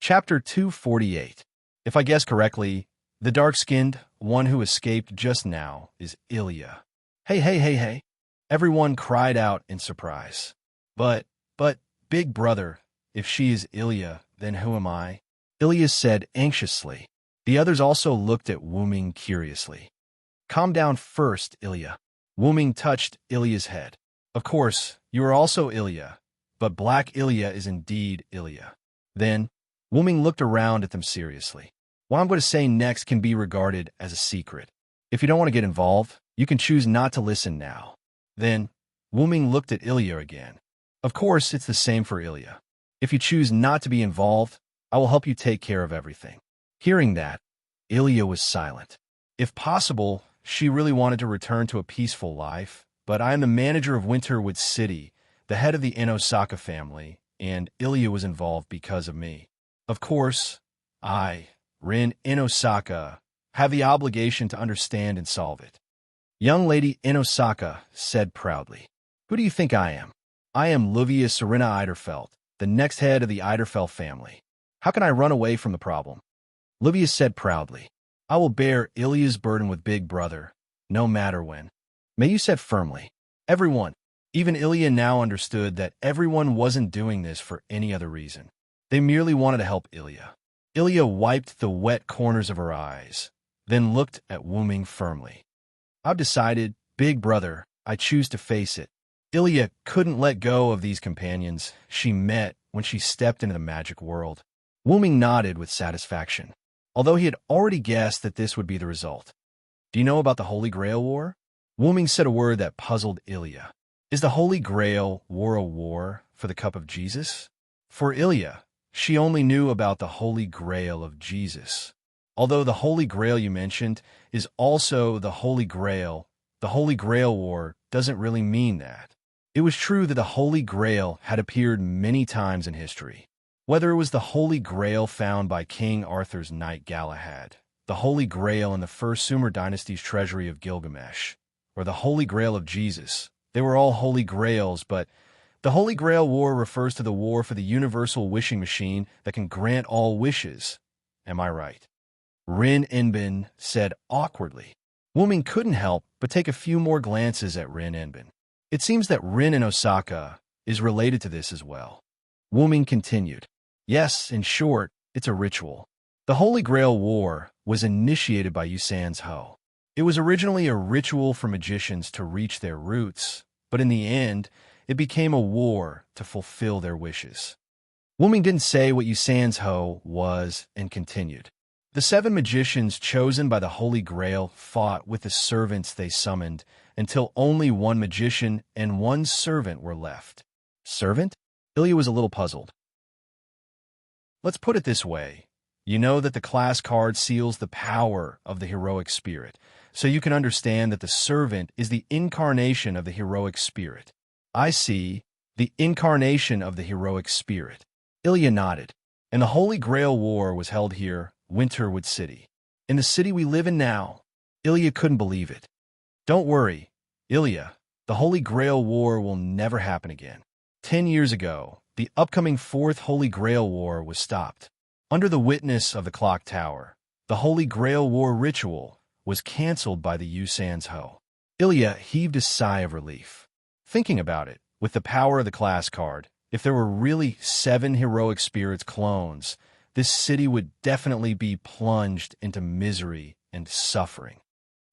Chapter 248. If I guess correctly, the dark-skinned one who escaped just now is Ilya. Hey, hey, hey, hey. Everyone cried out in surprise. But, big brother, if she is Ilya, then who am I? Ilya said anxiously. The others also looked at Wuming curiously. Calm down first, Ilya. Wuming touched Ilya's head. Of course, you are also Ilya, but Black Ilya is indeed Ilya. Then, Wuming looked around at them seriously. What I'm going to say next can be regarded as a secret. If you don't want to get involved, you can choose not to listen now. Then, Wuming looked at Ilya again. Of course, it's the same for Ilya. If you choose not to be involved, I will help you take care of everything. Hearing that, Ilya was silent. If possible, she really wanted to return to a peaceful life, but I am the manager of Winterwood City, the head of the Inosaka family, and Ilya was involved because of me. Of course, I, Rin Inosaka, have the obligation to understand and solve it. Young Lady Inosaka said proudly. Who do you think I am? I am Livia Serena Eiderfeld, the next head of the Eiderfeld family. How can I run away from the problem? Livia said proudly. I will bear Ilya's burden with Big Brother, no matter when. Mayu said firmly. Everyone, even Ilya now understood that everyone wasn't doing this for any other reason. They merely wanted to help Ilya. Ilya wiped the wet corners of her eyes, then looked at Wuming firmly. I've decided, Big Brother, I choose to face it. Ilya couldn't let go of these companions she met when she stepped into the magic world. Wuming nodded with satisfaction, although he had already guessed that this would be the result. Do you know about the Holy Grail War? Wuming said a word that puzzled Ilya. Is the Holy Grail War a war for the cup of Jesus? For Ilya, she only knew about the Holy Grail of Jesus. Although the Holy Grail you mentioned is also the Holy Grail War doesn't really mean that. It was true that the Holy Grail had appeared many times in history. Whether it was the Holy Grail found by King Arthur's knight Galahad, the Holy Grail in the first Sumer dynasty's treasury of Gilgamesh, or the Holy Grail of Jesus, they were all Holy Grails, but the Holy Grail War refers to the war for the universal wishing machine that can grant all wishes. Am I right? Rin Enbin said awkwardly. Wuming couldn't help but take a few more glances at Rin Enbin. It seems that Rin in Osaka is related to this as well. Wuming continued. Yes, in short, it's a ritual. The Holy Grail War was initiated by Yusan's Ho. It was originally a ritual for magicians to reach their roots, but in the end, it became a war to fulfill their wishes. Wuming didn't say what Yusan's Ho was and continued. The 7 magicians chosen by the Holy Grail fought with the servants they summoned until only 1 magician and 1 servant were left. Servant? Ilya was a little puzzled. Let's put it this way. You know that the class card seals the power of the heroic spirit, so you can understand that the servant is the incarnation of the heroic spirit. I see, the incarnation of the heroic spirit. Ilya nodded. And the Holy Grail War was held here, Winterwood City. In the city we live in now. Ilya couldn't believe it. Don't worry, Ilya, the Holy Grail War will never happen again. 10 years ago, the upcoming 4th Holy Grail War was stopped. Under the witness of the Clock Tower, the Holy Grail War ritual was cancelled by the Yusan's Ho. Ilya heaved a sigh of relief. Thinking about it, with the power of the class card, if there were really 7 heroic spirits clones, this city would definitely be plunged into misery and suffering.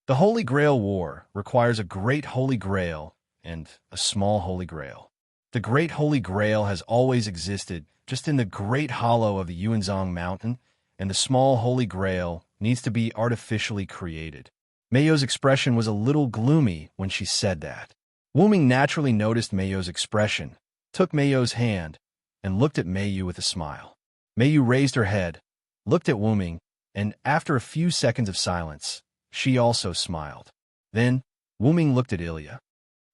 The Holy Grail War requires a great Holy Grail and a small Holy Grail. The Great Holy Grail has always existed just in the Great Hollow of the Yuanzong Mountain, and the small Holy Grail needs to be artificially created. Mayo's expression was a little gloomy when she said that. Wuming naturally noticed Mayo's expression, took Mayo's hand, and looked at Mayu with a smile. Mayu raised her head, looked at Wuming, and after a few seconds of silence, she also smiled. Then, Wuming looked at Ilya.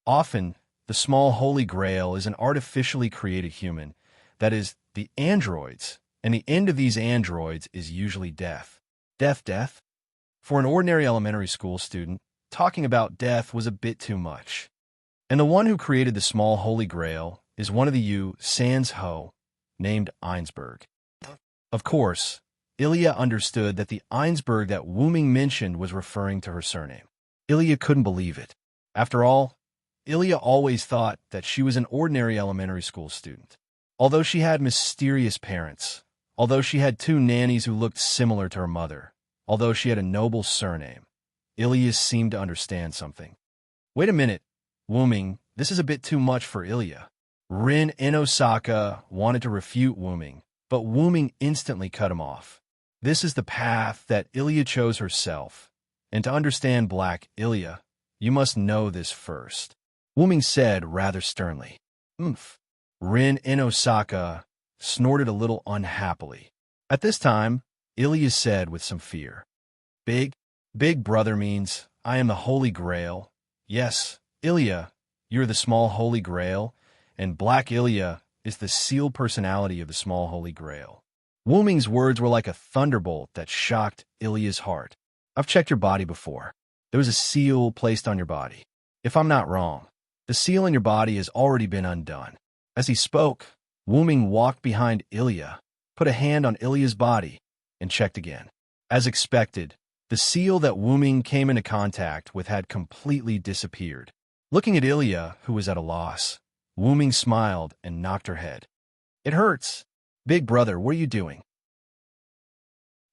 Often, the small Holy Grail is an artificially created human, that is, the androids, and the end of these androids is usually death. Death? For an ordinary elementary school student, talking about death was a bit too much. And the one who created the small Holy Grail is one of the Yusan's Ho, named Einsberg. Of course, Ilya understood that the Einsberg that Wu Ming mentioned was referring to her surname. Ilya couldn't believe it. After all, Ilya always thought that she was an ordinary elementary school student. Although she had mysterious parents, although she had two nannies who looked similar to her mother, although she had a noble surname, Ilya seemed to understand something. Wait a minute, Wu Ming, this is a bit too much for Ilya. Rin in Osaka wanted to refute Wu Ming, but Wu Ming instantly cut him off. This is the path that Ilya chose herself, and to understand Black Ilya, you must know this first. Wu Ming said rather sternly. Rin in Osaka snorted a little unhappily. At this time, Ilya said with some fear, Big brother means I am the Holy Grail. Yes, Ilya, you're the small Holy Grail, and Black Ilya is the sealed personality of the small Holy Grail. Wu Ming's words were like a thunderbolt that shocked Ilya's heart. I've checked your body before. There was a seal placed on your body. If I'm not wrong, the seal in your body has already been undone. As he spoke, Wu Ming walked behind Ilya, put a hand on Ilya's body, and checked again. As expected, the seal that Wu Ming came into contact with had completely disappeared. Looking at Ilya, who was at a loss, Wu Ming smiled and knocked her head. It hurts. Big brother, what are you doing?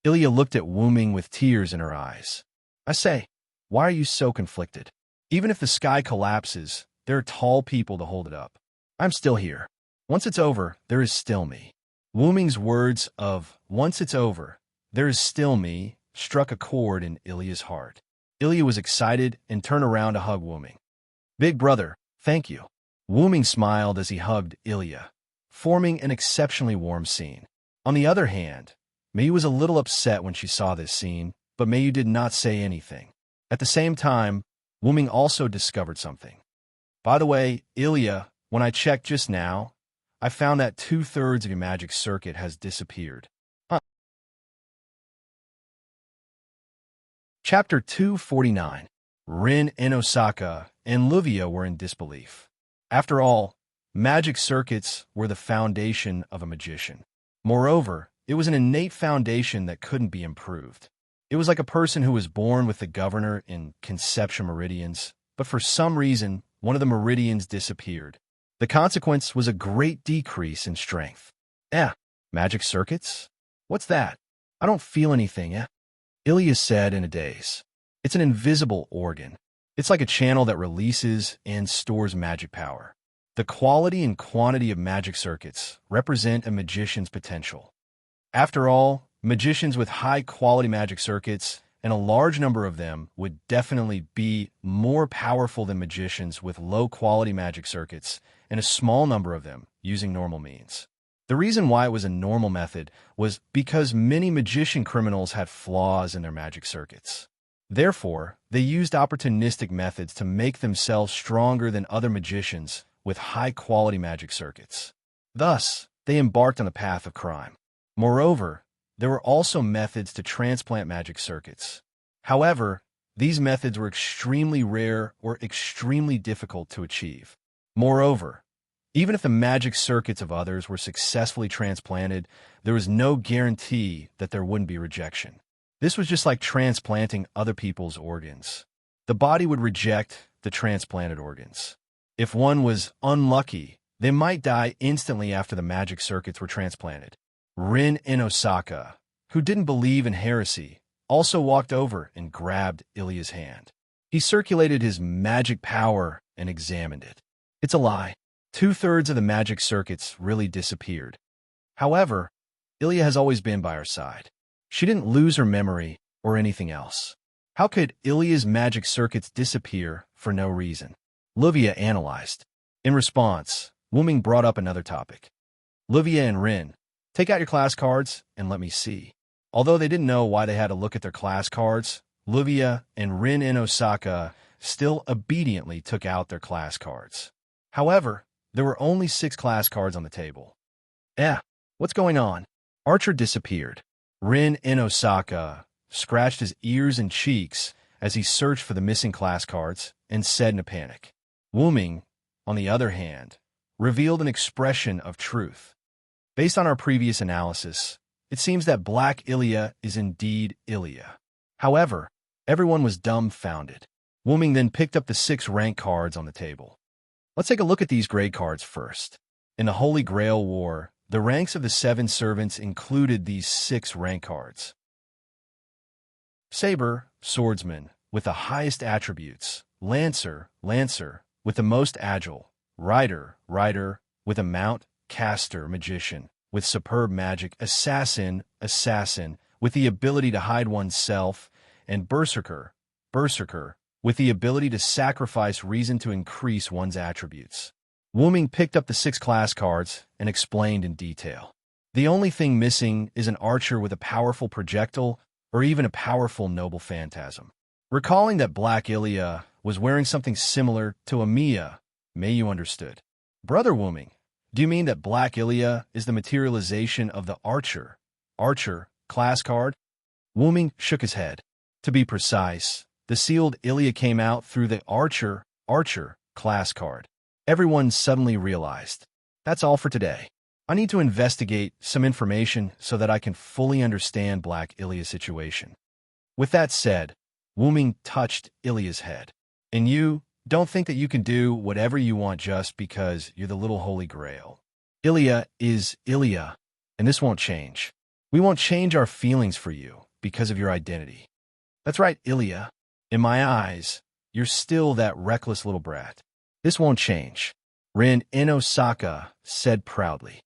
Ilya looked at Wu Ming with tears in her eyes. I say, why are you so conflicted? Even if the sky collapses, there are tall people to hold it up. I'm still here. Once it's over, there is still me. Wu Ming's words of, once it's over, there is still me, struck a chord in Ilya's heart. Ilya was excited and turned around to hug Wu Ming. Big brother, thank you. Wu Ming smiled as he hugged Ilya, forming an exceptionally warm scene. On the other hand, Mei was a little upset when she saw this scene, but Mei did not say anything. At the same time, Wu Ming also discovered something. By the way, Ilya, when I checked just now, I found that 2/3 of your magic circuit has disappeared. Chapter 249. Rin in Osaka and Livia were in disbelief. After all, magic circuits were the foundation of a magician. Moreover, it was an innate foundation that couldn't be improved. It was like a person who was born with the governor in conception meridians, but for some reason, one of the meridians disappeared. The consequence was a great decrease in strength. Magic circuits? What's that? I don't feel anything, Ilya said in a daze. It's an invisible organ. It's like a channel that releases and stores magic power. The quality and quantity of magic circuits represent a magician's potential. After all, magicians with high-quality magic circuits, and a large number of them, would definitely be more powerful than magicians with low-quality magic circuits, and a small number of them using normal means. The reason why it was a normal method was because many magician criminals had flaws in their magic circuits. Therefore, they used opportunistic methods to make themselves stronger than other magicians with high-quality magic circuits. Thus, they embarked on the path of crime. Moreover, there were also methods to transplant magic circuits. However, these methods were extremely rare or extremely difficult to achieve. Moreover, even if the magic circuits of others were successfully transplanted, there was no guarantee that there wouldn't be rejection. This was just like transplanting other people's organs. The body would reject the transplanted organs. If one was unlucky, they might die instantly after the magic circuits were transplanted. Rin in Osaka, who didn't believe in heresy, also walked over and grabbed Ilya's hand. He circulated his magic power and examined it. It's a lie. 2/3 of the magic circuits really disappeared. However, Ilya has always been by our side. She didn't lose her memory or anything else. How could Ilya's magic circuits disappear for no reason? Livia analyzed. In response, Wu Ming brought up another topic. Livia and Rin, take out your class cards and let me see. Although they didn't know why they had to look at their class cards, Livia and Rin in Osaka still obediently took out their class cards. However, there were only 6 class cards on the table. What's going on? Archer disappeared. Rin in Osaka scratched his ears and cheeks as he searched for the missing class cards and said in a panic. Wu Ming, on the other hand, revealed an expression of truth. Based on our previous analysis, It seems that Black Ilya is indeed Ilya. However, everyone was dumbfounded. Wuming then picked up the 6 rank cards on the table. Let's take a look at these grade cards first. In the Holy Grail War, the ranks of the 7 servants included these 6 rank cards. Saber, swordsman, with the highest attributes. Lancer, lancer, with the most agile. Rider, rider, with a mount. Caster, magician, with superb magic. Assassin, assassin, with the ability to hide oneself. And berserker, berserker, with the ability to sacrifice reason to increase one's attributes. Wuming picked up the 6 class cards and explained in detail. The only thing missing is an archer with a powerful projectile or even a powerful noble phantasm. Recalling that Black Ilya was wearing something similar to a Mia, Mayu understood. Brother Wuming, do you mean that Black Ilya is the materialization of the archer class card? Wuming shook his head. To be precise, the sealed Ilya came out through the archer class card. Everyone suddenly realized, that's all for today. I need to investigate some information so that I can fully understand Black Ilya's situation. With that said, Wuming touched Ilya's head. And you don't think that you can do whatever you want just because you're the little Holy Grail. Ilya is Ilya, and this won't change. We won't change our feelings for you because of your identity. That's right, Ilya. In my eyes, you're still that reckless little brat. This won't change, Rin Inosaka said proudly.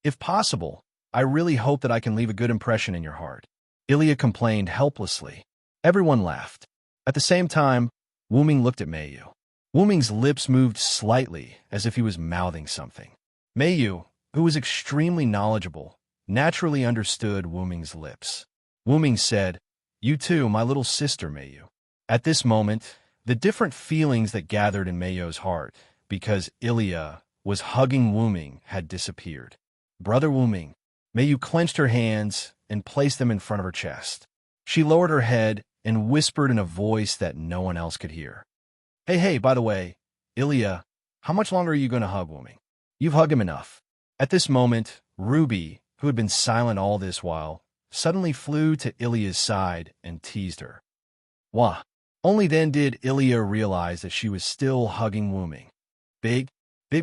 If possible, I really hope that I can leave a good impression in your heart. Ilya complained helplessly. Everyone laughed. At the same time, Wuming looked at Mayu. Wuming's lips moved slightly as if he was mouthing something. Mayu, who was extremely knowledgeable, naturally understood Wuming's lips. Wuming said, "You too, my little sister, Mayu." At this moment, the different feelings that gathered in Mayu's heart, because Ilya was hugging Wuming, had disappeared. Brother Wuming, Mayu clenched her hands and placed them in front of her chest. She lowered her head and whispered in a voice that no one else could hear. Hey, by the way, Ilya, how much longer are you going to hug Wuming? You've hugged him enough." At this moment, Ruby, who had been silent all this while, suddenly flew to Ilya's side and teased her. Wah! Only then did Ilya realize that she was still hugging Wuming. Big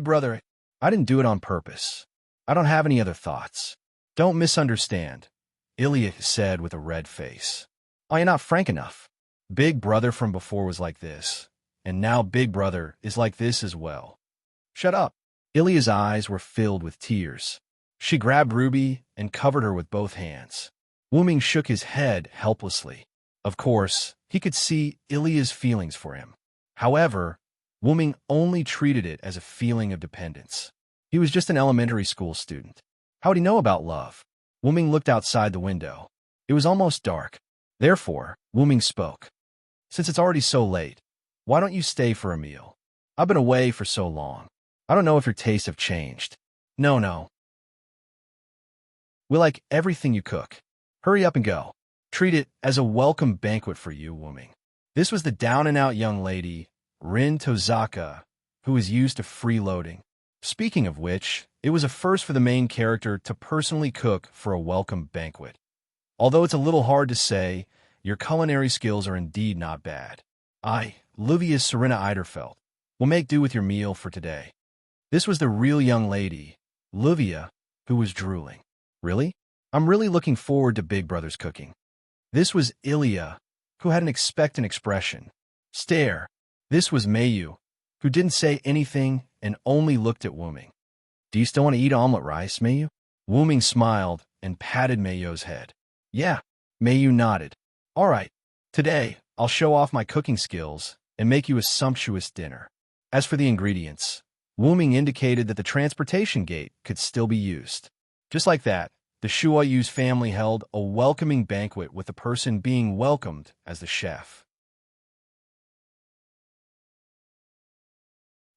brother, I didn't do it on purpose. I don't have any other thoughts. Don't misunderstand, Ilya said with a red face. Oh, you're not frank enough. Big brother from before was like this, and now big brother is like this as well. Shut up. Ilya's eyes were filled with tears. She grabbed Ruby and covered her with both hands. Wuming shook his head helplessly. Of course, he could see Ilya's feelings for him. However, Wuming only treated it as a feeling of dependence. He was just an elementary school student. How would he know about love? Wuming looked outside the window. It was almost dark. Therefore, Wuming spoke. Since it's already so late, why don't you stay for a meal? I've been away for so long. I don't know if your tastes have changed. No. We like everything you cook. Hurry up and go. Treat it as a welcome banquet for you, Wuming. This was the down-and-out young lady, Rin Tozaka, who was used to freeloading. Speaking of which, it was a first for the main character to personally cook for a welcome banquet. Although it's a little hard to say, your culinary skills are indeed not bad. I, Luvius Serena Eiderfeld, will make do with your meal for today. This was the real young lady, Luvia, who was drooling. Really? I'm really looking forward to Big Brother's cooking. This was Ilya, who had an expectant expression. Stare. This was Mayu, who didn't say anything and only looked at Wuming. Do you still want to eat omelet rice, Mayu? Wuming smiled and patted Mayu's head. Yeah, Mayu nodded. All right, today I'll show off my cooking skills and make you a sumptuous dinner. As for the ingredients, Wuming indicated that the transportation gate could still be used. Just like that, the Shuoyu's family held a welcoming banquet with the person being welcomed as the chef.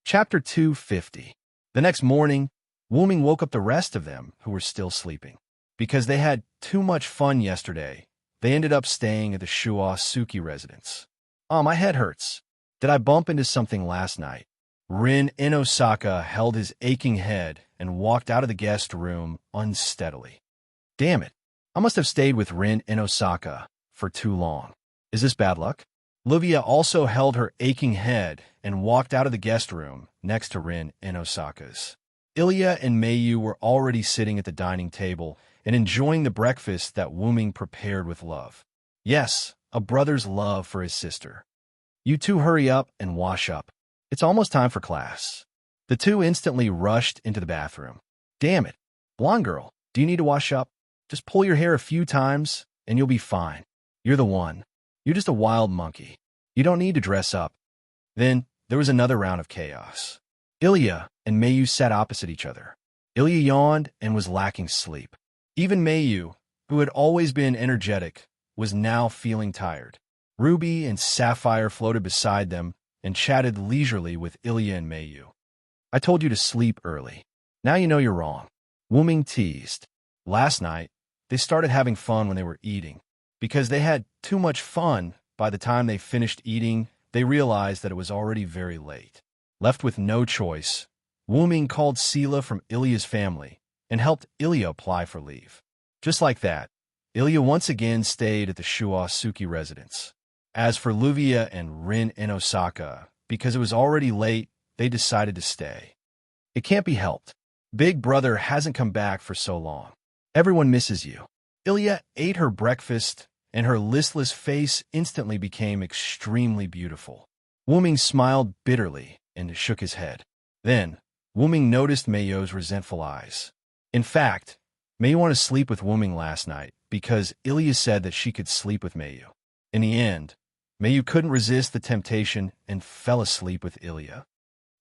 Chapter 250. The next morning, Wuming woke up the rest of them who were still sleeping. Because they had too much fun yesterday, they ended up staying at the Shuo Suki residence. My head hurts. Did I bump into something last night? Rin Inosaka held his aching head and walked out of the guest room unsteadily. Damn it. I must have stayed with Rin in Osaka for too long. Is this bad luck? Livia also held her aching head and walked out of the guest room next to Rin in Osaka's. Ilya and Mayu were already sitting at the dining table and enjoying the breakfast that Wuming prepared with love. Yes, a brother's love for his sister. You two hurry up and wash up. It's almost time for class. The two instantly rushed into the bathroom. Damn it, blonde girl, do you need to wash up? Just pull your hair a few times and you'll be fine. You're the one. You're just a wild monkey. You don't need to dress up. Then there was another round of chaos. Ilya and Mayu sat opposite each other. Ilya yawned and was lacking sleep. Even Mayu, who had always been energetic, was now feeling tired. Ruby and Sapphire floated beside them and chatted leisurely with Ilya and Mayu. I told you to sleep early. Now you know you're wrong. Wuming teased. Last night, they started having fun when they were eating. Because they had too much fun, by the time they finished eating, they realized that it was already very late. Left with no choice, Wuming called Sila from Ilya's family and helped Ilya apply for leave. Just like that, Ilya once again stayed at the Shuasuki residence. As for Luvia and Rin in Osaka, because it was already late, they decided to stay. It can't be helped. Big brother hasn't come back for so long. Everyone misses you. Ilya ate her breakfast, and her listless face instantly became extremely beautiful. Wuming smiled bitterly and shook his head. Then, Wuming noticed Mayu's resentful eyes. In fact, Mayu wanted to sleep with Wuming last night because Ilya said that she could sleep with Mayu. In the end, Mayu couldn't resist the temptation and fell asleep with Ilya.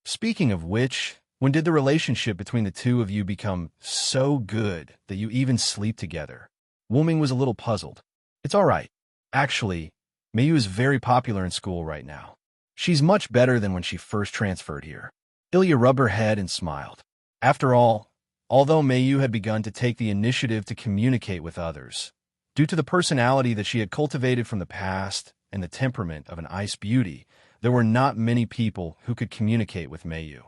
Speaking of which, when did the relationship between the two of you become so good that you even sleep together? Wuming was a little puzzled. It's all right. Actually, Mayu is very popular in school right now. She's much better than when she first transferred here. Ilya rubbed her head and smiled. After all, although Mayu had begun to take the initiative to communicate with others, due to the personality that she had cultivated from the past and the temperament of an ice beauty, there were not many people who could communicate with Mayu.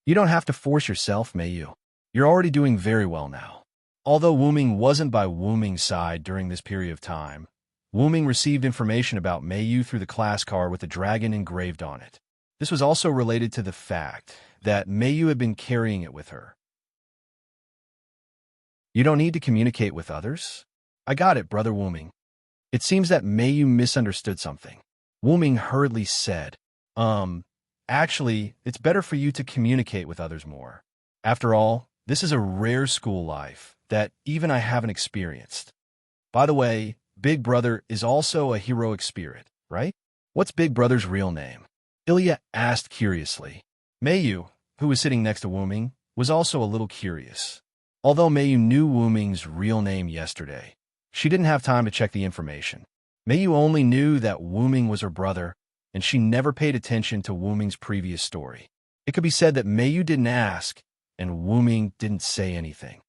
You don't have to force yourself, Mayu. You're already doing very well now. Although Wuming wasn't by Wuming's side during this period of time, Wuming received information about Mayu through the class card with the dragon engraved on it. This was also related to the fact that Mayu had been carrying it with her. You don't need to communicate with others? I got it, Brother Wuming. It seems that Mayu misunderstood something. Wuming hurriedly said, Actually, it's better for you to communicate with others more. After all, this is a rare school life that even I haven't experienced. By the way, Big Brother is also a heroic spirit, right? What's Big Brother's real name? Ilya asked curiously. Mayu, who was sitting next to Wuming, was also a little curious. Although Mayu knew Wuming's real name yesterday, she didn't have time to check the information. Mayu only knew that Wuming was her brother, and she never paid attention to Wuming's previous story. It could be said that Mayu didn't ask, and Wuming didn't say anything.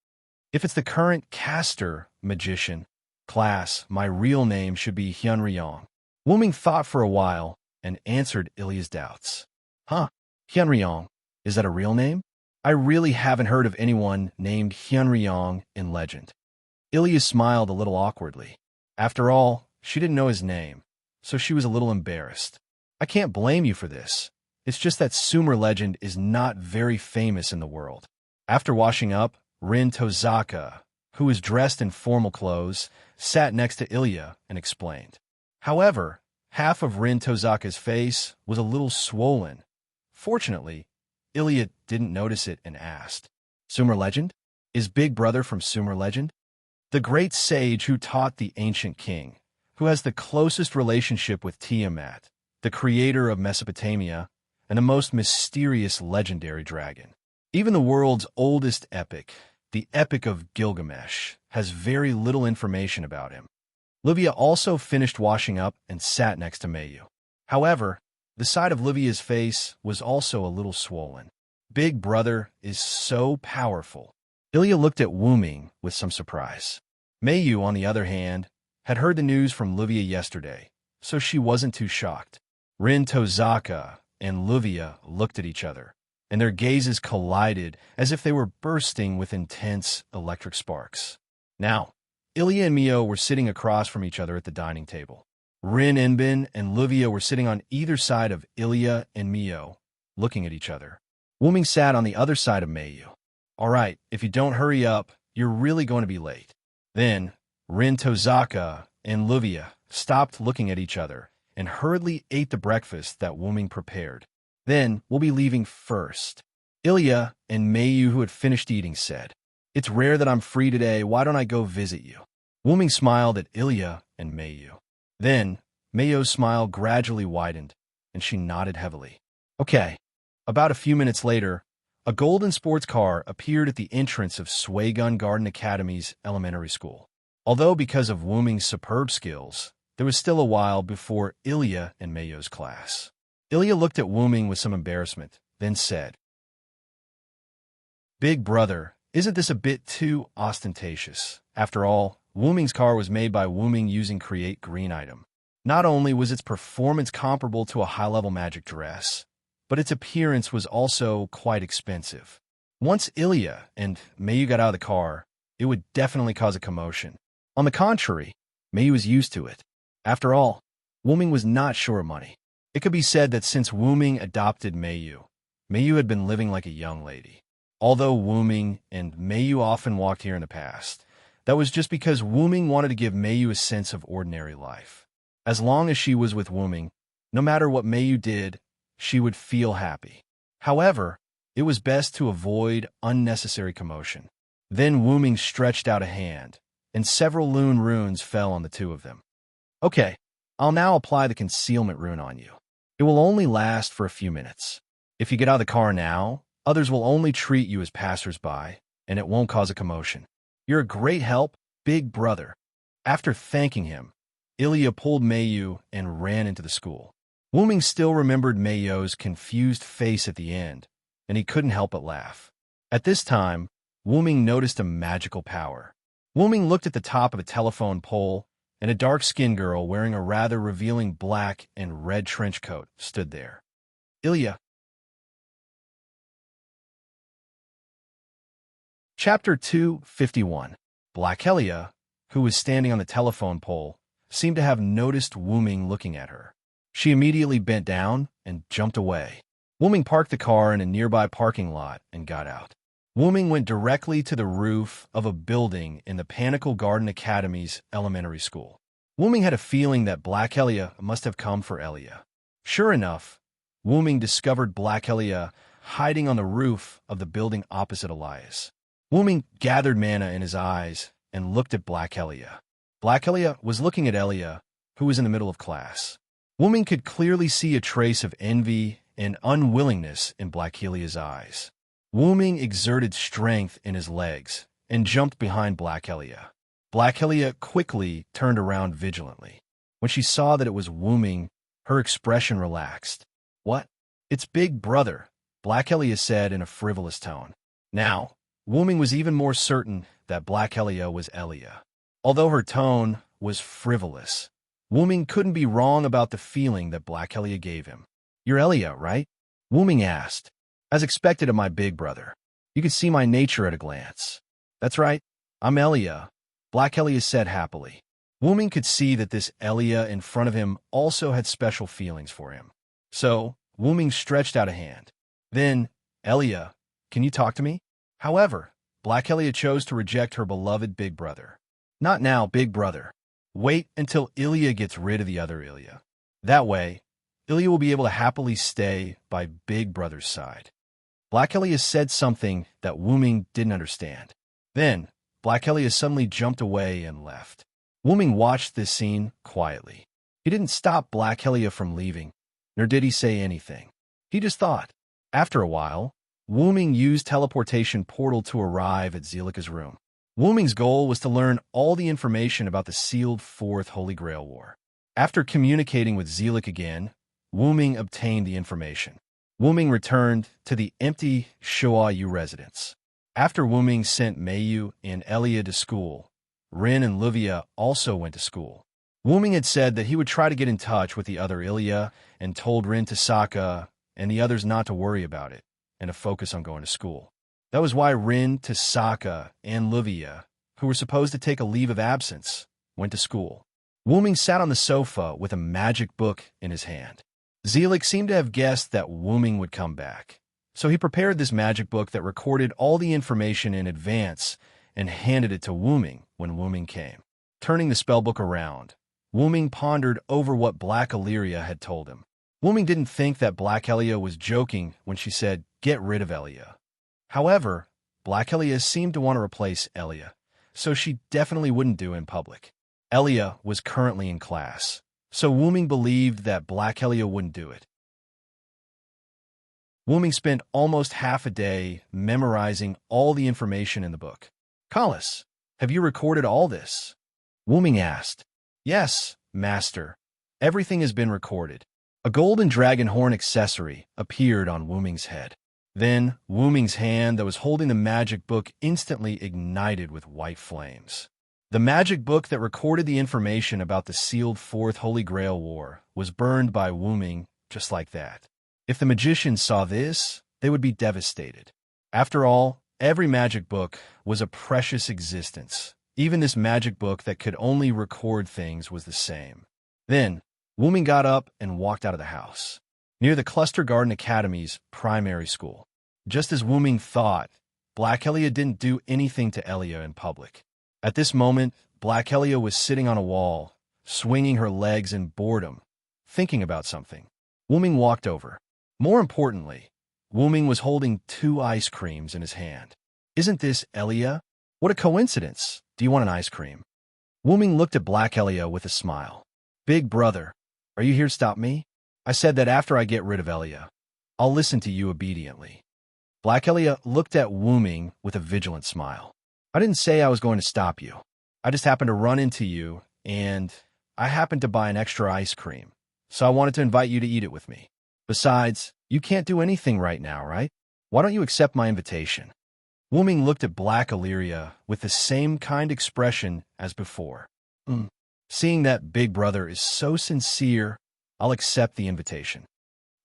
If it's the current caster magician class, my real name should be Hyunryong. Wuming thought for a while and answered Ilya's doubts. Huh, Hyunryong, is that a real name? I really haven't heard of anyone named Hyunryong in legend. Ilya smiled a little awkwardly. After all, she didn't know his name, so she was a little embarrassed. I can't blame you for this. It's just that Sumer legend is not very famous in the world. After washing up, Rin Tozaka, who was dressed in formal clothes, sat next to Ilya and explained. However, half of Rin Tozaka's face was a little swollen. Fortunately, Ilya didn't notice it and asked, Sumer legend? Is Big Brother from Sumer legend? The great sage who taught the ancient king, who has the closest relationship with Tiamat, the creator of Mesopotamia, and the most mysterious legendary dragon. Even the world's oldest epic, the Epic of Gilgamesh, has very little information about him. Livia also finished washing up and sat next to Mayu. However, the side of Livia's face was also a little swollen. Big Brother is so powerful. Ilya looked at Wuming with some surprise. Mayu, on the other hand, had heard the news from Livia yesterday, so she wasn't too shocked. Rin Tozaka and Livia looked at each other, and their gazes collided as if they were bursting with intense electric sparks. Now, Ilya and Mio were sitting across from each other at the dining table. Rin, Enbin, and Luvia were sitting on either side of Ilya and Mio, looking at each other. Wuming sat on the other side of Mayu. All right, if you don't hurry up, you're really going to be late. Then, Rin, Tozaka, and Luvia stopped looking at each other and hurriedly ate the breakfast that Wuming prepared. Then, we'll be leaving first. Ilya and Mayu, who had finished eating, said, "It's rare that I'm free today. Why don't I go visit you?" Wuming smiled at Ilya and Mayu. Then, Mayo's smile gradually widened, and she nodded heavily. Okay. About a few minutes later, a golden sports car appeared at the entrance of Swagun Garden Academy's elementary school. Although because of Wuming's superb skills, there was still a while before Ilya and Mayo's class. Ilya looked at Wuming with some embarrassment, then said, "Big brother, isn't this a bit too ostentatious? After all, Wuming's car was made by Wuming using Create Green item. Not only was its performance comparable to a high-level magic dress, but its appearance was also quite expensive. Once Ilya and Mayu got out of the car, it would definitely cause a commotion. On the contrary, Mayu was used to it. After all, Wuming was not short of money. It could be said that since Wuming adopted Mayu, Mayu had been living like a young lady. Although Wuming and Mayu often walked here in the past, that was just because Wuming wanted to give Mayu a sense of ordinary life. As long as she was with Wuming, no matter what Mayu did, she would feel happy. However, it was best to avoid unnecessary commotion. Then Wuming stretched out a hand, and several Lune runes fell on the two of them. Okay, I'll now apply the concealment rune on you. It will only last for a few minutes. If you get out of the car now, others will only treat you as passers-by, and it won't cause a commotion. You're a great help, big brother." After thanking him, Ilya pulled Mayu and ran into the school. Wuming still remembered Mayo's confused face at the end, and he couldn't help but laugh. At this time, Wuming noticed a magical power. Wuming looked at the top of a telephone pole, and a dark-skinned girl wearing a rather revealing black and red trench coat stood there. Ilya. Chapter 251. Black Ilya, who was standing on the telephone pole, seemed to have noticed Wuming looking at her. She immediately bent down and jumped away. Wuming parked the car in a nearby parking lot and got out. Wuming went directly to the roof of a building in the Pinnacle Garden Academy's elementary school. Wuming had a feeling that Black Ilya must have come for Ilya. Sure enough, Wuming discovered Black Ilya hiding on the roof of the building opposite Elias. Wuming gathered mana in his eyes and looked at Black Ilya. Black Ilya was looking at Ilya, who was in the middle of class. Wuming could clearly see a trace of envy and unwillingness in Black Ilya's eyes. Wuming exerted strength in his legs and jumped behind Black Ilya. Black Ilya quickly turned around vigilantly. When she saw that it was Wuming, her expression relaxed. "What? It's big brother," Black Ilya said in a frivolous tone. Now, Wuming was even more certain that Black Ilya was Ilya. Although her tone was frivolous, Wuming couldn't be wrong about the feeling that Black Ilya gave him. "You're Ilya, right?" Wuming asked. "As expected of my big brother. You could see my nature at a glance." "That's right, I'm Ilya," Black Ilya said happily. Wuming could see that this Ilya in front of him also had special feelings for him. So, Wuming stretched out a hand. Then, "Ilya, can you talk to me?" However, Black Ilya chose to reject her beloved big brother. "Not now, big brother. Wait until Ilya gets rid of the other Ilya. That way, Ilya will be able to happily stay by big brother's side." Black Ilya said something that Wuming didn't understand. Then, Black Ilya suddenly jumped away and left. Wuming watched this scene quietly. He didn't stop Black Ilya from leaving, nor did he say anything. He just thought. After a while, Wuming used teleportation portal to arrive at Zelika's room. Wuming's goal was to learn all the information about the sealed Fourth Holy Grail War. After communicating with Zelik again, Wuming obtained the information. Wuming returned to the empty Shoayu residence. After Wuming sent Mayu and Ilya to school, Rin and Luvia also went to school. Wuming had said that he would try to get in touch with the other Ilya and told Rin Tasaka and the others not to worry about it and to focus on going to school. That was why Rin, Tasaka, and Luvia who were supposed to take a leave of absence, went to school. Wuming sat on the sofa with a magic book in his hand. Zelik seemed to have guessed that Wuming would come back, so he prepared this magic book that recorded all the information in advance and handed it to Wuming when Wuming came. Turning the spellbook around, Wuming pondered over what Black Illyria had told him. Wuming didn't think that Black Elia was joking when she said, "Get rid of Elia." However, Black Elia seemed to want to replace Elia, so she definitely wouldn't do it in public. Elia was currently in class, so Wuming believed that Black Elia wouldn't do it. Wuming spent almost half a day memorizing all the information in the book. "Kalas, have you recorded all this?" Wuming asked. "Yes, master. Everything has been recorded." A golden dragon horn accessory appeared on Wuming's head. Then, Wuming's hand that was holding the magic book instantly ignited with white flames. The magic book that recorded the information about the sealed Fourth Holy Grail War was burned by Wuming just like that. If the magicians saw this, they would be devastated. After all, every magic book was a precious existence. Even this magic book that could only record things was the same. Then, Wuming got up and walked out of the house, near the Cluster Garden Academy's primary school. Just as Wuming thought, Black Elia didn't do anything to Elia in public. At this moment, Black Elia was sitting on a wall, swinging her legs in boredom, thinking about something. Wuming walked over. More importantly, Wuming was holding 2 ice creams in his hand. "Isn't this Elia? What a coincidence. Do you want an ice cream?" Wuming looked at Black Elia with a smile. "Big brother, are you here to stop me? I said that after I get rid of Elia, I'll listen to you obediently." Black Elia looked at Wuming with a vigilant smile. "I didn't say I was going to stop you. I just happened to run into you, and I happened to buy an extra ice cream, so I wanted to invite you to eat it with me. Besides, you can't do anything right now, right? Why don't you accept my invitation?" Wuming looked at Black Illyria with the same kind expression as before. Seeing that Big Brother is so sincere, I'll accept the invitation."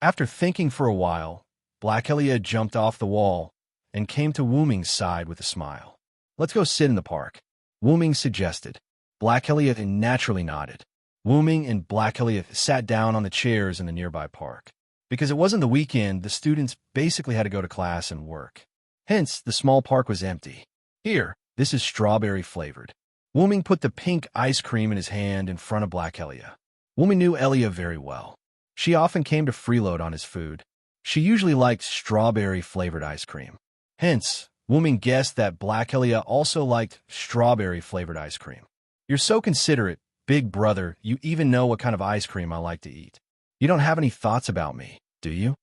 After thinking for a while, Black Elia jumped off the wall and came to Wuming's side with a smile. "Let's go sit in the park," Wuming suggested. Black Elia naturally nodded. Wuming and Black Elia sat down on the chairs in the nearby park. Because it wasn't the weekend, the students basically had to go to class and work. Hence, the small park was empty. "Here, this is strawberry flavored." Wuming put the pink ice cream in his hand in front of Black Elia. Wuming knew Elia very well. She often came to freeload on his food. She usually liked strawberry-flavored ice cream. Hence, Wuming guessed that Black Elia also liked strawberry-flavored ice cream. "You're so considerate, Big Brother, you even know what kind of ice cream I like to eat. You don't have any thoughts about me, do you?"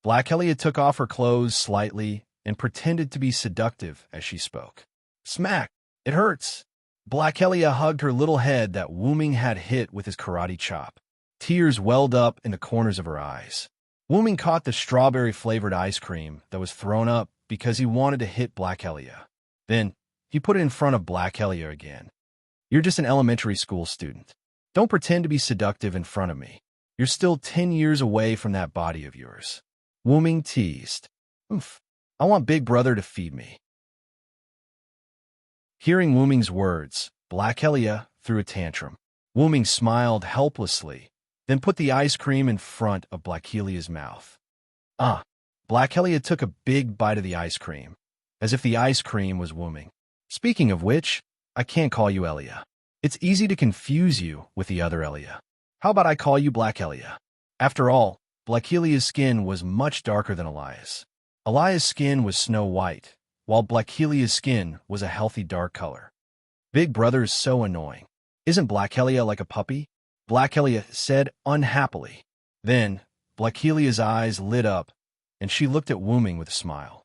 Black Elia took off her clothes slightly and pretended to be seductive as she spoke. Smack! It hurts. Black Elia hugged her little head that Wuming had hit with his karate chop. Tears welled up in the corners of her eyes. Wuming caught the strawberry-flavored ice cream that was thrown up because he wanted to hit Black Elia. Then, he put it in front of Black Elia again. "You're just an elementary school student. Don't pretend to be seductive in front of me. You're still 10 years away from that body of yours." Wuming teased. "Oof, I want Big Brother to feed me." Hearing Wuming's words, Black Elia threw a tantrum. Wuming smiled helplessly, then put the ice cream in front of Black Elia's mouth. Black Elia took a big bite of the ice cream, as if the ice cream was Wuming. "Speaking of which, I can't call you Elia. It's easy to confuse you with the other Elia. How about I call you Black Elia?" After all, Black Elia's skin was much darker than Elia's. Elia's skin was snow white, while Black Elia's skin was a healthy dark color. "Big Brother is so annoying. Isn't Black Elia like a puppy?" Black Elia said unhappily. Then, Black Elia's eyes lit up, and she looked at Wuming with a smile.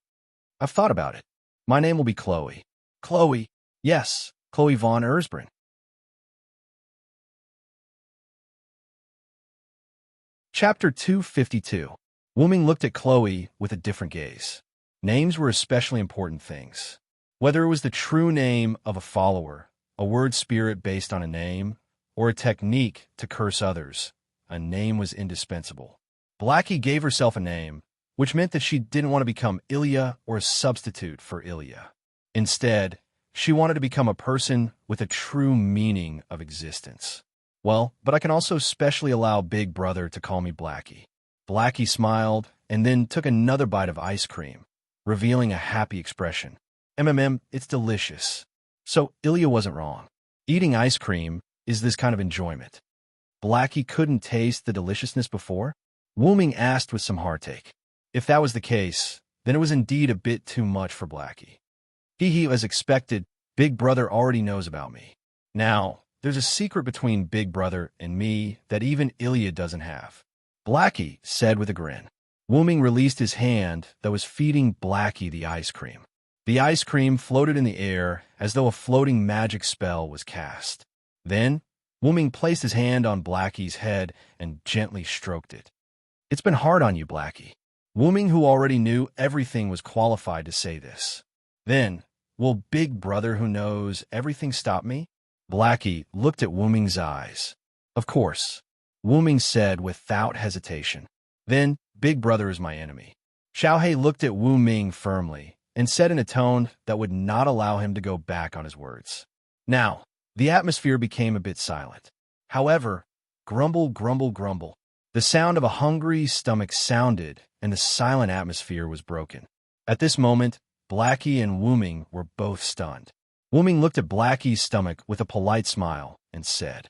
"I've thought about it. My name will be Chloe." "Chloe?" "Yes, Chloe von Erzbrun." Chapter 252. Wuming looked at Chloe with a different gaze. Names were especially important things. Whether it was the true name of a follower, a word spirit based on a name, or a technique to curse others, a name was indispensable. Blackie gave herself a name, which meant that she didn't want to become Ilya or a substitute for Ilya. Instead, She wanted to become a person with a true meaning of existence. Well, but I can also specially allow Big Brother to call me Blackie. Blackie smiled and then took another bite of ice cream, revealing a happy expression. It's delicious. So Ilya wasn't wrong. Eating ice cream is this kind of enjoyment. Blackie couldn't taste the deliciousness before? Wuming asked with some heartache. If that was the case, then it was indeed a bit too much for Blackie. As expected, Big Brother already knows about me. Now, there's a secret between Big Brother and me that even Ilya doesn't have. Blackie said with a grin. Wuming released his hand that was feeding Blackie the ice cream. The ice cream floated in the air as though a floating magic spell was cast. Then, Wuming placed his hand on Blackie's head and gently stroked it. It's been hard on you, Blackie. Wuming, who already knew everything, was qualified to say this. Then, will Big Brother, who knows everything, stop me? Blackie looked at Wuming's eyes. Of course, Wuming said without hesitation. Then, Big Brother is my enemy. Xiaohei looked at Wuming firmly and said in a tone that would not allow him to go back on his words. Now, the atmosphere became a bit silent. However, grumble, grumble, grumble. The sound of a hungry stomach sounded, and the silent atmosphere was broken. At this moment, Blackie and Wuming were both stunned. Wuming looked at Blackie's stomach with a polite smile and said,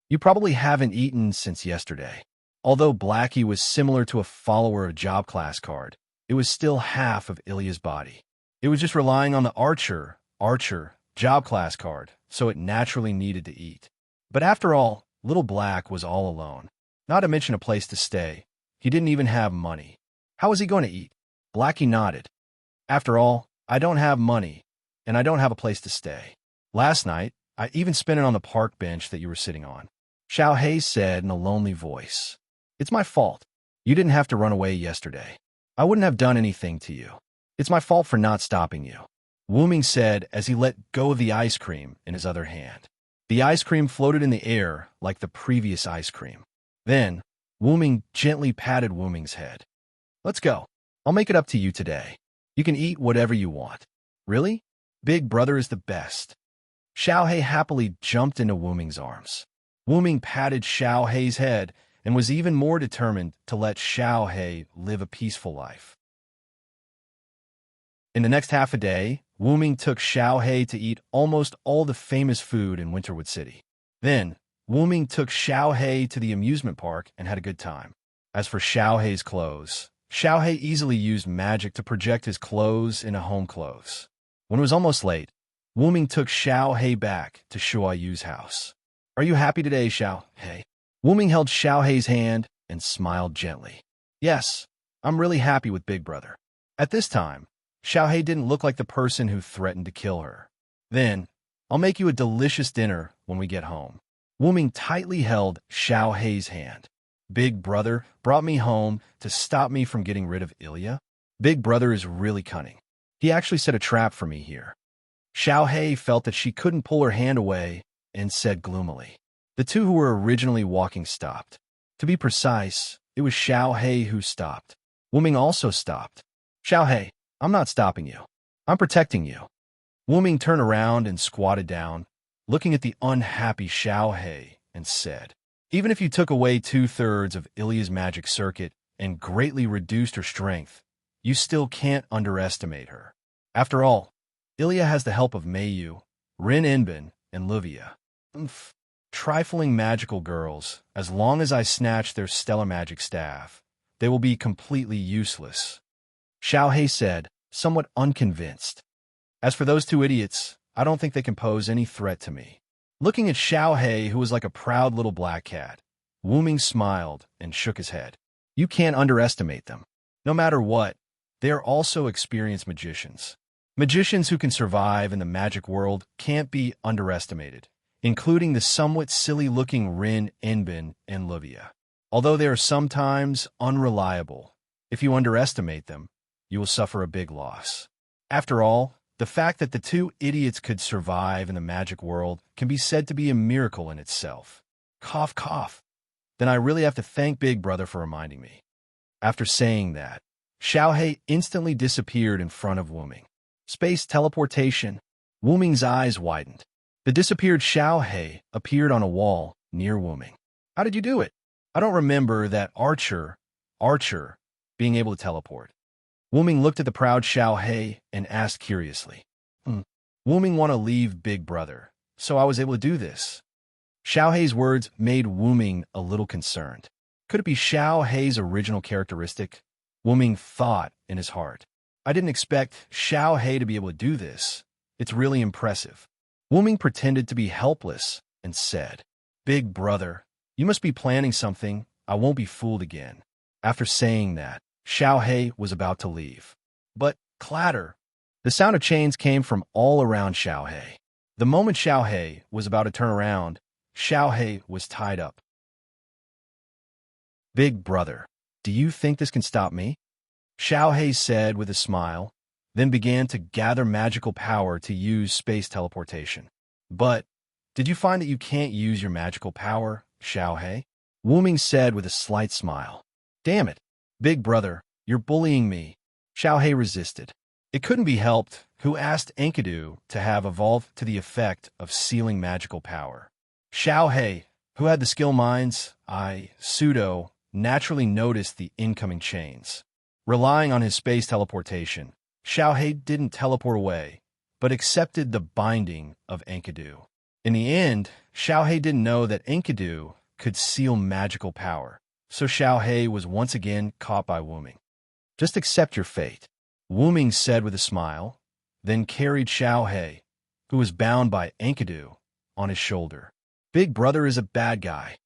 "You probably haven't eaten since yesterday." Although Blackie was similar to a follower of Job Class card, it was still half of Ilya's body. It was just relying on the Archer, Job Class card, so it naturally needed to eat. But after all, Little Black was all alone. Not to mention a place to stay. He didn't even have money. How was he going to eat? Blackie nodded. After all, I don't have money, and I don't have a place to stay. Last night, I even spent it on the park bench that you were sitting on. Xiaohei said in a lonely voice. It's my fault. You didn't have to run away yesterday. I wouldn't have done anything to you. It's my fault for not stopping you. Wuming said as he let go of the ice cream in his other hand. The ice cream floated in the air like the previous ice cream. Then, Wuming gently patted Wuming's head. Let's go. I'll make it up to you today. You can eat whatever you want. Really? Big Brother is the best. Xiaohei happily jumped into Wuming's arms. Wuming patted Xiaohei's head and was even more determined to let Xiaohei live a peaceful life. In the next half a day, Wuming took Xiaohei to eat almost all the famous food in Winterwood City. Then, Wuming took Xiaohei to the amusement park and had a good time. As for Xiaohei's clothes, Xiaohei easily used magic to project his clothes into home clothes. When it was almost late, Wuming took Xiaohei back to Shuayu's house. Are you happy today, Xiaohei? Wuming held Xiaohei's hand and smiled gently. Yes, I'm really happy with Big Brother. At this time, Xiaohei didn't look like the person who threatened to kill her. Then, I'll make you a delicious dinner when we get home. Wuming tightly held Xiaohei's hand. Big Brother brought me home to stop me from getting rid of Ilya. Big Brother is really cunning. He actually set a trap for me here. Xiaohei felt that she couldn't pull her hand away and said gloomily. The two who were originally walking stopped. To be precise, it was Xiaohei who stopped. Wuming also stopped. Xiaohei, I'm not stopping you. I'm protecting you. Wuming turned around and squatted down, looking at the unhappy Xiaohei, and said, even if you took away 2/3 of Ilya's magic circuit and greatly reduced her strength, you still can't underestimate her. After all, Ilya has the help of Mayu, Rin Enbin, and Livia. Trifling magical girls, as long as I snatch their stellar magic staff, they will be completely useless. Xiaohei said, somewhat unconvinced. As for those two idiots, I don't think they can pose any threat to me. Looking at Xiaohei, who was like a proud little black cat, Wuming smiled and shook his head. You can't underestimate them. No matter what, they are also experienced magicians. Magicians who can survive in the magic world can't be underestimated, including the somewhat silly-looking Rin Enbin and Livia. Although they are sometimes unreliable, if you underestimate them, you will suffer a big loss. After all, the fact that the two idiots could survive in the magic world can be said to be a miracle in itself. Cough, cough. Then I really have to thank Big Brother for reminding me. After saying that, Xiaohei instantly disappeared in front of Wuming. Space teleportation. Wu Ming's eyes widened. The disappeared Xiao He appeared on a wall near Wu Ming. How did you do it? I don't remember that archer, being able to teleport. Wu Ming looked at the proud Xiao He and asked curiously. Wu Ming want to leave Big Brother, so I was able to do this. Xiao Hei's words made Wu Ming a little concerned. Could it be Xiao Hei's original characteristic? Wu Ming thought in his heart. I didn't expect Xiao He to be able to do this. It's really impressive. Wu Ming pretended to be helpless and said, Big Brother, you must be planning something. I won't be fooled again. After saying that, Xiao He was about to leave. But clatter! The sound of chains came from all around Xiao He. The moment Xiao He was about to turn around, Xiao He was tied up. Big Brother, do you think this can stop me? Xiao He said with a smile, then began to gather magical power to use space teleportation. But, did you find that you can't use your magical power, Xiao He? Wu Ming said with a slight smile. Damn it, Big Brother, you're bullying me. Xiao He resisted. It couldn't be helped. Who asked Enkidu to have evolved to the effect of sealing magical power? Xiao He, who had the skill minds, pseudo, naturally noticed the incoming chains. Relying on his space teleportation, Xiao He didn't teleport away, but accepted the binding of Enkidu. In the end, Xiao He didn't know that Enkidu could seal magical power, so Xiao He was once again caught by Wu Ming. Just accept your fate, Wu Ming said with a smile, then carried Xiao He, who was bound by Enkidu, on his shoulder. Big Brother is a bad guy.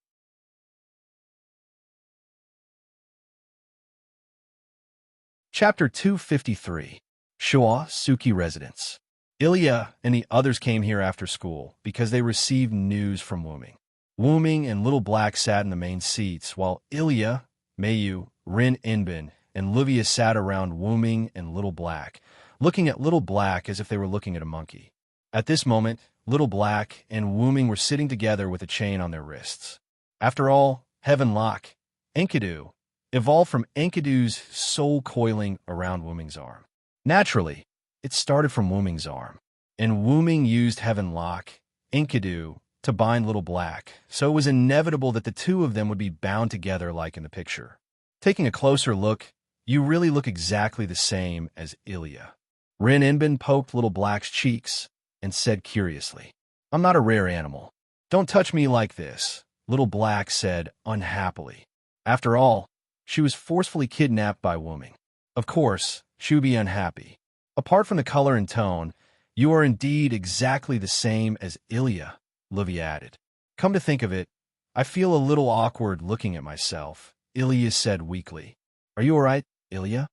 Chapter 253. Shuo Suki Residence. Ilya and the others came here after school because they received news from Wu Ming. Wu Ming and Little Black sat in the main seats, while Ilya, Meiyu, Rin Inbin, and Livia sat around Wu Ming and Little Black, looking at Little Black as if they were looking at a monkey. At this moment, Little Black and Wu Ming were sitting together with a chain on their wrists. After all, Heaven Lock, Enkidu, evolved from Enkidu's soul coiling around Wu Ming's arm. Naturally, it started from Wu Ming's arm, and Wu Ming used Heaven Lock, Enkidu, to bind Little Black, so it was inevitable that the two of them would be bound together like in the picture. Taking a closer look, you really look exactly the same as Ilya. Rin Inbin poked Little Black's cheeks and said curiously, I'm not a rare animal. Don't touch me like this, Little Black said unhappily. After all, she was forcefully kidnapped by Wu Ming. Of course, she would be unhappy. Apart from the color and tone, you are indeed exactly the same as Ilya, Livia added. Come to think of it, I feel a little awkward looking at myself, Ilya said weakly. Are you all right, Ilya?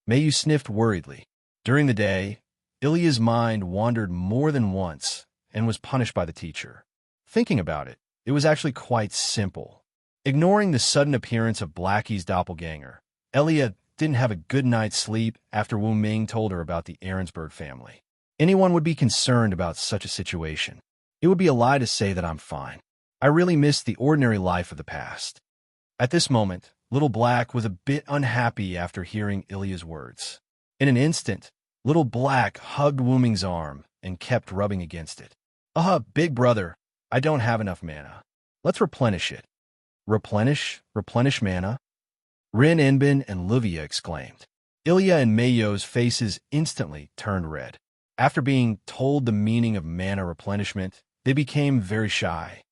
Meiyu sniffed worriedly. During the day, Ilya's mind wandered more than once and was punished by the teacher. Thinking about it, it was actually quite simple. Ignoring the sudden appearance of Blackie's doppelganger, Ilya didn't have a good night's sleep after Wu Ming told her about the Ahrensberg family. Anyone would be concerned about such a situation. It would be a lie to say that I'm fine. I really miss the ordinary life of the past. At this moment, Little Black was a bit unhappy after hearing Ilya's words. In an instant, Little Black hugged Wu Ming's arm and kept rubbing against it. Big Brother, I don't have enough mana. Let's replenish it. Replenish mana? Rin Inbin and Livia exclaimed. Ilya and Meiyu's faces instantly turned red. After being told the meaning of mana replenishment, they became very shy.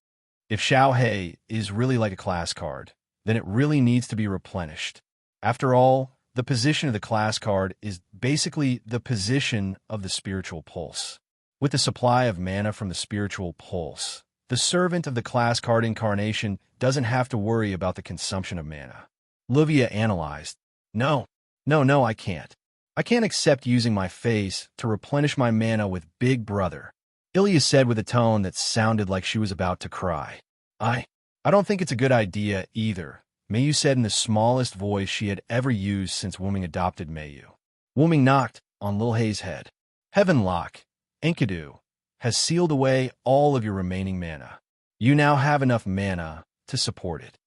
If Xiao He is really like a class card, then it really needs to be replenished. After all, the position of the class card is basically the position of the spiritual pulse. With the supply of mana from the spiritual pulse, the servant of the class card incarnation doesn't have to worry about the consumption of mana. Livia analyzed. No, I can't. I can't accept using my face to replenish my mana with Big Brother, Ilya said with a tone that sounded like she was about to cry. I don't think it's a good idea either, Meiyu said in the smallest voice she had ever used since Wu Ming adopted Meiyu. Wu Ming knocked on Lil Hei's head. Heaven Lock, Enkidu, has sealed away all of your remaining mana. You now have enough mana to support it.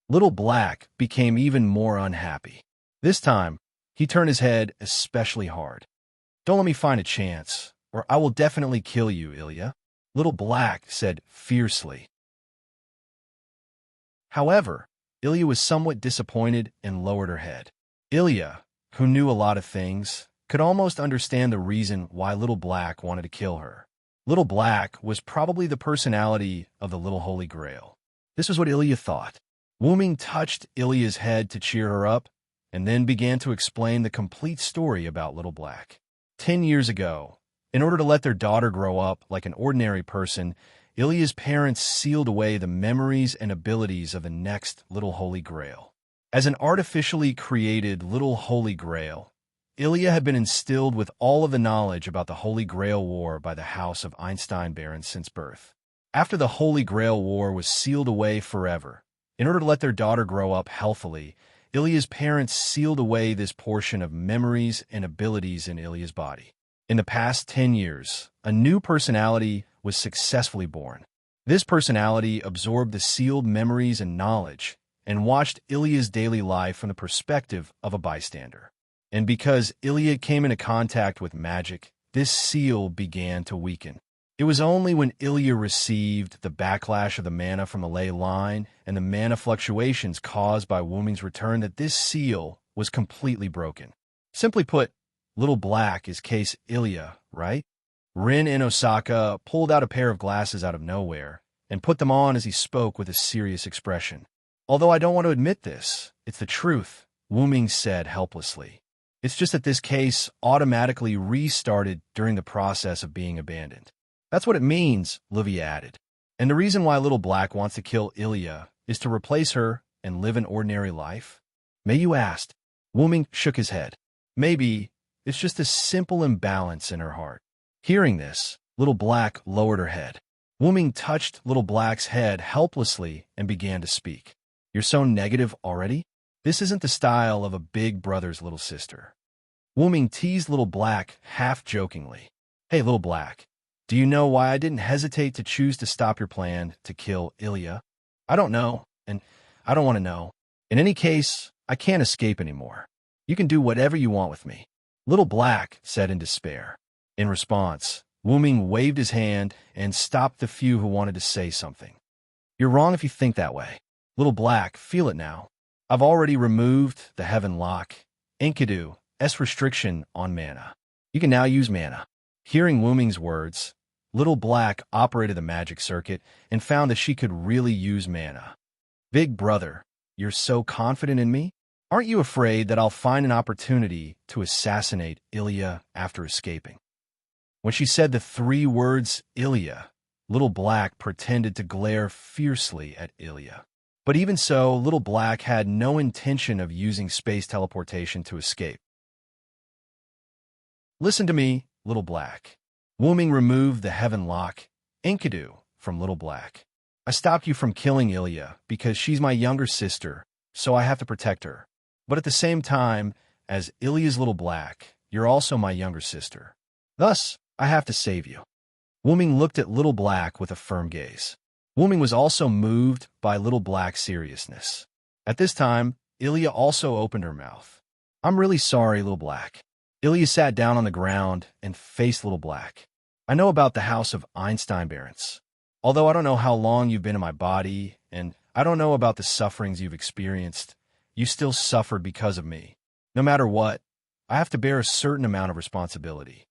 Little Black became even more unhappy. This time, he turned his head especially hard. Don't let me find a chance, or I will definitely kill you, Ilya," Little Black said fiercely. However, Ilya was somewhat disappointed and lowered her head. Ilya, who knew a lot of things, could almost understand the reason why Little Black wanted to kill her. Little Black was probably the personality of the Little Holy Grail. This was what Ilya thought. Wuming touched Ilya's head to cheer her up, and then began to explain the complete story about Little Black. 10 years ago, in order to let their daughter grow up like an ordinary person, Ilya's parents sealed away the memories and abilities of the next Little Holy Grail. As an artificially created Little Holy Grail, Ilya had been instilled with all of the knowledge about the Holy Grail War by the House of Einstein-Barons since birth. After the Holy Grail War was sealed away forever, in order to let their daughter grow up healthily, Ilya's parents sealed away this portion of memories and abilities in Ilya's body. In the past 10 years, a new personality was successfully born. This personality absorbed the sealed memories and knowledge and watched Ilya's daily life from the perspective of a bystander. And because Ilya came into contact with magic, this seal began to weaken. It was only when Ilya received the backlash of the mana from the ley line and the mana fluctuations caused by Wuming's return that this seal was completely broken. Simply put, Little Black is case Ilya, right? Rin in Osaka pulled out a pair of glasses out of nowhere and put them on as he spoke with a serious expression. "Although I don't want to admit this, it's the truth," Wuming said helplessly. "It's just that this case automatically restarted during the process of being abandoned." "That's what it means," Livia added. "And the reason why Little Black wants to kill Ilya is to replace her and live an ordinary life?" "May you asked?" Wuming shook his head. "Maybe it's just a simple imbalance in her heart." Hearing this, Little Black lowered her head. Wuming touched Little Black's head helplessly and began to speak. "You're so negative already? This isn't the style of a big brother's little sister." Wuming teased Little Black half-jokingly. "Hey, Little Black, do you know why I didn't hesitate to choose to stop your plan to kill Ilya?" "I don't know, and I don't want to know. In any case, I can't escape anymore. You can do whatever you want with me," Little Black said in despair. In response, Wuming waved his hand and stopped the few who wanted to say something. "You're wrong if you think that way. Little Black, feel it now. I've already removed the Heaven Lock, Enkidu, S restriction on mana. You can now use mana." Hearing Wuming's words, Little Black operated the magic circuit and found that she could really use mana. "Big brother, you're so confident in me? Aren't you afraid that I'll find an opportunity to assassinate Ilya after escaping?" When she said the 3 words Ilya, Little Black pretended to glare fiercely at Ilya. But even so, Little Black had no intention of using space teleportation to escape. "Listen to me, Little Black." Wuming removed the Heaven Lock, Enkidu, from Little Black. "I stopped you from killing Ilya because she's my younger sister, so I have to protect her. But at the same time, as Ilya's Little Black, you're also my younger sister. Thus, I have to save you." Wuming looked at Little Black with a firm gaze. Wuming was also moved by Little Black's seriousness. At this time, Ilya also opened her mouth. "I'm really sorry, Little Black." Ilya sat down on the ground and faced Little Black. "I know about the House of Einstein-Barons. Although I don't know how long you've been in my body, and I don't know about the sufferings you've experienced, you still suffered because of me. No matter what, I have to bear a certain amount of responsibility."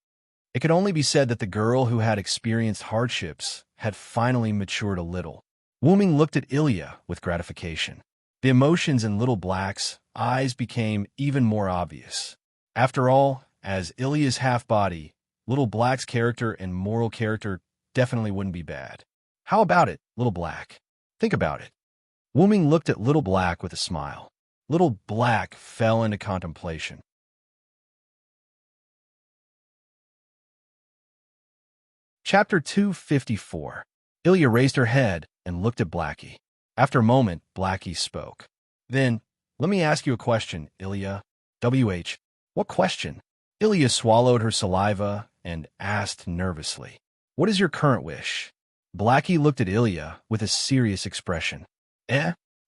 It could only be said that the girl who had experienced hardships had finally matured a little. Wuming looked at Ilya with gratification. The emotions in Little Black's eyes became even more obvious. After all, as Ilya's half-body, Little Black's character and moral character definitely wouldn't be bad. "How about it, Little Black? Think about it." Wuming looked at Little Black with a smile. Little Black fell into contemplation. Chapter 254. Ilya raised her head and looked at Blackie. After a moment, Blackie spoke. "Then, let me ask you a question, Ilya." "WH, what question?" Ilya swallowed her saliva and asked nervously. "What is your current wish?" Blackie looked at Ilya with a serious expression.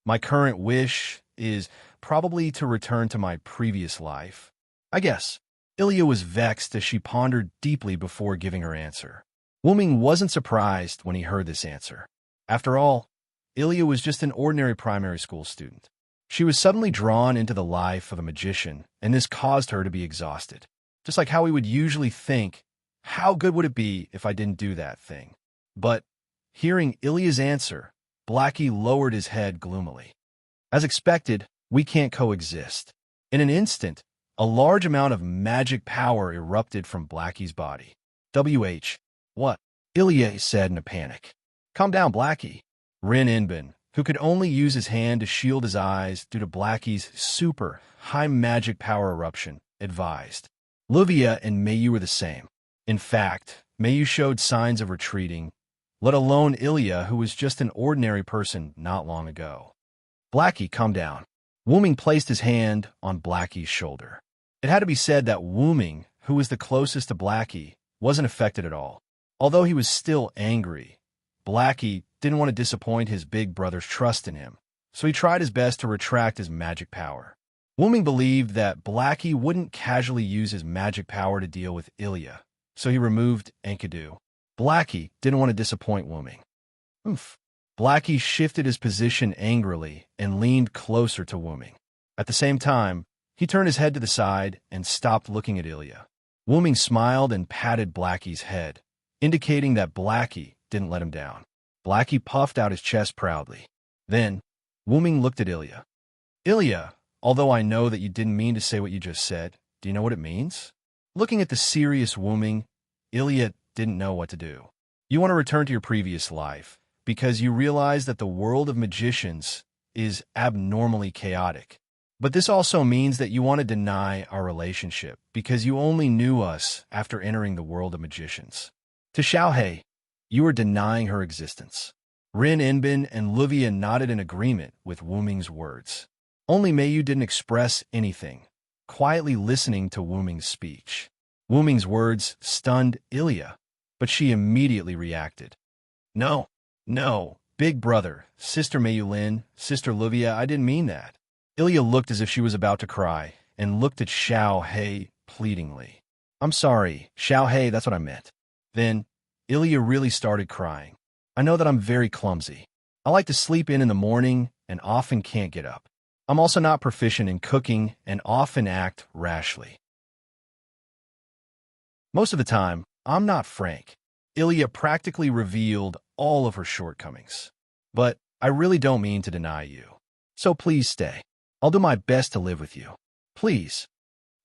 My current wish is probably to return to my previous life. I guess. Ilya was vexed as she pondered deeply before giving her answer. Wuming wasn't surprised when he heard this answer. After all, Ilya was just an ordinary primary school student. She was suddenly drawn into the life of a magician, and this caused her to be exhausted. Just like how we would usually think, how good would it be if I didn't do that thing? But, hearing Ilya's answer, Blackie lowered his head gloomily. As expected, we can't coexist. In an instant, a large amount of magic power erupted from Blackie's body. What? Ilya said in a panic. Calm down, Blackie. Rin Inbin, who could only use his hand to shield his eyes due to Blackie's super high magic power eruption, advised. Livia and Mayu were the same. In fact, Mayu showed signs of retreating, let alone Ilya, who was just an ordinary person not long ago. Blackie, calm down. Wuming placed his hand on Blackie's shoulder. It had to be said that Wuming, who was the closest to Blackie, wasn't affected at all. Although he was still angry, Blackie didn't want to disappoint his big brother's trust in him, so he tried his best to retract his magic power. Wuming believed that Blackie wouldn't casually use his magic power to deal with Ilya, so he removed Enkidu. Blackie didn't want to disappoint Wuming. Blackie shifted his position angrily and leaned closer to Wuming. At the same time, he turned his head to the side and stopped looking at Ilya. Wuming smiled and patted Blackie's head, indicating that Blackie didn't let him down. Blackie puffed out his chest proudly. Then, Wuming looked at Ilya. Ilya, although I know that you didn't mean to say what you just said, do you know what it means? Looking at the serious Wuming, Ilya didn't know what to do. You want to return to your previous life, because you realize that the world of magicians is abnormally chaotic. But this also means that you want to deny our relationship, because you only knew us after entering the world of magicians. To Xiaohei, you are denying her existence. Rin Inbin and Livia nodded in agreement with Wuming's words. Only Mayu didn't express anything, quietly listening to Wuming's speech. Wuming's words stunned Ilya, but she immediately reacted. No, big brother, Sister Mayulin, Sister Livia, I didn't mean that. Ilya looked as if she was about to cry, and looked at Xiaohei pleadingly. I'm sorry, Xiaohei, that's what I meant. Then, Ilya really started crying. I know that I'm very clumsy. I like to sleep in the morning and often can't get up. I'm also not proficient in cooking and often act rashly. Most of the time, I'm not frank. Ilya practically revealed all of her shortcomings. But I really don't mean to deny you. So please stay. I'll do my best to live with you. Please.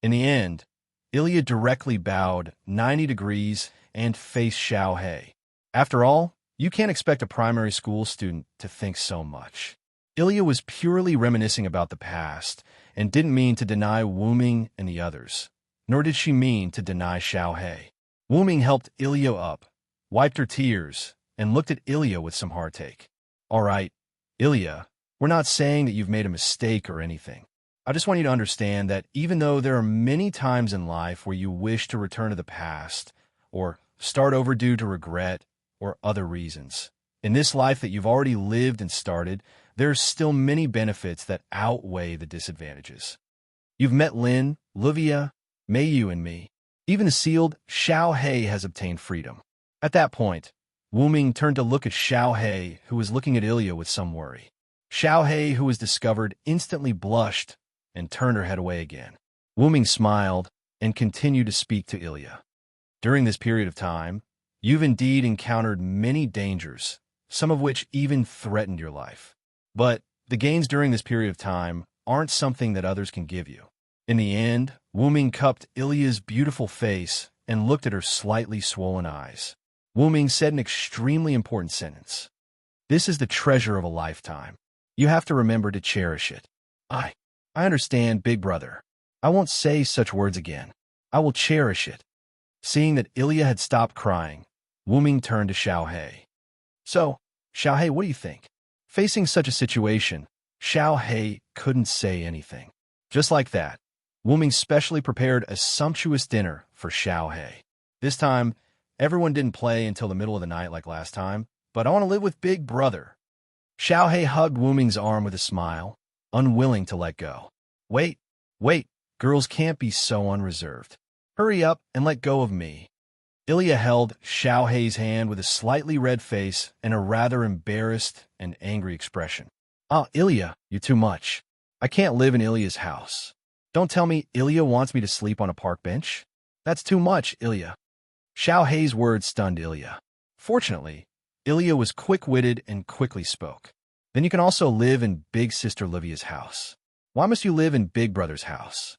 In the end, Ilya directly bowed 90 degrees and faced Xiaohei. After all, you can't expect a primary school student to think so much. Ilya was purely reminiscing about the past and didn't mean to deny Wuming and the others, nor did she mean to deny Xiaohei. Wuming helped Ilya up, wiped her tears, and looked at Ilya with some heartache. All right, Ilya, we're not saying that you've made a mistake or anything. I just want you to understand that even though there are many times in life where you wish to return to the past, or start over due to regret, or other reasons, in this life that you've already lived and started, there's still many benefits that outweigh the disadvantages. You've met Lin, Livia, Mayu, and me. Even the sealed Xiaohei has obtained freedom. At that point, Wuming turned to look at Xiaohei, who was looking at Ilya with some worry. Xiaohei, who was discovered, instantly blushed and turned her head away again. Wuming smiled and continued to speak to Ilya. During this period of time, you've indeed encountered many dangers, some of which even threatened your life. But the gains during this period of time aren't something that others can give you. In the end, Wuming cupped Ilya's beautiful face and looked at her slightly swollen eyes. Wuming said an extremely important sentence. This is the treasure of a lifetime. You have to remember to cherish it. I understand, big brother. I won't say such words again. I will cherish it. Seeing that Ilya had stopped crying, Wuming turned to Xiaohei. So, Xiaohei, what do you think? Facing such a situation, Xiaohei couldn't say anything. Just like that, Wuming specially prepared a sumptuous dinner for Xiaohei. This time, everyone didn't play until the middle of the night like last time, but I want to live with big brother. Xiaohei hugged Wuming's arm with a smile, unwilling to let go. Wait, girls can't be so unreserved. Hurry up and let go of me. Ilya held Xiao Hei's hand with a slightly red face and a rather embarrassed and angry expression. Ah, Ilya, you're too much. I can't live in Ilya's house. Don't tell me Ilya wants me to sleep on a park bench. That's too much, Ilya. Xiao Hei's words stunned Ilya. Fortunately, Ilya was quick-witted and quickly spoke. Then you can also live in Big Sister Livia's house. Why must you live in Big Brother's house?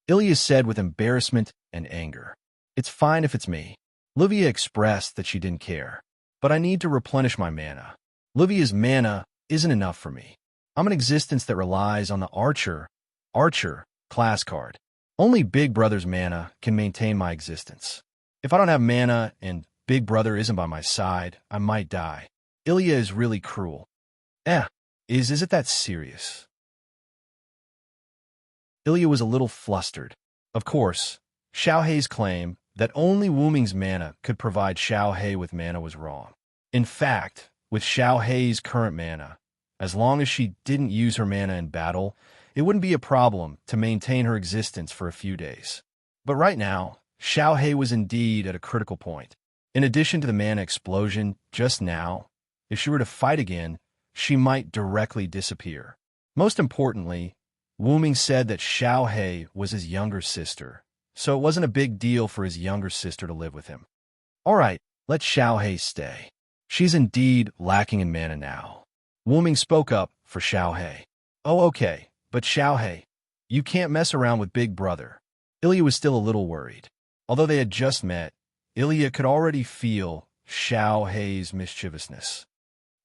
Ilya said with embarrassment and anger. It's fine if it's me. Livia expressed that she didn't care. But I need to replenish my mana. Livia's mana isn't enough for me. I'm an existence that relies on the Archer class card. Only Big Brother's mana can maintain my existence. If I don't have mana and Big Brother isn't by my side, I might die. Ilya is really cruel. Is it that serious? Ilya was a little flustered. Of course, Xiao Hei's claim that only Wu Ming's mana could provide Xiao Hei with mana was wrong. In fact, with Xiao Hei's current mana, as long as she didn't use her mana in battle, it wouldn't be a problem to maintain her existence for a few days. But right now, Xiao Hei was indeed at a critical point. In addition to the mana explosion just now, if she were to fight again, she might directly disappear. Most importantly, Wu Ming said that Xiao Hei was his younger sister, so it wasn't a big deal for his younger sister to live with him. All right, let Xiao Hei stay. She's indeed lacking in mana now. Wu Ming spoke up for Xiao Hei. Oh, okay, but Xiao Hei, you can't mess around with Big Brother. Ilya was still a little worried. Although they had just met, Ilya could already feel Xiao Hei's mischievousness.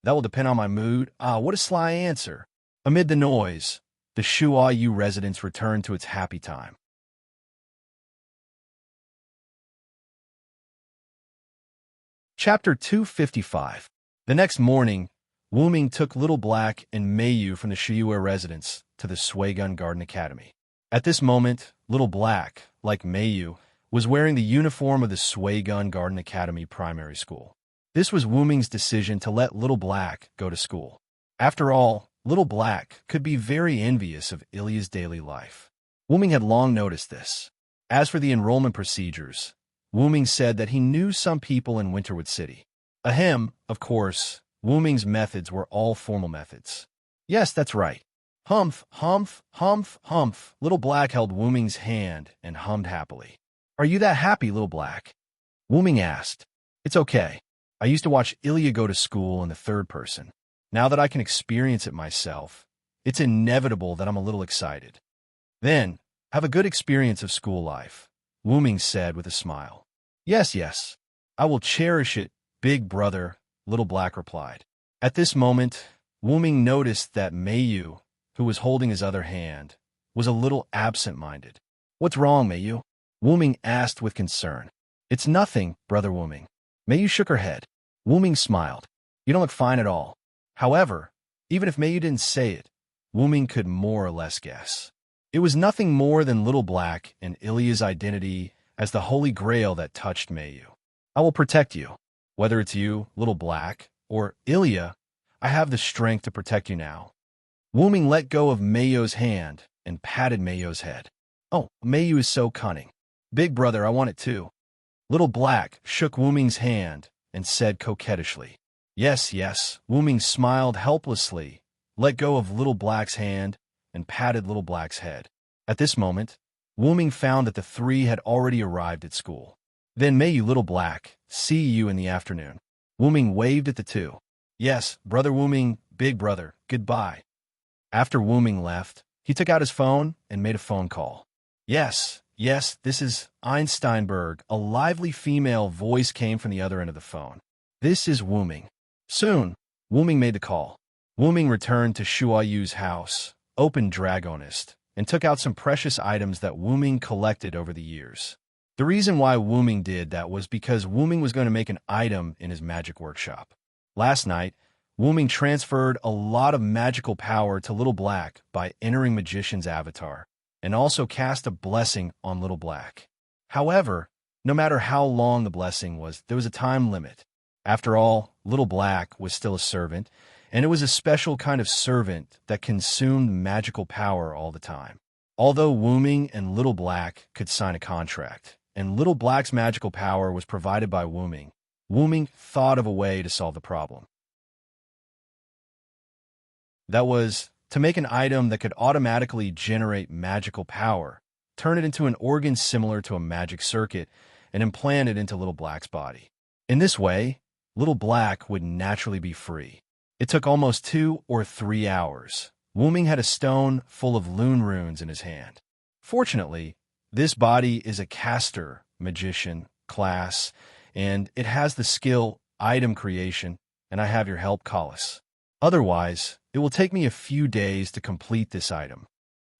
That will depend on my mood. What a sly answer. Amid the noise, the Shuayu residence returned to its happy time. Chapter 255. The next morning, Wu Ming took Little Black and Meiyu from the Shiyue residence to the Suigun Garden Academy. At this moment, Little Black, like Meiyu, was wearing the uniform of the Suigun Garden Academy primary school. This was Wu Ming's decision to let Little Black go to school. After all, Little Black could be very envious of Ilya's daily life. Wu Ming had long noticed this. As for the enrollment procedures, Wu Ming said that he knew some people in Winterwood City. Ahem, of course, Wu Ming's methods were all formal methods. Yes, that's right. Humph, humph, humph, humph. Little Black held Wu Ming's hand and hummed happily. Are you that happy, Little Black? Wu Ming asked. It's okay. I used to watch Ilya go to school in the third person. Now that I can experience it myself, it's inevitable that I'm a little excited. Then, have a good experience of school life, Wu Ming said with a smile. Yes, I will cherish it, Big Brother, Little Black replied. At this moment, Wu Ming noticed that Meiyu, who was holding his other hand, was a little absent-minded. What's wrong, Meiyu? Wu Ming asked with concern. It's nothing, Brother Wu Ming. Meiyu shook her head. Wu Ming smiled. You don't look fine at all. However, even if Meiyu didn't say it, Wu Ming could more or less guess. It was nothing more than Little Black and Ilya's identity as the holy grail that touched Meiyu. I will protect you. Whether it's you, Little Black, or Ilya, I have the strength to protect you now. Wu Ming let go of Meiyu's hand and patted Meiyu's head. Oh, Meiyu is so cunning. Big Brother, I want it too. Little Black shook Wu Ming's hand and said coquettishly. Yes. Wu Ming smiled helplessly, let go of Little Black's hand, and patted Little Black's head. At this moment, Wu Ming found that the three had already arrived at school. Then Meiyu, Little Black, see you in the afternoon. Wu Ming waved at the two. Yes, Brother Wu Ming, Big Brother, goodbye. After Wu Ming left, he took out his phone and made a phone call. Yes, this is Einsteinberg. A lively female voice came from the other end of the phone. This is Wu Ming. Soon, Wu Ming made the call. Wu Ming returned to Shuayu's house, opened Dragonist, and took out some precious items that Wu Ming collected over the years. The reason why Wu Ming did that was because Wu Ming was going to make an item in his magic workshop. Last night, Wu Ming transferred a lot of magical power to Little Black by entering Magician's avatar, and also cast a blessing on Little Black. However, no matter how long the blessing was, there was a time limit. After all, Little Black was still a servant, and it was a special kind of servant that consumed magical power all the time. Although Wu Ming and Little Black could sign a contract, and Little Black's magical power was provided by Wooming. Wooming thought of a way to solve the problem. That was to make an item that could automatically generate magical power, turn it into an organ similar to a magic circuit, and implant it into Little Black's body. In this way, Little Black would naturally be free. It took almost 2 or 3 hours. Wooming had a stone full of loon runes in his hand. Fortunately, this body is a caster, magician, class, and it has the skill item creation, and I have your help, Collis. Otherwise, it will take me a few days to complete this item.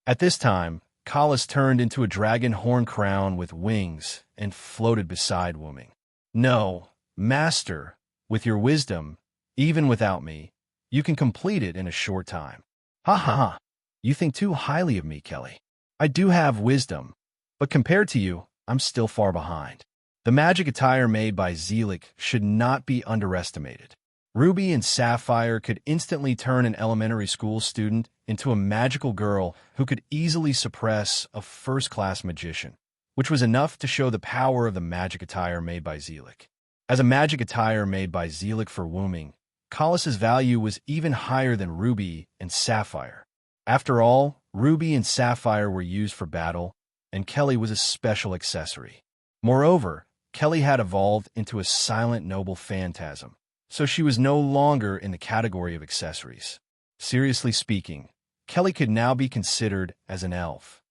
At this time, Collis turned into a dragon horn crown with wings and floated beside Wooming. No, Master, with your wisdom, even without me, you can complete it in a short time. Ha ha ha. You think too highly of me, Kelly. I do have wisdom, but compared to you, I'm still far behind. The magic attire made by Zelik should not be underestimated. Ruby and Sapphire could instantly turn an elementary school student into a magical girl who could easily suppress a first-class magician, which was enough to show the power of the magic attire made by Zelik. As a magic attire made by Zelik for Wooming, Collis's value was even higher than Ruby and Sapphire. After all, Ruby and Sapphire were used for battle, and Kelly was a special accessory. Moreover, Kelly had evolved into a silent noble phantasm, so she was no longer in the category of accessories. Seriously speaking, Kelly could now be considered as an elf.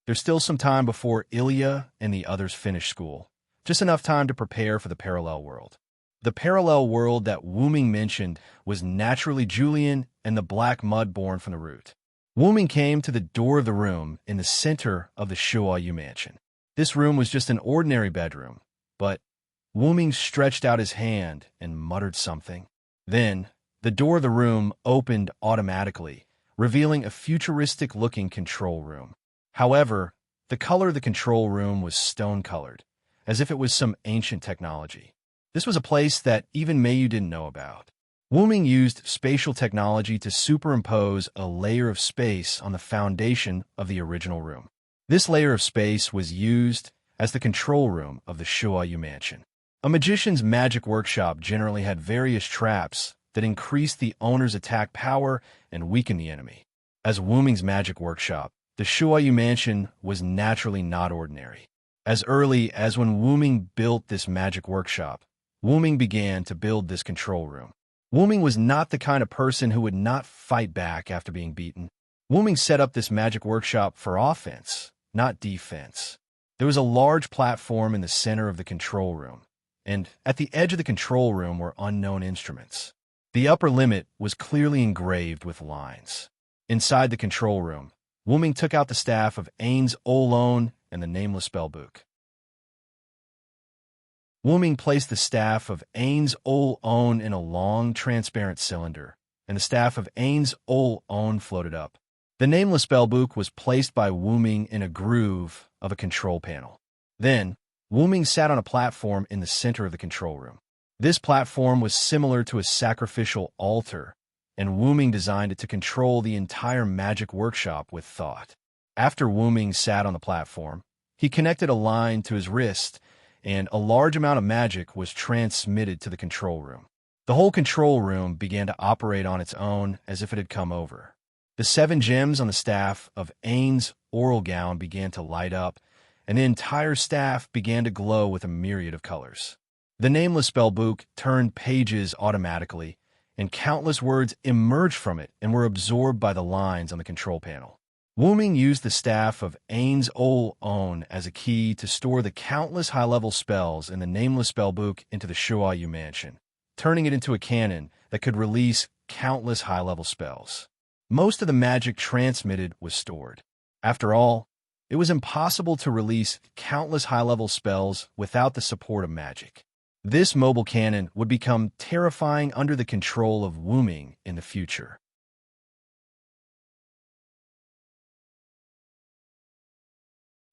There's still some time before Ilya and the others finish school, just enough time to prepare for the parallel world. The parallel world that Wooming mentioned was naturally Julian and the black mud born from the root. Wooming came to the door of the room in the center of the Shuayu mansion. This room was just an ordinary bedroom, but Wooming stretched out his hand and muttered something. Then, the door of the room opened automatically, revealing a futuristic-looking control room. However, the color of the control room was stone-colored, as if it was some ancient technology. This was a place that even Mayu didn't know about. Wooming used spatial technology to superimpose a layer of space on the foundation of the original room. This layer of space was used as the control room of the Shuayu mansion. A magician's magic workshop generally had various traps that increased the owner's attack power and weakened the enemy. As Wooming's magic workshop, the Shuayu mansion was naturally not ordinary. As early as when Wooming built this magic workshop, Wooming began to build this control room. Wooming was not the kind of person who would not fight back after being beaten. Wooming set up this magic workshop for offense, not defense. There was a large platform in the center of the control room, and at the edge of the control room were unknown instruments. The upper limit was clearly engraved with lines. Inside the control room, Wooming took out the staff of Ains Olone and the nameless spellbook. Wooming placed the staff of Ains Olone in a long, transparent cylinder, and the staff of Ains Olone floated up. The nameless spellbook was placed by Wooming in a groove of a control panel. Then, Wooming sat on a platform in the center of the control room. This platform was similar to a sacrificial altar, and Wooming designed it to control the entire magic workshop with thought. After Wooming sat on the platform, he connected a line to his wrist, and a large amount of magic was transmitted to the control room. The whole control room began to operate on its own as if it had come over. The 7 gems on the staff of Ains' oral gown began to light up, and the entire staff began to glow with a myriad of colors. The nameless spellbook turned pages automatically, and countless words emerged from it and were absorbed by the lines on the control panel. Wooming used the staff of Ains Olone as a key to store the countless high-level spells in the nameless spellbook into the Shuayu mansion, turning it into a cannon that could release countless high-level spells. Most of the magic transmitted was stored. After all, it was impossible to release countless high-level spells without the support of magic. This mobile cannon would become terrifying under the control of Wooming in the future.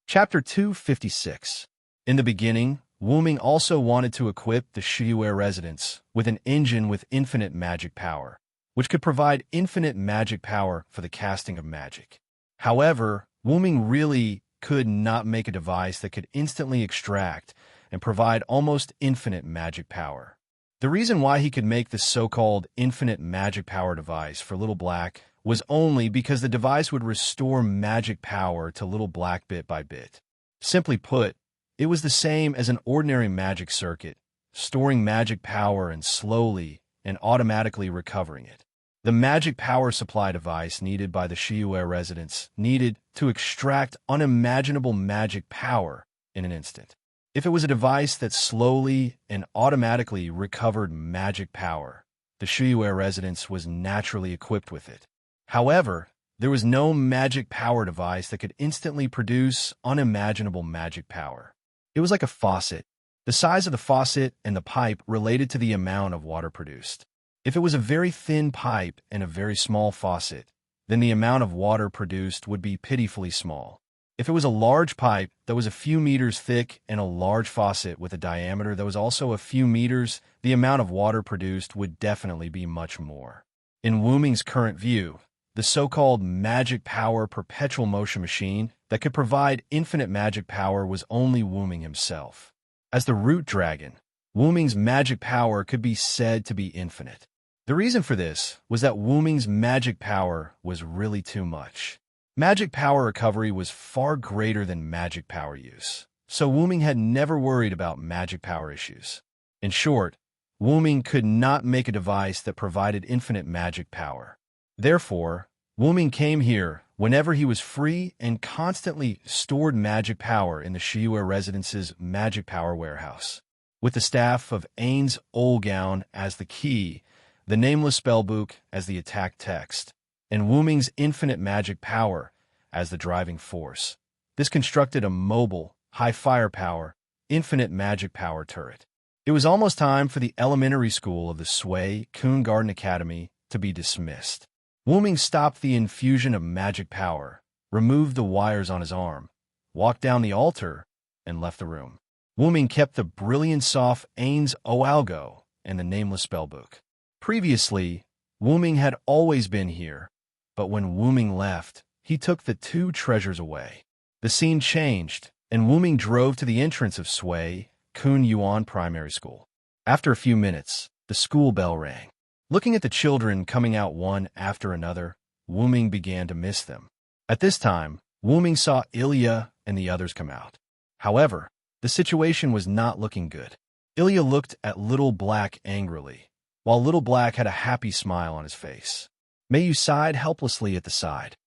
Chapter 256. In the beginning, Wooming also wanted to equip the Shiyue residents with an engine with infinite magic power, which could provide infinite magic power for the casting of magic. However, Wooming really could not make a device that could instantly extract and provide almost infinite magic power. The reason why he could make this so-called infinite magic power device for Little Black was only because the device would restore magic power to Little Black bit by bit. Simply put, it was the same as an ordinary magic circuit, storing magic power and slowly and automatically recovering it. The magic power supply device needed by the Shiue residents needed to extract unimaginable magic power in an instant. If it was a device that slowly and automatically recovered magic power, the Shiue residence was naturally equipped with it. However, there was no magic power device that could instantly produce unimaginable magic power. It was like a faucet. The size of the faucet and the pipe related to the amount of water produced. If it was a very thin pipe and a very small faucet, then the amount of water produced would be pitifully small. If it was a large pipe that was a few meters thick and a large faucet with a diameter that was also a few meters, the amount of water produced would definitely be much more. In Wuming's current view, the so-called magic power perpetual motion machine that could provide infinite magic power was only Wuming himself. As the root dragon, Wuming's magic power could be said to be infinite. The reason for this was that Wuming's magic power was really too much. Magic power recovery was far greater than magic power use, so Wuming had never worried about magic power issues. In short, Wuming could not make a device that provided infinite magic power. Therefore, Wuming came here whenever he was free and constantly stored magic power in the Shiue residence's magic power warehouse. With the staff of Ain's Olgown as the key, the nameless spellbook as the attack text, and Wuming's infinite magic power as the driving force. This constructed a mobile, high firepower, infinite magic power turret. It was almost time for the elementary school of the Sui Kun Garden Academy to be dismissed. Wuming stopped the infusion of magic power, removed the wires on his arm, walked down the altar, and left the room. Wuming kept the brilliant soft Ain's Oalgo and the nameless spellbook. Previously, Wuming had always been here, but when Wuming left, he took the two treasures away. The scene changed, and Wuming drove to the entrance of Sui Kun Yuan Primary School. After a few minutes, the school bell rang. Looking at the children coming out one after another, Wuming began to miss them. At this time, Wuming saw Ilya and the others come out. However, the situation was not looking good. Ilya looked at Little Black angrily, while Little Black had a happy smile on his face. Mayu sighed helplessly at the side.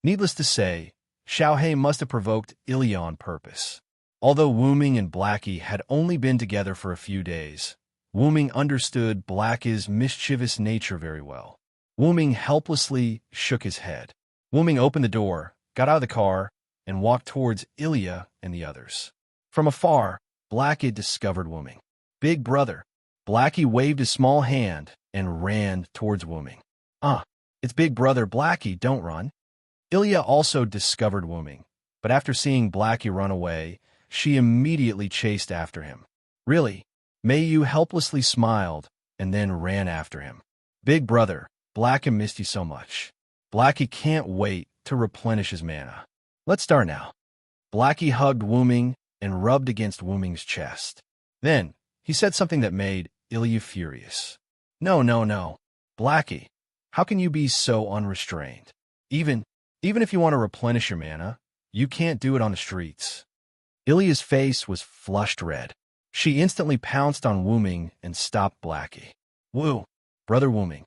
Needless to say, Xiaohei must have provoked Ilya on purpose. Although Wuming and Blackie had only been together for a few days, Wuming understood Blackie's mischievous nature very well. Wuming helplessly shook his head. Wuming opened the door, got out of the car, and walked towards Ilya and the others. From afar, Blackie discovered Wuming. Big brother. Blackie waved his small hand and ran towards Wuming. It's Big Brother Blackie, don't run. Ilya also discovered Wuming, but after seeing Blackie run away, she immediately chased after him. Really? Mayu helplessly smiled and then ran after him. Big brother, Blackie missed you so much. Blackie can't wait to replenish his mana. Let's start now. Blackie hugged Wuming and rubbed against Wuming's chest. Then, he said something that made Ilya furious. No. Blackie, how can you be so unrestrained? Even if you want to replenish your mana, you can't do it on the streets. Ilya's face was flushed red. She instantly pounced on Wuming and stopped Blackie. Woo, brother Wuming.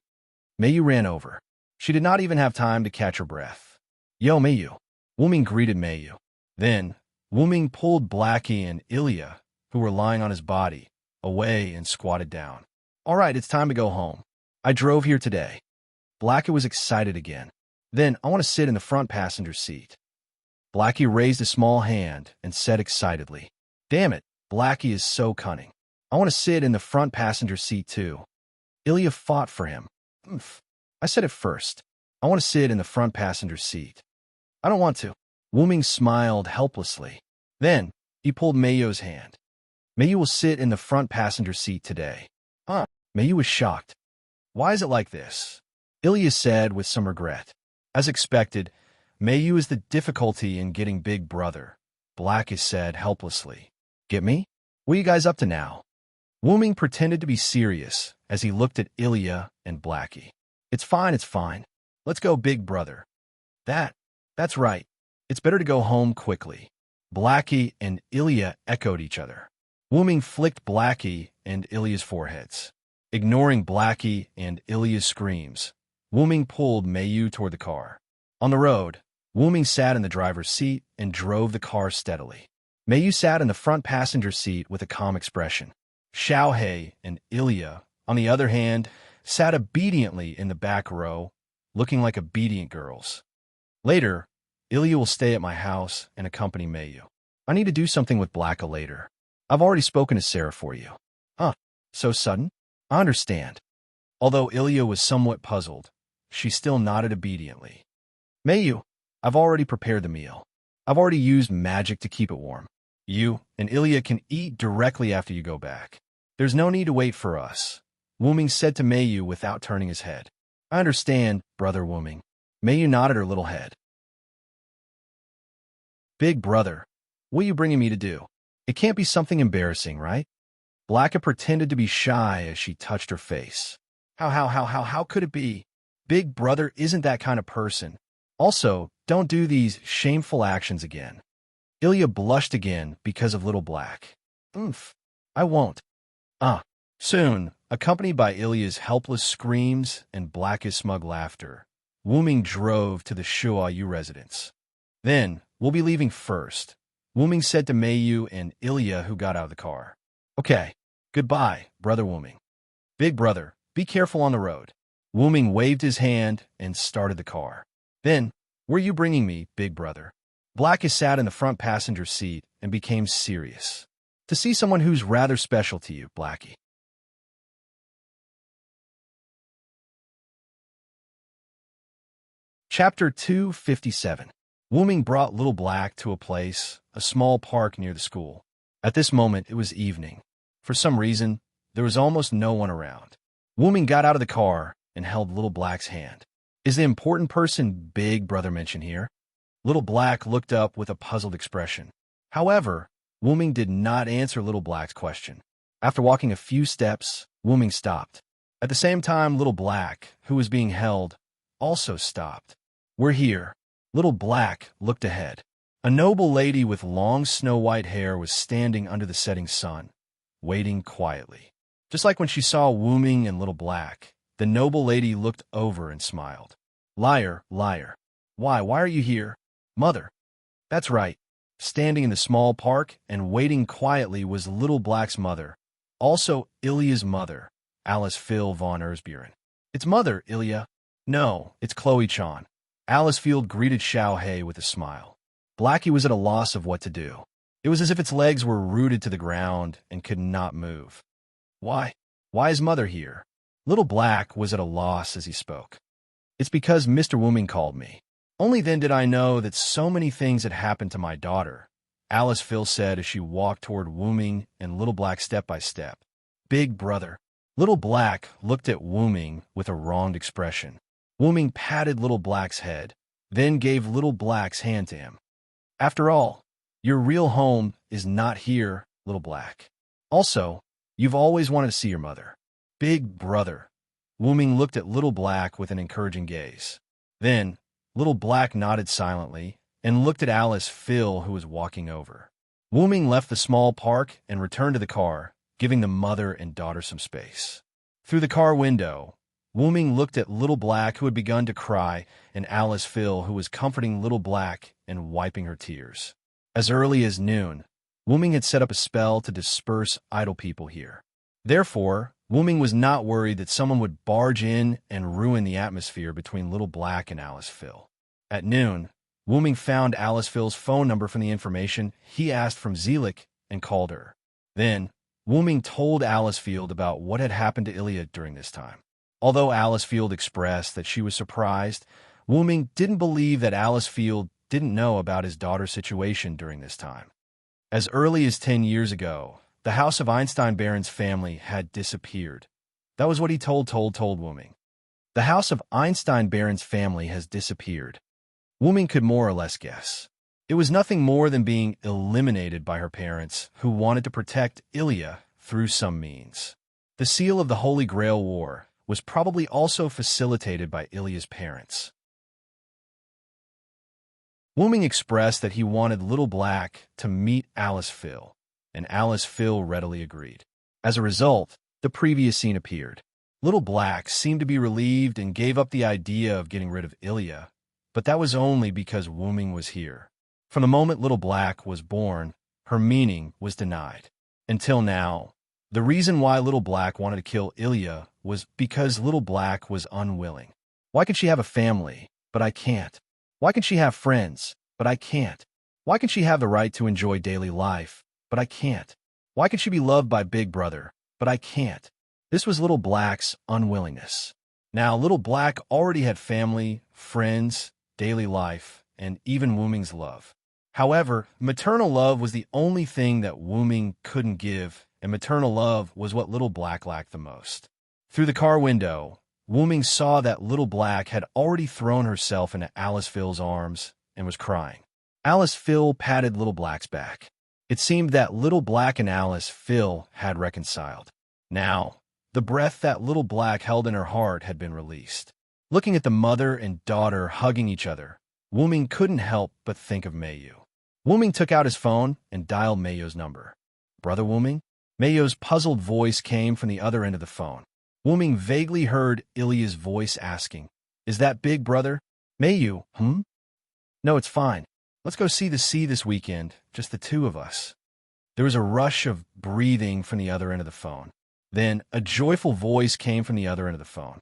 Mayu ran over. She did not even have time to catch her breath. Yo, Mayu. Wuming greeted Mayu. Then, Wuming pulled Blackie and Ilya, who were lying on his body, away and squatted down. All right, it's time to go home. I drove here today. Blackie was excited again. Then, I want to sit in the front passenger seat. Blackie raised a small hand and said excitedly, Damn it, Blackie is so cunning. I want to sit in the front passenger seat too. Ilya fought for him. I said it first. I want to sit in the front passenger seat. I don't want to. Wuming smiled helplessly. Then, he pulled Mayu's hand. Mayu will sit in the front passenger seat today. Mayu was shocked. Why is it like this? Ilya said with some regret. As expected, Mayu is the difficulty in getting Big Brother, Black is said helplessly. Get me? What are you guys up to now? Wooming pretended to be serious as he looked at Ilya and Blackie. It's fine. Let's go, Big Brother. That's right. It's better to go home quickly. Blackie and Ilya echoed each other. Wooming flicked Blackie and Ilya's foreheads. Ignoring Blackie and Ilya's screams, Wooming pulled Mayu toward the car. On the road, Wooming sat in the driver's seat and drove the car steadily. Mayu sat in the front passenger seat with a calm expression. Xiaohei and Ilya, on the other hand, sat obediently in the back row, looking like obedient girls. Later, Ilya will stay at my house and accompany Mayu. I need to do something with Blacka later. I've already spoken to Sarah for you. Huh, so sudden? I understand. Although Ilya was somewhat puzzled, she still nodded obediently. Mayu, I've already prepared the meal. I've already used magic to keep it warm. You and Ilya can eat directly after you go back. There's no need to wait for us, Wooming said to Mayu without turning his head. I understand, Brother Wooming. Mayu nodded her little head. Big Brother, what are you bringing me to do? It can't be something embarrassing, right? Blacka pretended to be shy as she touched her face. How could it be? Big Brother isn't that kind of person. Also, don't do these shameful actions again. Ilya blushed again because of Little Black. I won't. Soon, accompanied by Ilya's helpless screams and Black's smug laughter, Wooming drove to the Shuayu residence. Then, we'll be leaving first, Wooming said to Mayu and Ilya, who got out of the car. Okay, goodbye, Brother Wooming. Big Brother, be careful on the road. Wooming waved his hand and started the car. Then, where are you bringing me, Big Brother? Blacka sat in the front passenger seat and became serious. To see someone who's rather special to you, Blackie. Chapter 257. Wooming brought Little Black to a small park near the school. At this moment, it was evening. For some reason, there was almost no one around. Wooming got out of the car and held Little Black's hand. Is the important person Big Brother mentioned here? Little Black looked up with a puzzled expression. However, Wooming did not answer Little Black's question. After walking a few steps, Wooming stopped. At the same time, Little Black, who was being held, also stopped. We're here. Little Black looked ahead. A noble lady with long snow-white hair was standing under the setting sun, waiting quietly. Just like when she saw Wooming and Little Black, the noble lady looked over and smiled. Liar. Why are you here? Mother. That's right. Standing in the small park and waiting quietly was Little Black's mother, also Ilya's mother, Alice Phil von Erzburen. It's Mother, Ilya. No, it's Chloe-chan. Alice Field greeted Xiaohei with a smile. Blackie was at a loss of what to do. It was as if its legs were rooted to the ground and could not move. Why is Mother here? Little Black was at a loss as he spoke. It's because Mr. Wooming called me. Only then did I know that so many things had happened to my daughter, Alice Phil said as she walked toward Wooming and Little Black step by step. Big Brother. Little Black looked at Wooming with a wronged expression. Wooming patted Little Black's head, then gave Little Black's hand to him. After all, your real home is not here, Little Black. Also, you've always wanted to see your mother. Big Brother. Wooming looked at Little Black with an encouraging gaze. Then, Little Black nodded silently and looked at Alice Phil, who was walking over. Wooming left the small park and returned to the car, giving the mother and daughter some space. Through the car window, Wooming looked at Little Black, who had begun to cry, and Alice Phil, who was comforting Little Black and wiping her tears. As early as noon, Wooming had set up a spell to disperse idle people here. Therefore, Wooming was not worried that someone would barge in and ruin the atmosphere between Little Black and Alice Phil. At noon, Wooming found Alice Phil's phone number from the information he asked from Zelik and called her. Then, Wooming told Alice Field about what had happened to Ilya during this time. Although Alice Field expressed that she was surprised, Wooming didn't believe that Alice Field didn't know about his daughter's situation during this time. As early as 10 years ago, the house of Einstein-Barron's family had disappeared. That was what he told Wooming. The house of Einstein-Barron's family has disappeared. Wuming could more or less guess. It was nothing more than being eliminated by her parents, who wanted to protect Ilya through some means. The seal of the Holy Grail War was probably also facilitated by Ilya's parents. Wuming expressed that he wanted Little Black to meet Alice Phil, and Alice Phil readily agreed. As a result, the previous scene appeared. Little Black seemed to be relieved and gave up the idea of getting rid of Ilya, but that was only because Wuming was here. From the moment Little Black was born, her meaning was denied. Until now, the reason why Little Black wanted to kill Ilya was because Little Black was unwilling. Why can she have a family, but I can't? Why can she have friends, but I can't? Why can she have the right to enjoy daily life, but I can't? Why can she be loved by Big Brother, but I can't? This was Little Black's unwillingness. Now, Little Black already had family, friends, daily life, and even Wuming's love. However, maternal love was the only thing that Wuming couldn't give, and maternal love was what Little Black lacked the most. Through the car window, Wuming saw that Little Black had already thrown herself into Alice Phil's arms and was crying. Alice Phil patted Little Black's back. It seemed that Little Black and Alice Phil had reconciled. Now, the breath that Little Black held in her heart had been released. Looking at the mother and daughter hugging each other, Wuming couldn't help but think of Mayu. Wuming took out his phone and dialed Mayu's number. "Brother Wuming?" Mayu's puzzled voice came from the other end of the phone. Wuming vaguely heard Ilya's voice asking, "Is that Big Brother?" "Mayu, No, it's fine. Let's go see the sea this weekend, just the two of us." There was a rush of breathing from the other end of the phone. Then a joyful voice came from the other end of the phone.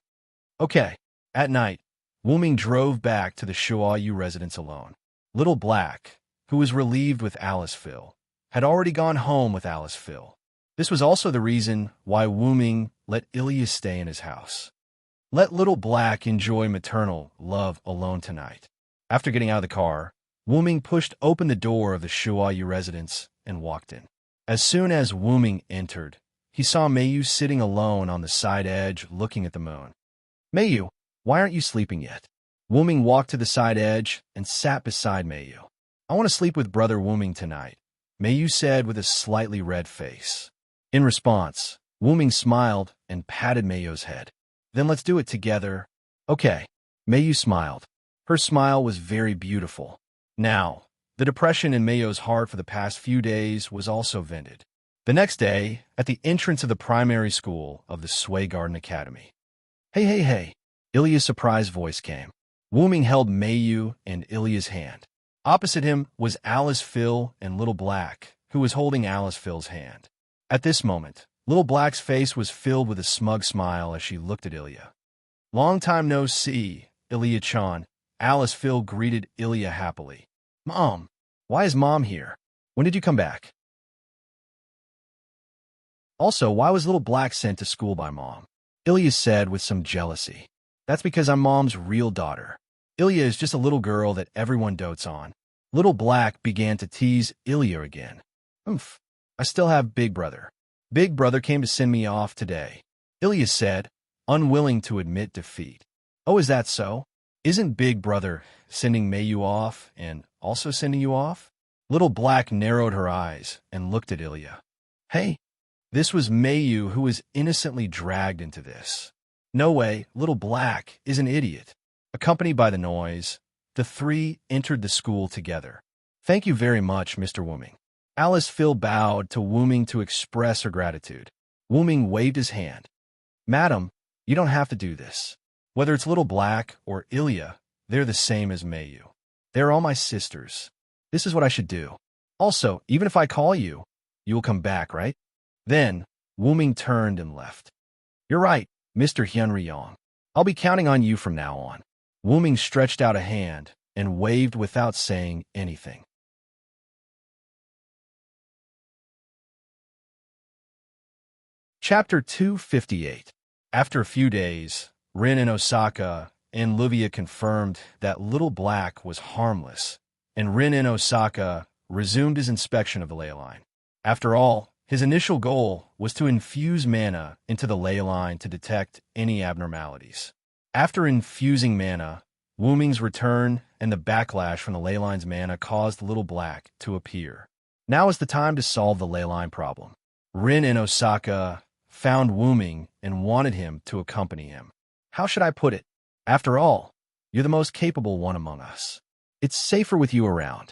"Okay." At night, Wuming drove back to the Shuayu residence alone. Little Black, who was relieved with Alice Phil, had already gone home with Alice Phil. This was also the reason why Wuming let Ilya stay in his house. Let Little Black enjoy maternal love alone tonight. After getting out of the car, Wuming pushed open the door of the Shuayu residence and walked in. As soon as Wuming entered, he saw Mayu sitting alone on the side edge looking at the moon. "Mayu, why aren't you sleeping yet?" Wuming walked to the side edge and sat beside Mayu. "I want to sleep with Brother Wuming tonight," Mayu said with a slightly red face. In response, Wuming smiled and patted Mayu's head. "Then let's do it together." "Okay." Mayu smiled. Her smile was very beautiful. Now, the depression in Mayu's heart for the past few days was also vented. The next day, at the entrance of the primary school of the Sway Garden Academy. "Hey, hey, hey." Ilya's surprised voice came. Wuming held Mayu and Ilya's hand. Opposite him was Alice Phil and Little Black, who was holding Alice Phil's hand. At this moment, Little Black's face was filled with a smug smile as she looked at Ilya. "Long time no see, Ilya-chan." Alice Phil greeted Ilya happily. "Mom, why is Mom here? When did you come back? Also, why was Little Black sent to school by Mom?" Ilya said with some jealousy. "That's because I'm Mom's real daughter. Ilya is just a little girl that everyone dotes on." Little Black began to tease Ilya again. "Oomph, I still have Big Brother. Big Brother came to send me off today," Ilya said, unwilling to admit defeat. "Oh, is that so? Isn't Big Brother sending Mayu off and also sending you off?" Little Black narrowed her eyes and looked at Ilya. "Hey." This was Mayu who was innocently dragged into this. No way, Little Black is an idiot. Accompanied by the noise, the three entered the school together. "Thank you very much, Mr. Wuming." Alice Phil bowed to Wuming to express her gratitude. Wuming waved his hand. "Madam, you don't have to do this. Whether it's Little Black or Ilya, they're the same as Mayu. They're all my sisters. This is what I should do. Also, even if I call you, you will come back, right?" Then, Wuming turned and left. "You're right, Mr. Hyunryong. I'll be counting on you from now on." Wuming stretched out a hand and waved without saying anything. Chapter 258. After a few days, Rin and Osaka and Livia confirmed that Little Black was harmless, and Rin and Osaka resumed his inspection of the ley line. After all, his initial goal was to infuse mana into the ley line to detect any abnormalities. After infusing mana, Wu-Ming's return and the backlash from the ley line's mana caused Little Black to appear. Now is the time to solve the ley line problem. Rin in Osaka found Wu-Ming and wanted him to accompany him. How should I put it? After all, you're the most capable one among us. It's safer with you around.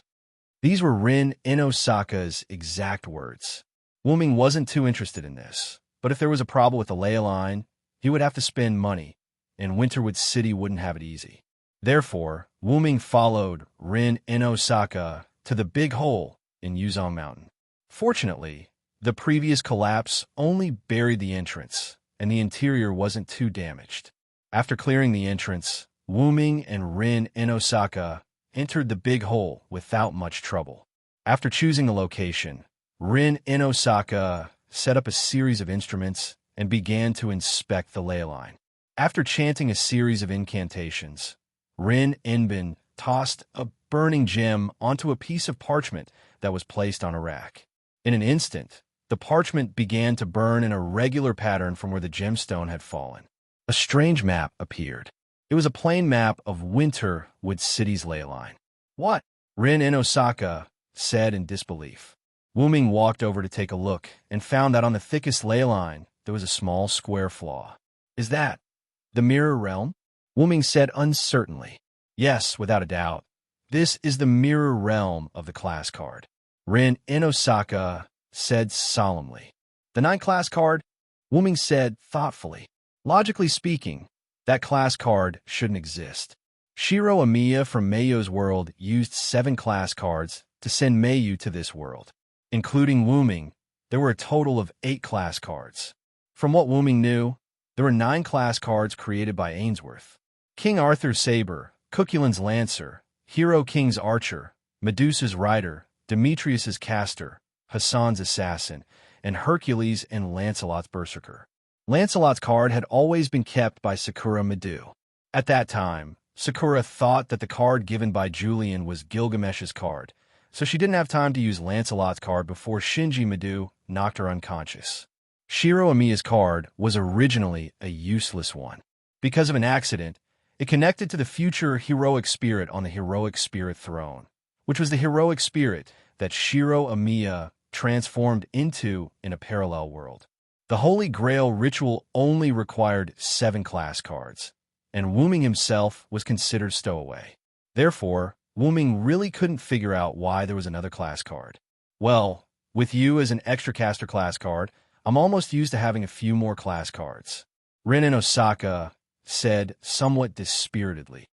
These were Rin in Osaka's exact words. Wu-Ming wasn't too interested in this, but if there was a problem with the ley line, he would have to spend money, and Winterwood City wouldn't have it easy. Therefore, Wu-Ming followed Rin in Osaka to the Big Hole in Yuzong Mountain. Fortunately, the previous collapse only buried the entrance, and the interior wasn't too damaged. After clearing the entrance, Wu-Ming and Rin in Osaka entered the Big Hole without much trouble. After choosing the location, Rin in Osaka set up a series of instruments and began to inspect the ley line. After chanting a series of incantations, Rin Inbin tossed a burning gem onto a piece of parchment that was placed on a rack. In an instant, the parchment began to burn in a regular pattern from where the gemstone had fallen. A strange map appeared. It was a plain map of Winterwood City's ley line. What? Rin in Osaka said in disbelief. Wu-Ming walked over to take a look and found that on the thickest ley line there was a small square flaw. Is that the mirror realm? Wu-Ming said uncertainly. Yes, without a doubt. This is the mirror realm of the class card. Rin in Osaka said solemnly. The 9th class card? Wu-Ming said thoughtfully. Logically speaking, that class card shouldn't exist. Shiro Amiya from Meiyo's world used 7 class cards to send Meiyu to this world. Including Wu-Ming, there were a total of 8 class cards. From what Wu-Ming knew, there were 9 class cards created by Ainsworth. King Arthur's Saber, Cuculin's Lancer, Hero King's Archer, Medusa's Rider, Demetrius's Caster, Hassan's Assassin, and Hercules and Lancelot's Berserker. Lancelot's card had always been kept by Sakura Madu. At that time, Sakura thought that the card given by Julian was Gilgamesh's card, so she didn't have time to use Lancelot's card before Shinji Madu knocked her unconscious. Shiro Amiya's card was originally a useless one. Because of an accident, it connected to the future heroic spirit on the heroic spirit throne, which was the heroic spirit that Shiro Amiya transformed into in a parallel world. The Holy Grail ritual only required 7 class cards, and Wu-Ming himself was considered stowaway. Therefore, Wu-Ming really couldn't figure out why there was another class card. Well, with you as an extra caster class card, I'm almost used to having a few more class cards. Rin in Osaka said somewhat dispiritedly.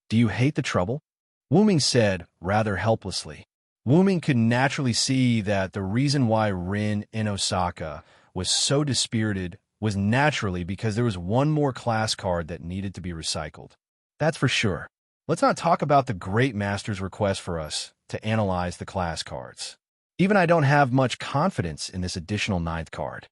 Do you hate the trouble? Wu-Ming said rather helplessly. Wu-Ming could naturally see that the reason why Rin in Osaka was so dispirited was naturally because there was one more class card that needed to be recycled. That's for sure. Let's not talk about the Great Master's request for us to analyze the class cards. Even I don't have much confidence in this additional 9th card.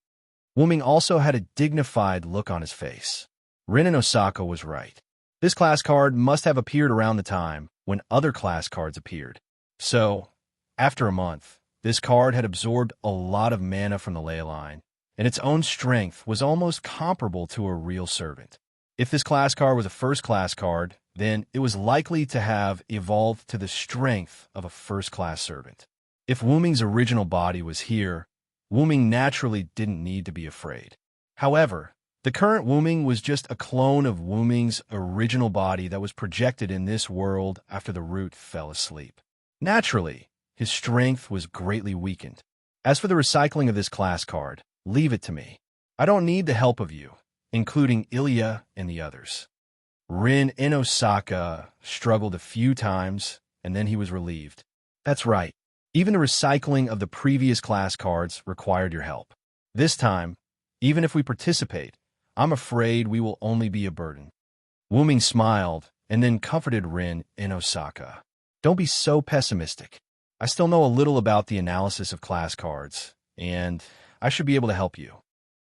Wu-Ming also had a dignified look on his face. Rin in Osaka was right. This class card must have appeared around the time when other class cards appeared. So, after a month, this card had absorbed a lot of mana from the ley line, and its own strength was almost comparable to a real servant. If this class card was a first-class card, then it was likely to have evolved to the strength of a first-class servant. If Wu-Ming's original body was here, Wu-Ming naturally didn't need to be afraid. However, the current Wu-Ming was just a clone of Wu-Ming's original body that was projected in this world after the root fell asleep. Naturally, his strength was greatly weakened. As for the recycling of this class card, leave it to me. I don't need the help of you, including Ilya and the others. Rin in Osaka struggled a few times, and then he was relieved. That's right. Even the recycling of the previous class cards required your help. This time, even if we participate, I'm afraid we will only be a burden. Wu-Ming smiled and then comforted Rin in Osaka. Don't be so pessimistic. I still know a little about the analysis of class cards, and I should be able to help you.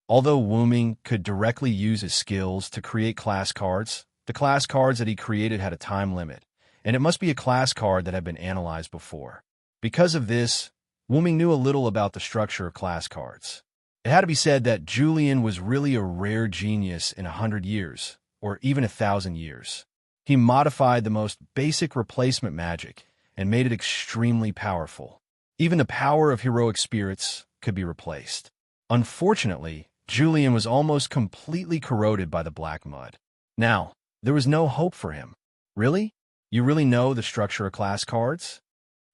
Although Wu-Ming could directly use his skills to create class cards, the class cards that he created had a time limit, and it must be a class card that had been analyzed before. Because of this, Wu-Ming knew a little about the structure of class cards. It had to be said that Julian was really a rare genius in 100 years, or even 1,000 years. He modified the most basic replacement magic and made it extremely powerful. Even the power of heroic spirits could be replaced. Unfortunately, Julian was almost completely corroded by the black mud. Now, there was no hope for him. Really? You really know the structure of class cards?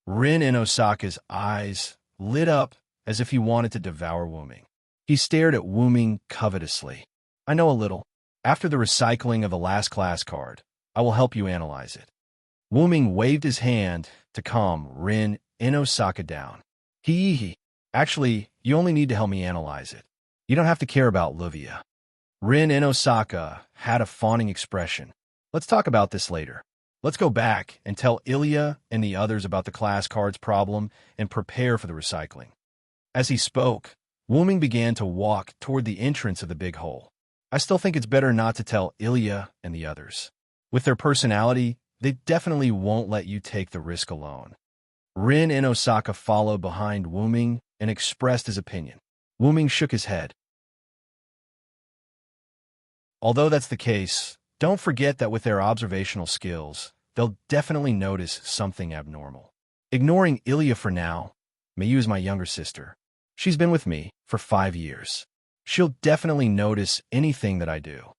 Rin in Osaka's eyes lit up as if he wanted to devour Wuming. He stared at Wuming covetously. I know a little. After the recycling of the last class card, I will help you analyze it. Wuming waved his hand to calm Rin in Osaka down. Hee. Actually, you only need to help me analyze it. You don't have to care about Livia. Rin in Osaka had a fawning expression. Let's talk about this later. Let's go back and tell Ilya and the others about the class cards problem and prepare for the recycling. As he spoke, Wuming began to walk toward the entrance of the big hole. I still think it's better not to tell Ilya and the others. With their personality, they definitely won't let you take the risk alone. Rin in Osaka followed behind Wuming and expressed his opinion. Wuming shook his head. Although that's the case, don't forget that with their observational skills, they'll definitely notice something abnormal. Ignoring Ilya for now, Mayu is my younger sister. She's been with me for 5 years. She'll definitely notice anything that I do.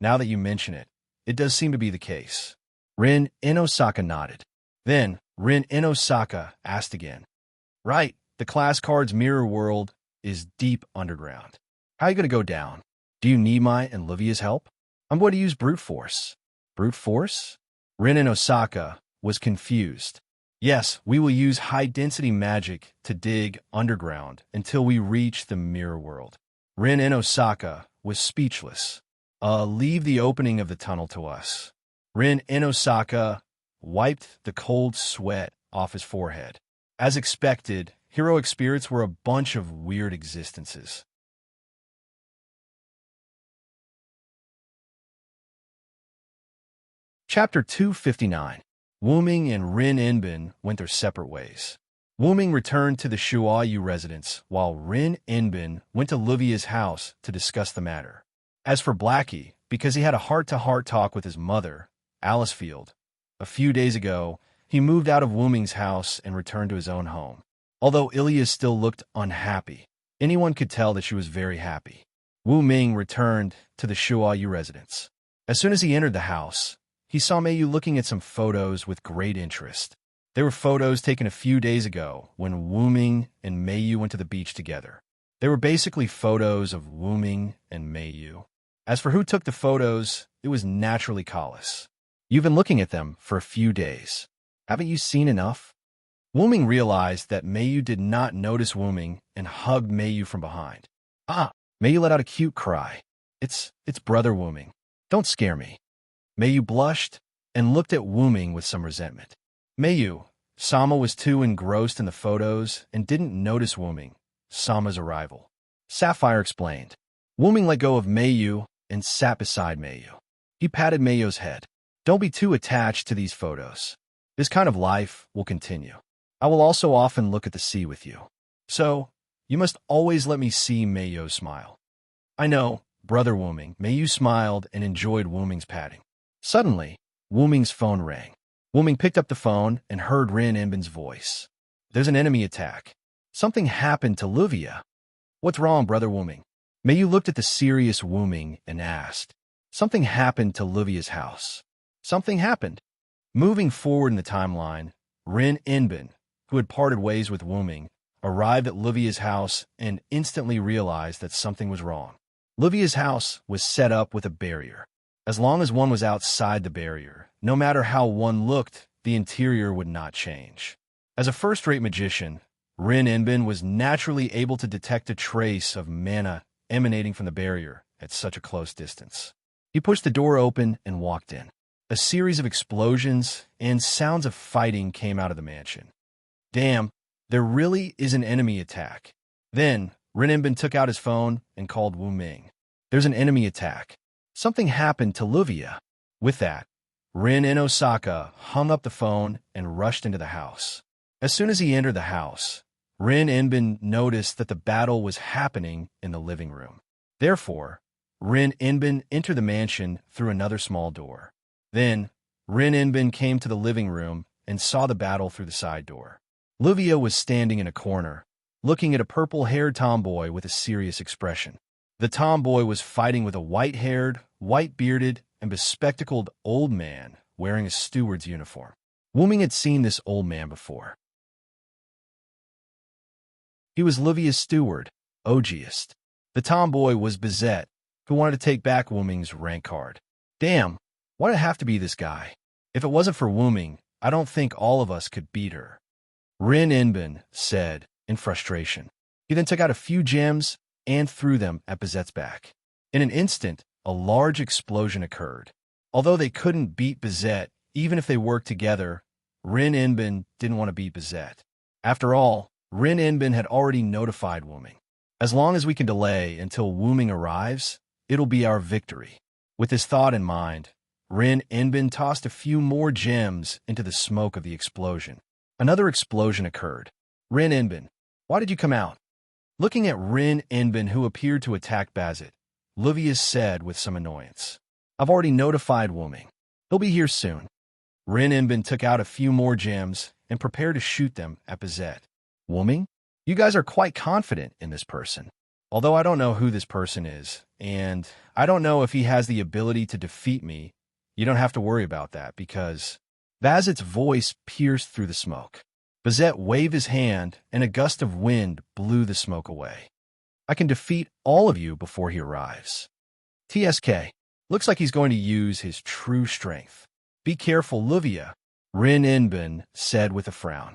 Now that you mention it, it does seem to be the case. Rin in Osaka nodded. Then, Rin in Osaka asked again. Right, the class card's mirror world is deep underground. How are you going to go down? Do you need my and Livia's help? I'm going to use brute force. Brute force? Rin in Osaka was confused. Yes, we will use high-density magic to dig underground until we reach the mirror world. Rin in Osaka was speechless. Leave the opening of the tunnel to us. Rin in Osaka wiped the cold sweat off his forehead. As expected, heroic spirits were a bunch of weird existences. Chapter 259. Wuming and Rin Inbin went their separate ways. Wuming returned to the Shuayu residence, while Rin Inbin went to Livia's house to discuss the matter. As for Blackie, because he had a heart-to-heart talk with his mother, Alice Field, a few days ago, he moved out of Wuming's house and returned to his own home. Although Ilya still looked unhappy, anyone could tell that she was very happy. Wuming returned to the Shuayu residence. As soon as he entered the house, he saw Mayu looking at some photos with great interest. They were photos taken a few days ago when Wuming and Mayu went to the beach together. They were basically photos of Wuming and Mayu. As for who took the photos, it was naturally Collis. You've been looking at them for a few days. Haven't you seen enough? Wuming realized that Mayu did not notice Wuming and hugged Mayu from behind. Mayu let out a cute cry. It's brother Wuming. Don't scare me. Mayu blushed and looked at Wuming with some resentment. Mayu, Sama was too engrossed in the photos and didn't notice Wuming, Sama's arrival. Sapphire explained. Wuming let go of Mayu and sat beside Mayu. He patted Mayu's head. Don't be too attached to these photos. This kind of life will continue. I will also often look at the sea with you. So, you must always let me see Mayu smile. I know, brother Wuming. Mayu smiled and enjoyed Wuming's patting. Suddenly, Wuming's phone rang. Wuming picked up the phone and heard Rin Inbin's voice. There's an enemy attack. Something happened to Livia. What's wrong, brother Wuming? Mayu looked at the serious Wuming and asked. Something happened to Livia's house. Something happened. Moving forward in the timeline, Rin Inbin, who had parted ways with Wuming, arrived at Livia's house and instantly realized that something was wrong. Livia's house was set up with a barrier. As long as one was outside the barrier, no matter how one looked, the interior would not change. As a first-rate magician, Rin Inbin was naturally able to detect a trace of mana emanating from the barrier at such a close distance. He pushed the door open and walked in. A series of explosions and sounds of fighting came out of the mansion. Damn, there really is an enemy attack. Then, Rin Inbin took out his phone and called Wuming. There's an enemy attack. Something happened to Livia. With that, Rin in Osaka hung up the phone and rushed into the house. As soon as he entered the house, Rin Inbin noticed that the battle was happening in the living room. Therefore, Rin Inbin entered the mansion through another small door. Then, Rin Inbin came to the living room and saw the battle through the side door. Livia was standing in a corner, looking at a purple-haired tomboy with a serious expression. The tomboy was fighting with a white-haired, white-bearded, and bespectacled old man wearing a steward's uniform. Wuming had seen this old man before. He was Livia's steward, Ogiest. The tomboy was Bizet, who wanted to take back Wuming's rank card. Damn, why'd it have to be this guy? If it wasn't for Wuming, I don't think all of us could beat her. Rin Inbin said, in frustration. He then took out a few gems and threw them at Bizet's back. In an instant, a large explosion occurred. Although they couldn't beat Bizet, even if they worked together, Rin Inbin didn't want to beat Bizet. After all, Rin Inbin had already notified Wuming. As long as we can delay until Wuming arrives, it'll be our victory. With this thought in mind, Rin Inbin tossed a few more gems into the smoke of the explosion. Another explosion occurred. Rin Inbin, why did you come out? Looking at Rin Inbin, who appeared to attack Bazet, Livia said with some annoyance. I've already notified Wuming. He'll be here soon. Rin Inbin took out a few more gems and prepared to shoot them at Bizet. Wuming, you guys are quite confident in this person. Although I don't know who this person is, and I don't know if he has the ability to defeat me, you don't have to worry about that because Bazet's voice pierced through the smoke. Bazet waved his hand, and a gust of wind blew the smoke away. I can defeat all of you before he arrives. TSK, looks like he's going to use his true strength. Be careful, Livia, Rin Inbin said with a frown.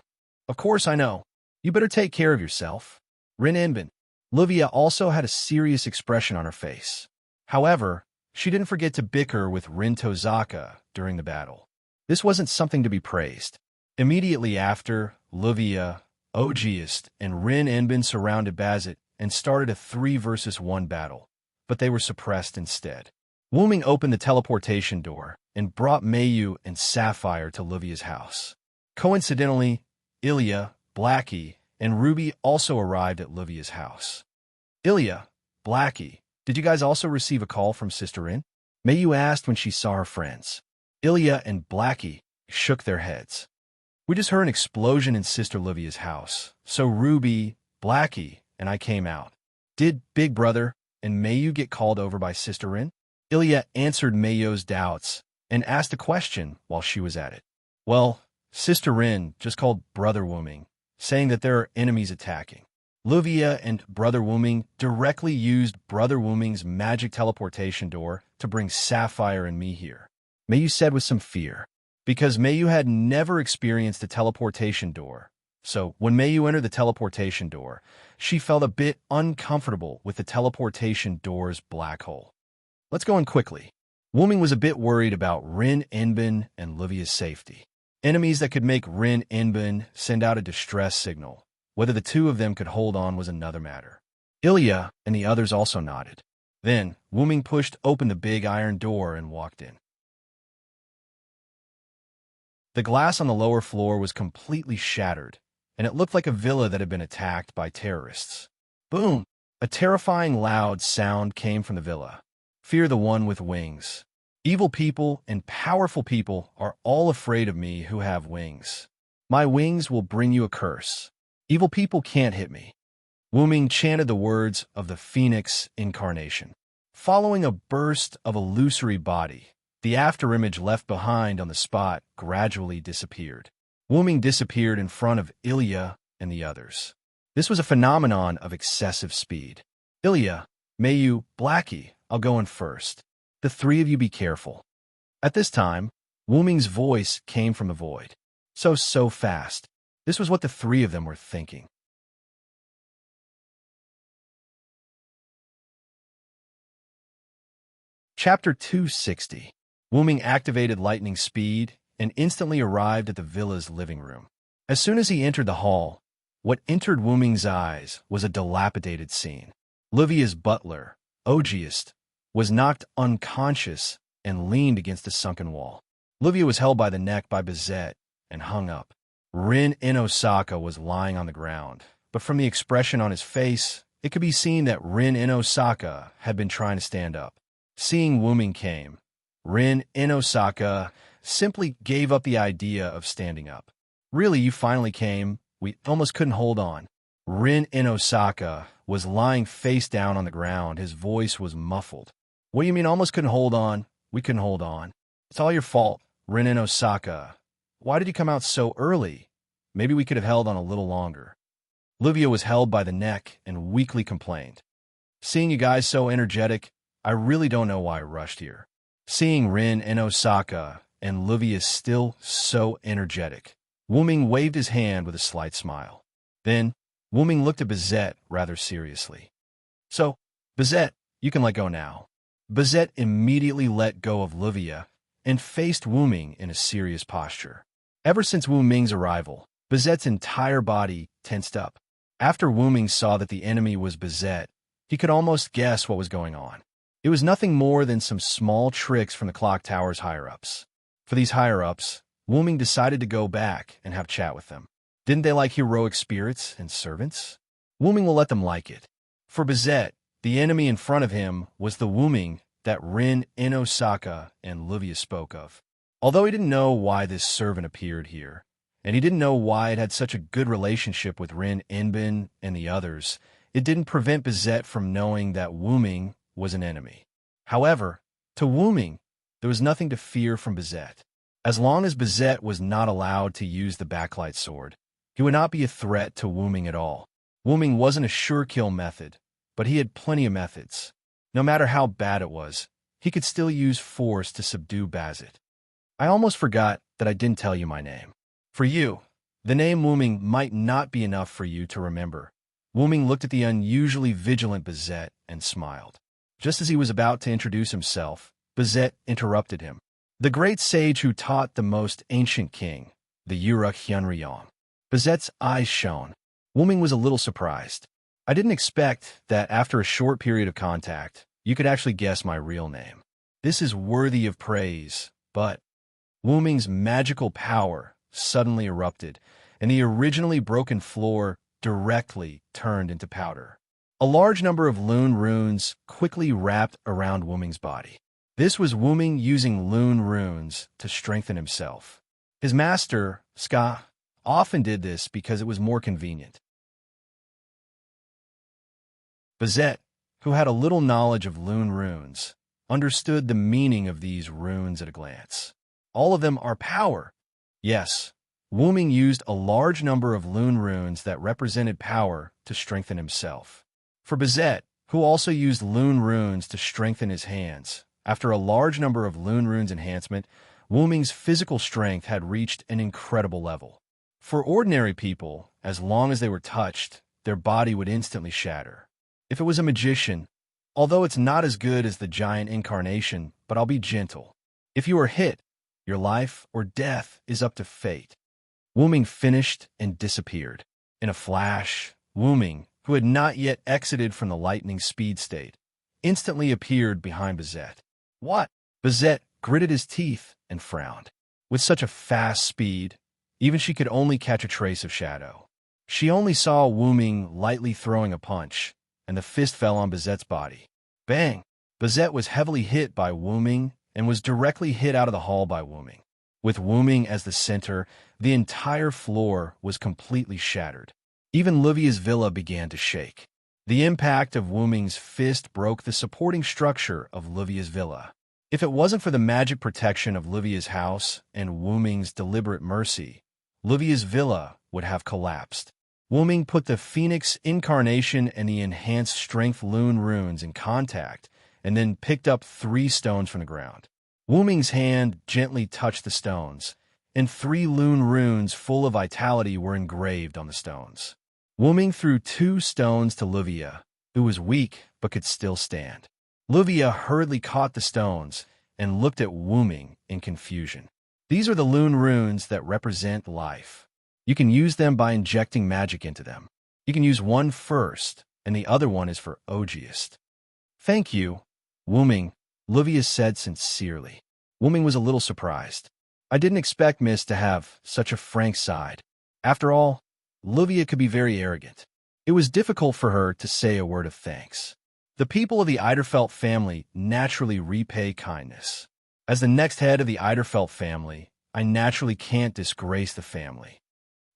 Of course I know. You better take care of yourself. Rin Inbin. Livia also had a serious expression on her face. However, she didn't forget to bicker with Rin Tozaka during the battle. This wasn't something to be praised. Immediately after, Livia, Ogiest, and Rin Inbin surrounded Bazet and started a 3-versus-1 battle, but they were suppressed instead. Wuming opened the teleportation door and brought Mayu and Sapphire to Livia's house. Coincidentally, Ilya, Blackie, and Ruby also arrived at Livia's house. Ilya, Blackie, did you guys also receive a call from Sister Rin? Mayu asked when she saw her friends. Ilya and Blackie shook their heads. We just heard an explosion in Sister Livia's house, so Ruby, Blackie, and I came out. Did Big Brother and Mayu get called over by Sister Rin? Ilya answered Mayu's doubts and asked a question while she was at it. Well, Sister Rin just called Brother Wuming, saying that there are enemies attacking. Livia and Brother Wuming directly used Brother Wuming's magic teleportation door to bring Sapphire and me here. Mayu said with some fear, because Mayu had never experienced a teleportation door. So when Mayu entered the teleportation door, she felt a bit uncomfortable with the teleportation door's black hole. Let's go in quickly. Wuming was a bit worried about Rin Inbin and Livia's safety. Enemies that could make Rin Inbin send out a distress signal. Whether the two of them could hold on was another matter. Ilya and the others also nodded. Then, Wuming pushed open the big iron door and walked in. The glass on the lower floor was completely shattered, and it looked like a villa that had been attacked by terrorists. Boom! A terrifying loud sound came from the villa. Fear the one with wings. Evil people and powerful people are all afraid of me who have wings. My wings will bring you a curse. Evil people can't hit me. Wuming chanted the words of the Phoenix incarnation. Following a burst of illusory body, the afterimage left behind on the spot gradually disappeared. Wuming disappeared in front of Ilya and the others. This was a phenomenon of excessive speed. Ilya, Mayu, Blackie, I'll go in first. The three of you be careful. At this time, Wuming's voice came from the void. So fast. This was what the three of them were thinking. Chapter 260. Wuming activated lightning speed and instantly arrived at the villa's living room. As soon as he entered the hall, what entered Wuming's eyes was a dilapidated scene. Livia's butler, Ogiest, was knocked unconscious and leaned against a sunken wall. Livia was held by the neck by Bizet and hung up. Rin Inosaka was lying on the ground, but from the expression on his face, it could be seen that Rin in Osaka had been trying to stand up. Seeing Wu Ming came, Rin in Osaka simply gave up the idea of standing up. Really, you finally came. We almost couldn't hold on. Rin in Osaka was lying face down on the ground. His voice was muffled. What do you mean almost couldn't hold on? We couldn't hold on. It's all your fault, Rin in Osaka. Why did you come out so early? Maybe we could have held on a little longer. Livia was held by the neck and weakly complained. Seeing you guys so energetic, I really don't know why I rushed here. Seeing Rin in Osaka and Livia still so energetic, Wu Ming waved his hand with a slight smile. Then, Wu Ming looked at Bizette rather seriously. So, Bizette, you can let go now. Bizette immediately let go of Livia and faced Wu Ming in a serious posture. Ever since Wu Ming's arrival, Bizette's entire body tensed up. After Wu Ming saw that the enemy was Bizette, he could almost guess what was going on. It was nothing more than some small tricks from the clock tower's higher-ups. For these higher-ups, Wu Ming decided to go back and have chat with them. Didn't they like heroic spirits and servants? Wu Ming will let them like it. For Bizette, the enemy in front of him was the Wu Ming that Rin in Osaka and Livia spoke of. Although he didn't know why this servant appeared here, and he didn't know why it had such a good relationship with Rin Inbin and the others, it didn't prevent Bizette from knowing that Wu Ming was an enemy. However, to Wu Ming, there was nothing to fear from Bizette. As long as Bizette was not allowed to use the backlight sword, he would not be a threat to Wu Ming at all. Wu Ming wasn't a sure-kill method, but he had plenty of methods. No matter how bad it was, he could still use force to subdue Bazet. I almost forgot that I didn't tell you my name. For you, the name Wu Ming might not be enough for you to remember. Wu Ming looked at the unusually vigilant Bizette and smiled. Just as he was about to introduce himself, Bizette interrupted him. The great sage who taught the most ancient king, the Uruk Hyunryong. Bizette's eyes shone. Wu Ming was a little surprised. I didn't expect that after a short period of contact, you could actually guess my real name. This is worthy of praise, but Wu Ming's magical power suddenly erupted, and the originally broken floor directly turned into powder. A large number of Lune runes quickly wrapped around Wu Ming's body. This was Wu Ming using Lune runes to strengthen himself. His master, Ska, often did this because it was more convenient. Bizette, who had a little knowledge of Lune runes, understood the meaning of these runes at a glance. All of them are power. Yes, Wu Ming used a large number of Lune runes that represented power to strengthen himself. For Bizette, who also used Lune runes to strengthen his hands, after a large number of Lune runes enhancement, Wu Ming's physical strength had reached an incredible level. For ordinary people, as long as they were touched, their body would instantly shatter. If it was a magician, although it's not as good as the giant incarnation, but I'll be gentle. If you are hit, your life or death is up to fate. Wu Ming finished and disappeared. In a flash, Wu Ming, who had not yet exited from the lightning speed state, instantly appeared behind Bizette. What? Bizette gritted his teeth and frowned. With such a fast speed, even she could only catch a trace of shadow. She only saw Wu Ming lightly throwing a punch, and the fist fell on Bizette's body. Bang! Bizette was heavily hit by Wu Ming and was directly hit out of the hall by Wu Ming. With Wu Ming as the center, the entire floor was completely shattered. Even Livia's villa began to shake. The impact of Wu Ming's fist broke the supporting structure of Livia's villa. If it wasn't for the magic protection of Livia's house and Wu Ming's deliberate mercy, Livia's villa would have collapsed. Wu Ming put the Phoenix Incarnation and the Enhanced Strength Lune runes in contact, and then picked up 3 stones from the ground. Wu Ming's hand gently touched the stones, and 3 Lune runes full of vitality were engraved on the stones. Wu Ming threw 2 stones to Livia, who was weak but could still stand. Livia hurriedly caught the stones and looked at Wu Ming in confusion. These are the Lune runes that represent life. You can use them by injecting magic into them. You can use one first, and the other one is for Ogiest. Thank you, Wu Ming, Livia said sincerely. Wu Ming was a little surprised. I didn't expect Miss to have such a frank side. After all, Livia could be very arrogant. It was difficult for her to say a word of thanks. The people of the Eiderfelt family naturally repay kindness. As the next head of the Eiderfelt family, I naturally can't disgrace the family.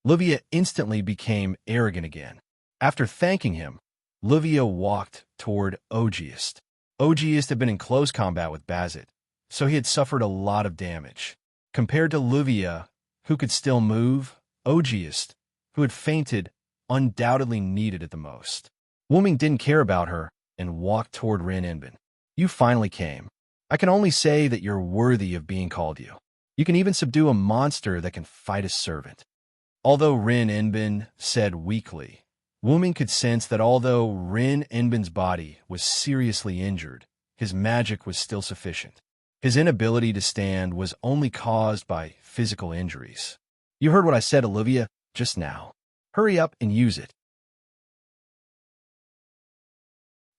Livia instantly became arrogant again. After thanking him, Livia walked toward Ogiest. Ogiest had been in close combat with Bazit, so he had suffered a lot of damage. Compared to Livia, who could still move, Ogiest, who had fainted, undoubtedly needed it the most. Wuming didn't care about her and walked toward Rin Inbin. You finally came. I can only say that you're worthy of being called you. You can even subdue a monster that can fight a servant. Although Rin Inbin said weakly, Wuming could sense that although Rin Inbin's body was seriously injured, his magic was still sufficient. His inability to stand was only caused by physical injuries. You heard what I said, Olivia, just now. Hurry up and use it.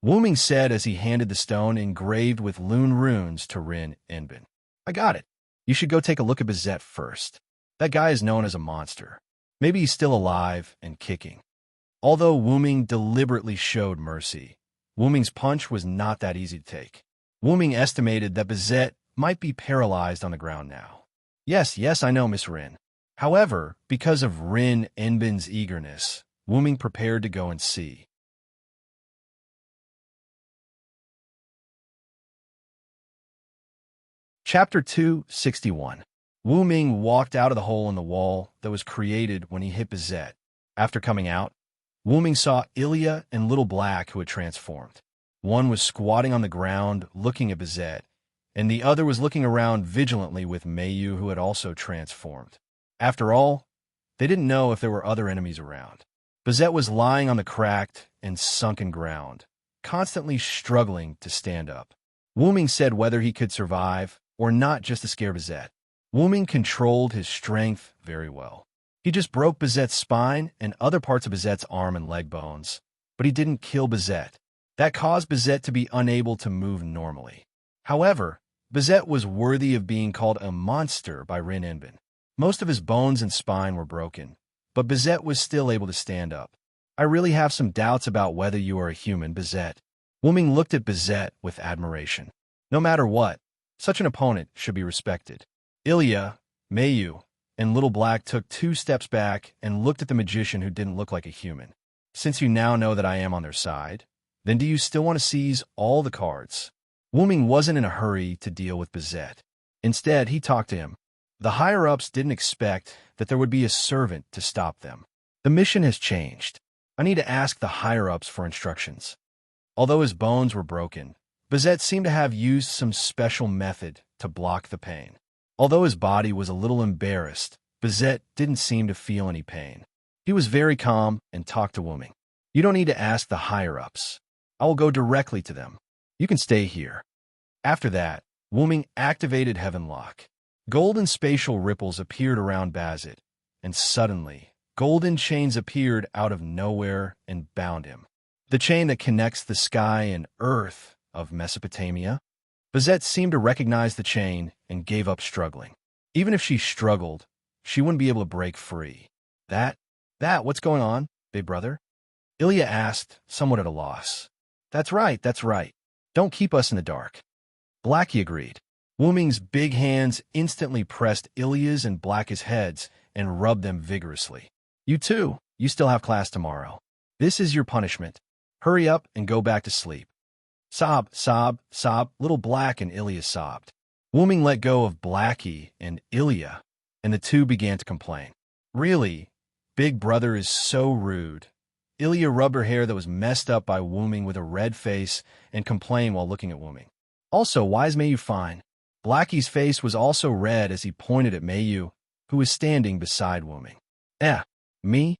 Wuming said as he handed the stone engraved with Lune runes to Rin Inbin. I got it. You should go take a look at Bazet first. That guy is known as a monster. Maybe he's still alive and kicking. Although Wuming deliberately showed mercy, Wuming's punch was not that easy to take. Wuming estimated that Bazet might be paralyzed on the ground now. Yes, I know, Miss Rin. However, because of Rin Inbin's eagerness, Wuming prepared to go and see. Chapter 261. Wuming walked out of the hole in the wall that was created when he hit Bazet. After coming out, Wuming saw Ilya and Little Black who had transformed. One was squatting on the ground looking at Bazet, and the other was looking around vigilantly with Mayu who had also transformed. After all, they didn't know if there were other enemies around. Bazet was lying on the cracked and sunken ground, constantly struggling to stand up. Wuming said whether he could survive or not just to scare Bazet. Wuming controlled his strength very well. He just broke Bazet's spine and other parts of Bazet's arm and leg bones, but he didn't kill Bazet. That caused Bazet to be unable to move normally. However, Bazet was worthy of being called a monster by Rin Inbin. Most of his bones and spine were broken, but Bazet was still able to stand up. I really have some doubts about whether you are a human, Bazet. Wuming looked at Bazet with admiration. No matter what, such an opponent should be respected. Ilya, Mayu, and Little Black took 2 steps back and looked at the magician who didn't look like a human. Since you now know that I am on their side, then do you still want to seize all the cards? Wuming wasn't in a hurry to deal with Bazet. Instead, he talked to him. The higher-ups didn't expect that there would be a servant to stop them. The mission has changed. I need to ask the higher-ups for instructions. Although his bones were broken, Bazet seemed to have used some special method to block the pain. Although his body was a little embarrassed, Bazet didn't seem to feel any pain. He was very calm and talked to Wuming. You don't need to ask the higher-ups. I will go directly to them. You can stay here. After that, Wuming activated Heavenlock. Golden spatial ripples appeared around Bazet, and suddenly, golden chains appeared out of nowhere and bound him. The chain that connects the sky and earth of Mesopotamia. Bazet seemed to recognize the chain and gave up struggling. Even if she struggled, she wouldn't be able to break free. What's going on, big brother? Ilya asked, somewhat at a loss. That's right. Don't keep us in the dark. Blackie agreed. Wuming's big hands instantly pressed Ilya's and Blackie's heads and rubbed them vigorously. You too, you still have class tomorrow. This is your punishment. Hurry up and go back to sleep. Sob, Little Black and Ilya sobbed. Wuming let go of Blackie and Ilya, and the two began to complain. Really, big brother is so rude. Ilya rubbed her hair that was messed up by Wuming with a red face and complained while looking at Wuming. Also, why is Mayu fine? Blackie's face was also red as he pointed at Mayu, who was standing beside Wuming. Me?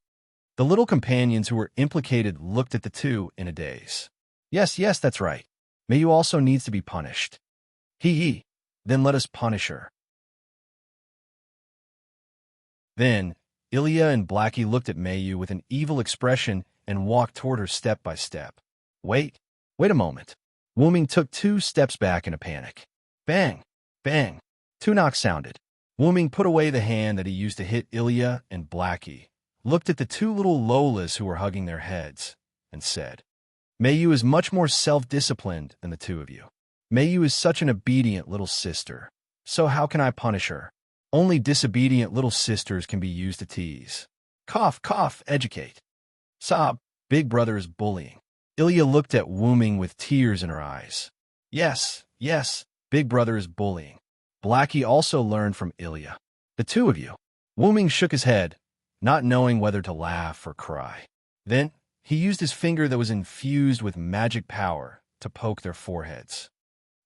The little companions who were implicated looked at the two in a daze. Yes, that's right. Mayu also needs to be punished. Then let us punish her. Then, Ilya and Blackie looked at Mayu with an evil expression and walked toward her step by step. Wait a moment. Wuming took 2 steps back in a panic. Bang! 2 knocks sounded. Wuming put away the hand that he used to hit Ilya and Blackie, looked at the two little Lolas who were hugging their heads, and said, Mayu is much more self-disciplined than the two of you. Mayu is such an obedient little sister. So how can I punish her? Only disobedient little sisters can be used to tease. Cough, cough, educate. Sob, big brother is bullying. Ilya looked at Wuming with tears in her eyes. Yes, yes, big brother is bullying. Blackie also learned from Ilya. The two of you. Wuming shook his head, not knowing whether to laugh or cry. Then, he used his finger that was infused with magic power to poke their foreheads.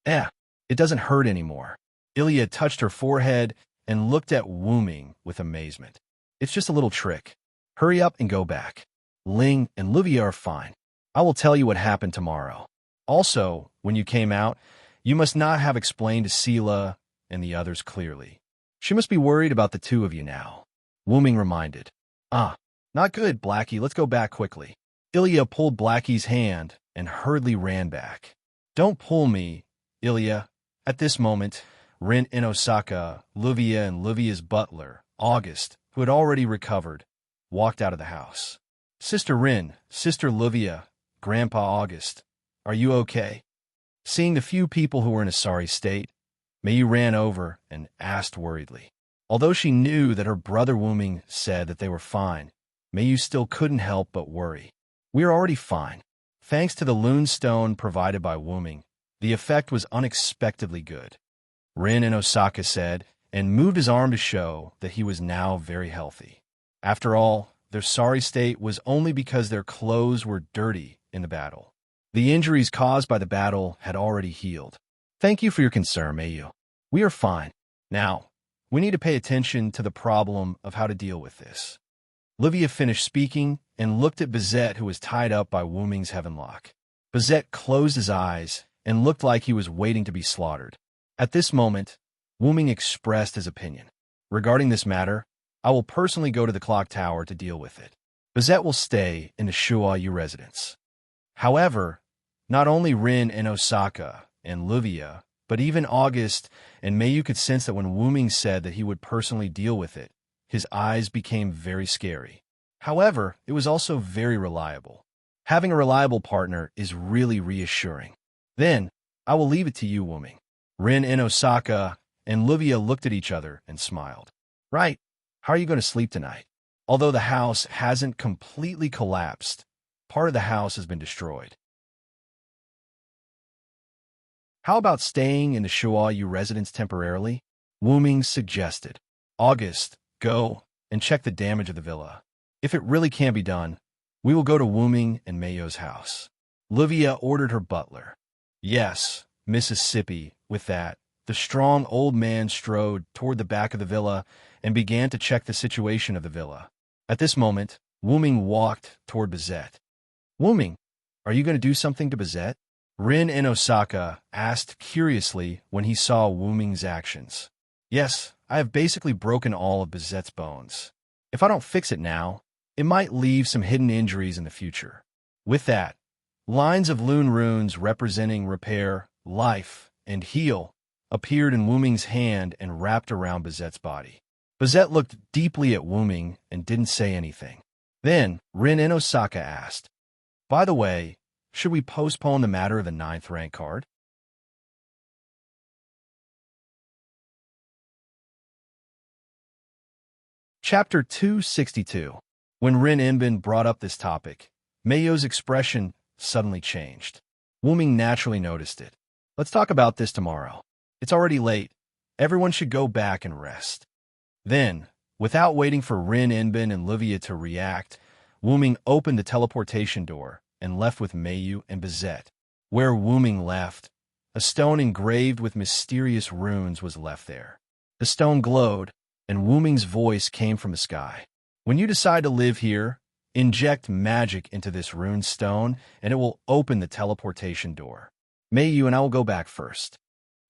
It doesn't hurt anymore. Ilya touched her forehead and looked at Wuming with amazement. It's just a little trick. Hurry up and go back. Ling and Livia are fine. I will tell you what happened tomorrow. Also, when you came out, you must not have explained to Sela and the others clearly. She must be worried about the two of you now. Wuming reminded. Not good, Blackie. Let's go back quickly. Ilya pulled Blackie's hand and hurriedly ran back. Don't pull me, Ilya. At this moment, Rin in Osaka, Livia and Livia's butler, August, who had already recovered, walked out of the house. Sister Rin, Sister Livia, Grandpa August, are you okay? Seeing the few people who were in a sorry state, Mayu ran over and asked worriedly. Although she knew that her brother Wuming said that they were fine, Mayu still couldn't help but worry. We are already fine. Thanks to the Loon Stone provided by Wuming, the effect was unexpectedly good. Rin in Osaka said, and moved his arm to show that he was now very healthy. After all, their sorry state was only because their clothes were dirty in the battle. The injuries caused by the battle had already healed. Thank you for your concern, Mayu. We are fine. Now, we need to pay attention to the problem of how to deal with this. Livia finished speaking and looked at Bizet, who was tied up by Wuming's heavenlock. Bizet closed his eyes and looked like he was waiting to be slaughtered. At this moment, Wuming expressed his opinion. Regarding this matter, I will personally go to the clock tower to deal with it. Bizet will stay in the Shuayu residence. However, not only Rin and Osaka and Livia, but even August and Mayu could sense that when Wuming said that he would personally deal with it, his eyes became very scary. However, it was also very reliable. Having a reliable partner is really reassuring. Then, I will leave it to you, Wuming. Rin and Osaka and Livia looked at each other and smiled. Right. How are you going to sleep tonight? Although the house hasn't completely collapsed, part of the house has been destroyed. How about staying in the Shuayu residence temporarily? Wuming suggested. August, go and check the damage of the villa. If it really can't be done, we will go to Wuming and Mayo's house. Livia ordered her butler. Yes, Mississippi. With that, the strong old man strode toward the back of the villa and began to check the situation of the villa. At this moment, Wuming walked toward Bizet. Wuming, are you going to do something to Bizet? Rin in Osaka asked curiously when he saw Wuming's actions. Yes, I have basically broken all of Bizet's bones. If I don't fix it now, it might leave some hidden injuries in the future. With that, lines of Loon runes representing repair, life, and heal appeared in Wuming's hand and wrapped around Bizet's body. Bizet looked deeply at Wuming and didn't say anything. Then, Rin in Osaka asked, by the way, should we postpone the matter of the 9th rank card? Chapter 262. When Rin Inbin brought up this topic, Mayo's expression suddenly changed. Wuming naturally noticed it. Let's talk about this tomorrow. It's already late. Everyone should go back and rest. Then, without waiting for Rin Inbin and Livia to react, Wuming opened the teleportation door and left with Mayu and Bizet. Where Wuming left, a stone engraved with mysterious runes was left there. The stone glowed, and Wuming's voice came from the sky. When you decide to live here, inject magic into this rune stone, and it will open the teleportation door. Mayu and I will go back first.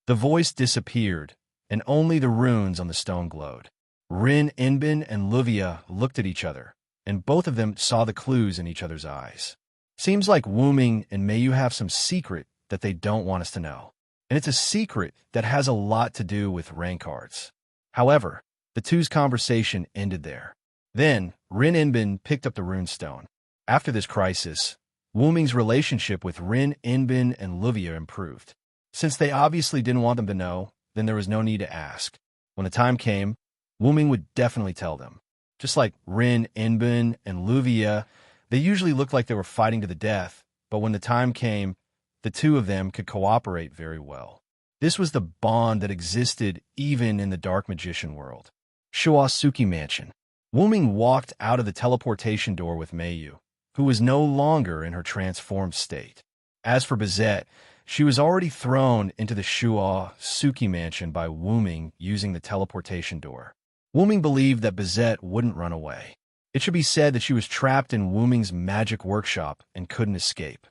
The voice disappeared, and only the runes on the stone glowed. Rin Inbin and Livia looked at each other, and both of them saw the clues in each other's eyes. Seems like Wuming and Mayu have some secret that they don't want us to know. And it's a secret that has a lot to do with rank cards. However, the two's conversation ended there. Then, Rin Inbin picked up the runestone. After this crisis, Wuming's relationship with Rin Inbin and Luvia improved. Since they obviously didn't want them to know, then there was no need to ask. When the time came, Wuming would definitely tell them. Just like Rin Inbin and Luvia, they usually looked like they were fighting to the death, but when the time came, the two of them could cooperate very well. This was the bond that existed even in the dark magician world. Suki Mansion. Wuming walked out of the teleportation door with Meiyu, who was no longer in her transformed state. As for Bizette, she was already thrown into the Suki Mansion by Wuming using the teleportation door. Wuming believed that Bizette wouldn't run away. It should be said that she was trapped in Wuming's magic workshop and couldn't escape.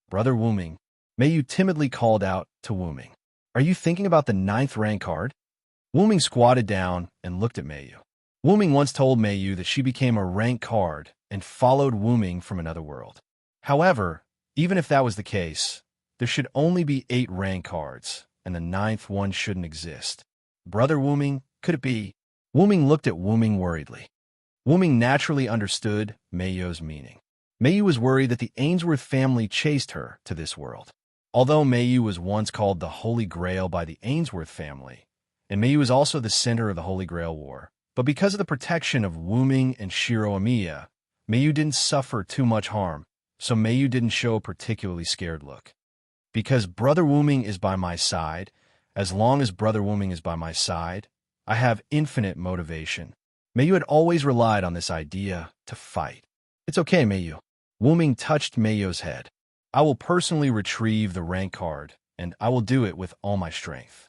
Brother Wuming, Meiyu timidly called out to Wuming. Are you thinking about the 9th rank card? Wuming squatted down and looked at Meiyu. Wuming once told Meiyu that she became a rank card and followed Wuming from another world. However, even if that was the case, there should only be 8 rank cards, and the 9th one shouldn't exist. Brother Wuming, could it be? Wuming looked at Wuming worriedly. Wuming naturally understood Meiyu's meaning. Meiyu was worried that the Ainsworth family chased her to this world. Although Meiyu was once called the Holy Grail by the Ainsworth family, and Meiyu was also the center of the Holy Grail War, but because of the protection of Wuming and Shiro Amiya, Meiyu didn't suffer too much harm, so Meiyu didn't show a particularly scared look. Because Brother Wuming is by my side, as long as Brother Wuming is by my side, I have infinite motivation. Meiyu had always relied on this idea to fight. It's okay, Meiyu. Wuming touched Meiyu's head. I will personally retrieve the rank card, and I will do it with all my strength.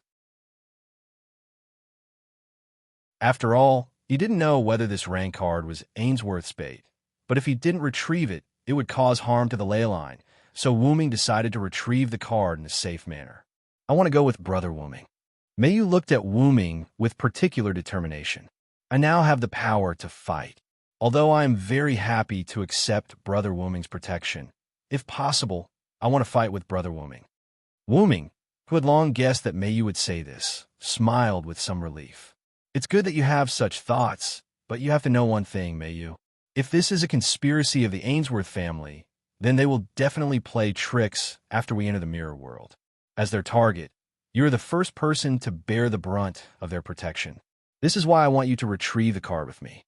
After all, he didn't know whether this rank card was Ainsworth's bait, but if he didn't retrieve it, it would cause harm to the ley line, so Wuming decided to retrieve the card in a safe manner. I want to go with Brother Wuming. Meiyu looked at Wuming with particular determination. I now have the power to fight. Although I am very happy to accept Brother Wuming's protection, if possible, I want to fight with Brother Wuming. Wuming, who had long guessed that Meiyu would say this, smiled with some relief. It's good that you have such thoughts, but you have to know one thing, Meiyu. If this is a conspiracy of the Ainsworth family, then they will definitely play tricks after we enter the mirror world. As their target, you are the first person to bear the brunt of their protection. This is why I want you to retrieve the card with me.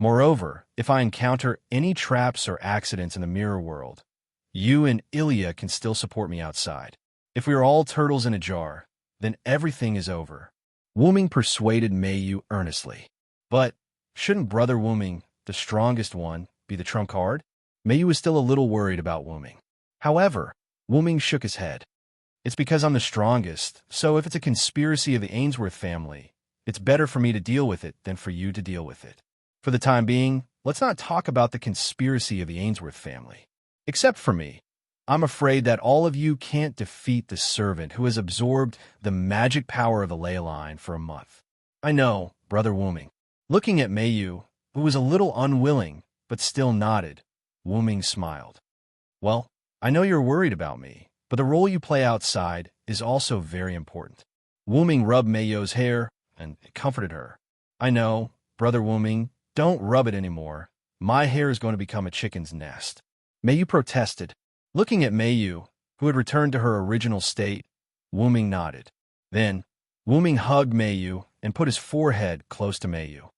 Moreover, if I encounter any traps or accidents in the mirror world, you and Ilya can still support me outside. If we are all turtles in a jar, then everything is over. Wuming persuaded Meiyu earnestly. But shouldn't Brother Wuming, the strongest one, be the trump card? Meiyu was still a little worried about Wuming. However, Wuming shook his head. It's because I'm the strongest, so if it's a conspiracy of the Ainsworth family, it's better for me to deal with it than for you to deal with it. For the time being, let's not talk about the conspiracy of the Ainsworth family. Except for me. I'm afraid that all of you can't defeat the servant who has absorbed the magic power of the ley line for a month. I know, Brother Wuming. Looking at Meiyu, who was a little unwilling, but still nodded, Wuming smiled. Well, I know you're worried about me, but the role you play outside is also very important. Wuming rubbed Meiyu's hair and comforted her. I know, Brother Wuming, don't rub it anymore. My hair is going to become a chicken's nest. Meiyu protested. Looking at Meiyu, who had returned to her original state, Wuming nodded. Then, Wuming hugged Meiyu and put his forehead close to Meiyu.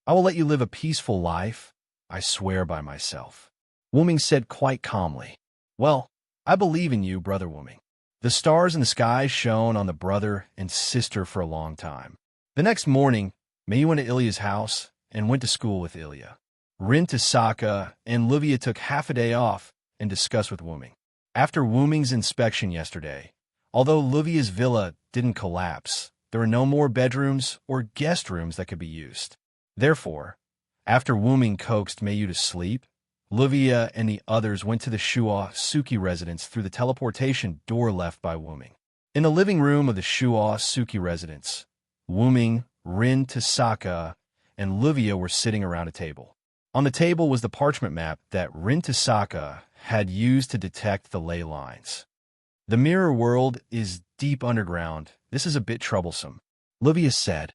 I will let you live a peaceful life, I swear by myself. Wuming said quite calmly. Well, I believe in you, Brother Wuming. The stars in the sky shone on the brother and sister for a long time. The next morning, Meiyu went to Ilya's house and went to school with Ilya. Rin Tasaka and Luvia took half a day off and discussed with Wuming. After Wuming's inspection yesterday, although Luvia's villa didn't collapse, there were no more bedrooms or guest rooms that could be used. Therefore, after Wuming coaxed Meiyu to sleep, Luvia and the others went to the Suki residence through the teleportation door left by Wuming. In the living room of the Suki residence, Wuming, Rin Tasaka, and Luvia were sitting around a table. On the table was the parchment map that Rin Tasaka had used to detect the ley lines. The mirror world is deep underground. This is a bit troublesome, Luvia said.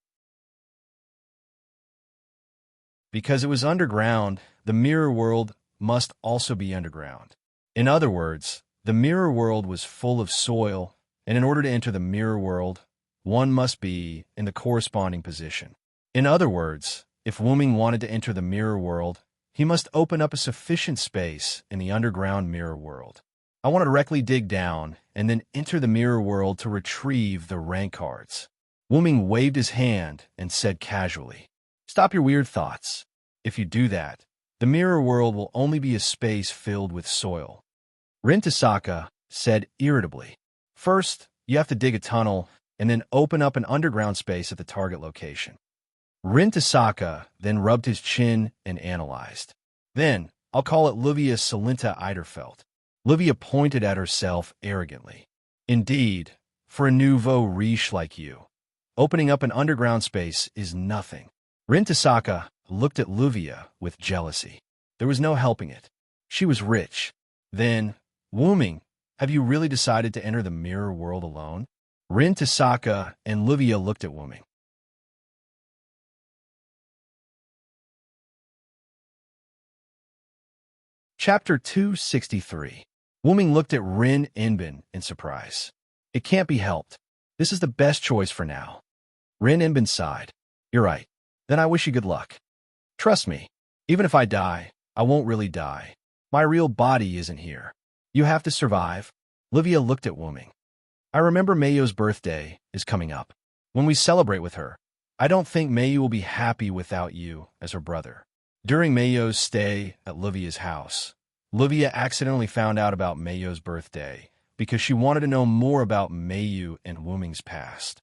Because it was underground, the mirror world must also be underground. In other words, the mirror world was full of soil, and in order to enter the mirror world, one must be in the corresponding position. In other words, if Wuming wanted to enter the mirror world, he must open up a sufficient space in the underground mirror world. I want to directly dig down and then enter the mirror world to retrieve the rank cards. Wuming waved his hand and said casually, "Stop your weird thoughts. If you do that, the mirror world will only be a space filled with soil." Rin Tasaka said irritably, "First, you have to dig a tunnel and then open up an underground space at the target location." Rin Tasaka then rubbed his chin and analyzed. "Then, I'll call it Livia Salinta Eiderfeld." Livia pointed at herself arrogantly. "Indeed, for a nouveau riche like you, opening up an underground space is nothing." Rin Tasaka looked at Livia with jealousy. There was no helping it. She was rich. "Then, Wuming, have you really decided to enter the mirror world alone?" Rin Tasaka and Livia looked at Wuming. Chapter 263. Wuming looked at Rin Inbin in surprise. "It can't be helped. This is the best choice for now." Rin Inbin sighed. "You're right. Then I wish you good luck. Trust me, even if I die, I won't really die. My real body isn't here. You have to survive." Livia looked at Wuming. "I remember Mayo's birthday is coming up. When we celebrate with her, I don't think Mayo will be happy without you as her brother." During Mayo's stay at Livia's house, Livia accidentally found out about Mayo's birthday because she wanted to know more about Mayu and Wuming's past.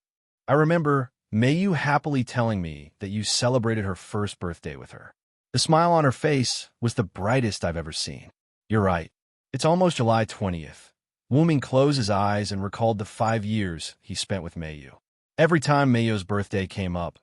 "I remember Mayu happily telling me that you celebrated her first birthday with her. The smile on her face was the brightest I've ever seen." "You're right. It's almost July 20th. Wuming closed his eyes and recalled the 5 years he spent with Mayu. Every time Mayo's birthday came up,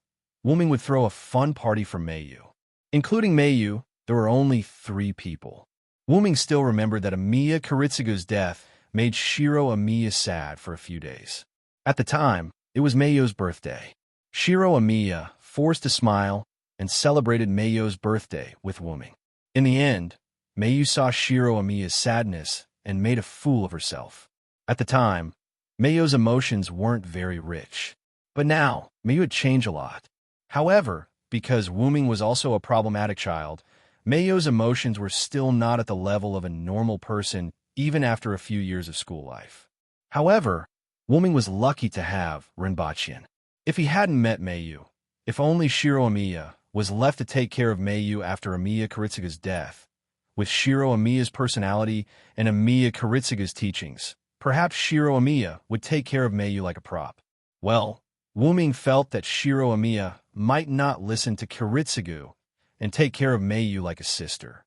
Wuming would throw a fun party for Mayu. Including Mayu, there were only 3 people. Wuming still remembered that Amiya Kiritsugu's death made Shiro Amiya sad for a few days. At the time, it was Mayo's birthday. Shiro Amiya forced a smile and celebrated Mayo's birthday with Wuming. In the end, Mayu saw Shiro Amiya's sadness and made a fool of herself. At the time, Mayo's emotions weren't very rich. But now, Mayu had changed a lot. However, because Wuming was also a problematic child, Mayo's emotions were still not at the level of a normal person even after a few years of school life. However, Wuming was lucky to have Rinbachian. If he hadn't met Mayu, if only Shiro Amiya was left to take care of Mayu after Amiya Kiritsugu's death, with Shiro Amiya's personality and Amiya Kiritsugu's teachings, perhaps Shiro Amiya would take care of Mayu like a prop. Well, Wuming felt that Shiro Amiya might not listen to Kiritsugu and take care of Mayu like a sister.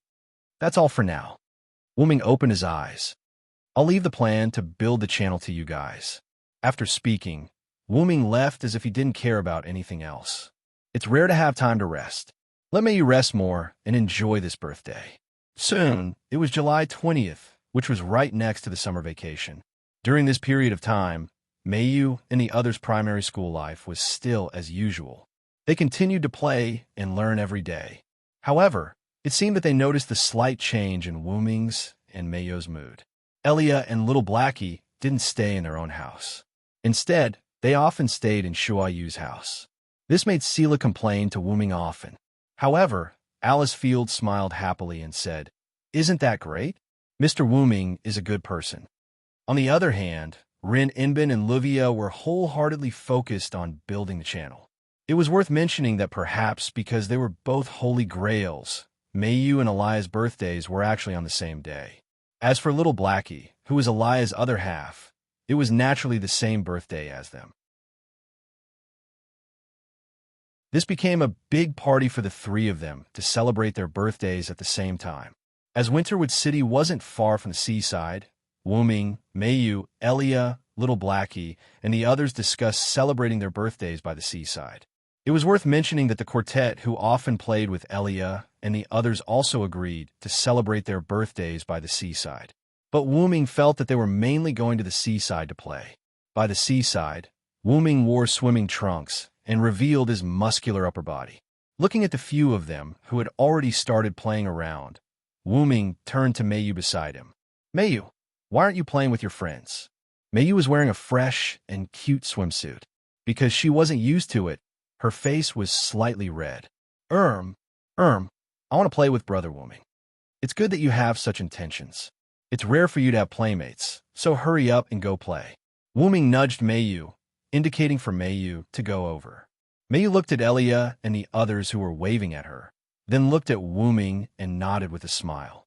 That's all for now. Wuming opened his eyes. "I'll leave the plan to build the channel to you guys." After speaking, Wuming left as if he didn't care about anything else. It's rare to have time to rest. Let Mayu rest more and enjoy this birthday. Soon, it was July 20th, which was right next to the summer vacation. During this period of time, Mayu and the others' primary school life was still as usual. They continued to play and learn every day. However, it seemed that they noticed the slight change in Wuming's and Mayo's mood. Elia and Little Blackie didn't stay in their own house. Instead, they often stayed in Shuayu's house. This made Sela complain to Wuming often. However, Alice Field smiled happily and said, "Isn't that great? Mr. Wuming is a good person." On the other hand, Rin Inbin and Livia were wholeheartedly focused on building the channel. It was worth mentioning that perhaps because they were both holy grails, Mayu and Elia's birthdays were actually on the same day. As for Little Blackie, who was Elia's other half, it was naturally the same birthday as them. This became a big party for the 3 of them to celebrate their birthdays at the same time. As Winterwood City wasn't far from the seaside, Wuming, Mayu, Elia, Little Blackie, and the others discussed celebrating their birthdays by the seaside. It was worth mentioning that the quartet who often played with Elia and the others also agreed to celebrate their birthdays by the seaside. But Wuming felt that they were mainly going to the seaside to play. By the seaside, Wuming wore swimming trunks and revealed his muscular upper body. Looking at the few of them who had already started playing around, Wu-ming turned to Mei Yu beside him. Mei Yu, why aren't you playing with your friends? Mei Yu was wearing a fresh and cute swimsuit. Because she wasn't used to it, her face was slightly red. I want to play with Brother Wu-ming. It's good that you have such intentions. It's rare for you to have playmates, so hurry up and go play. Wu-ming nudged Mei Yu, indicating for Mei Yu to go over. Mei Yu looked at Elia and the others who were waving at her, then looked at Wu-ming and nodded with a smile.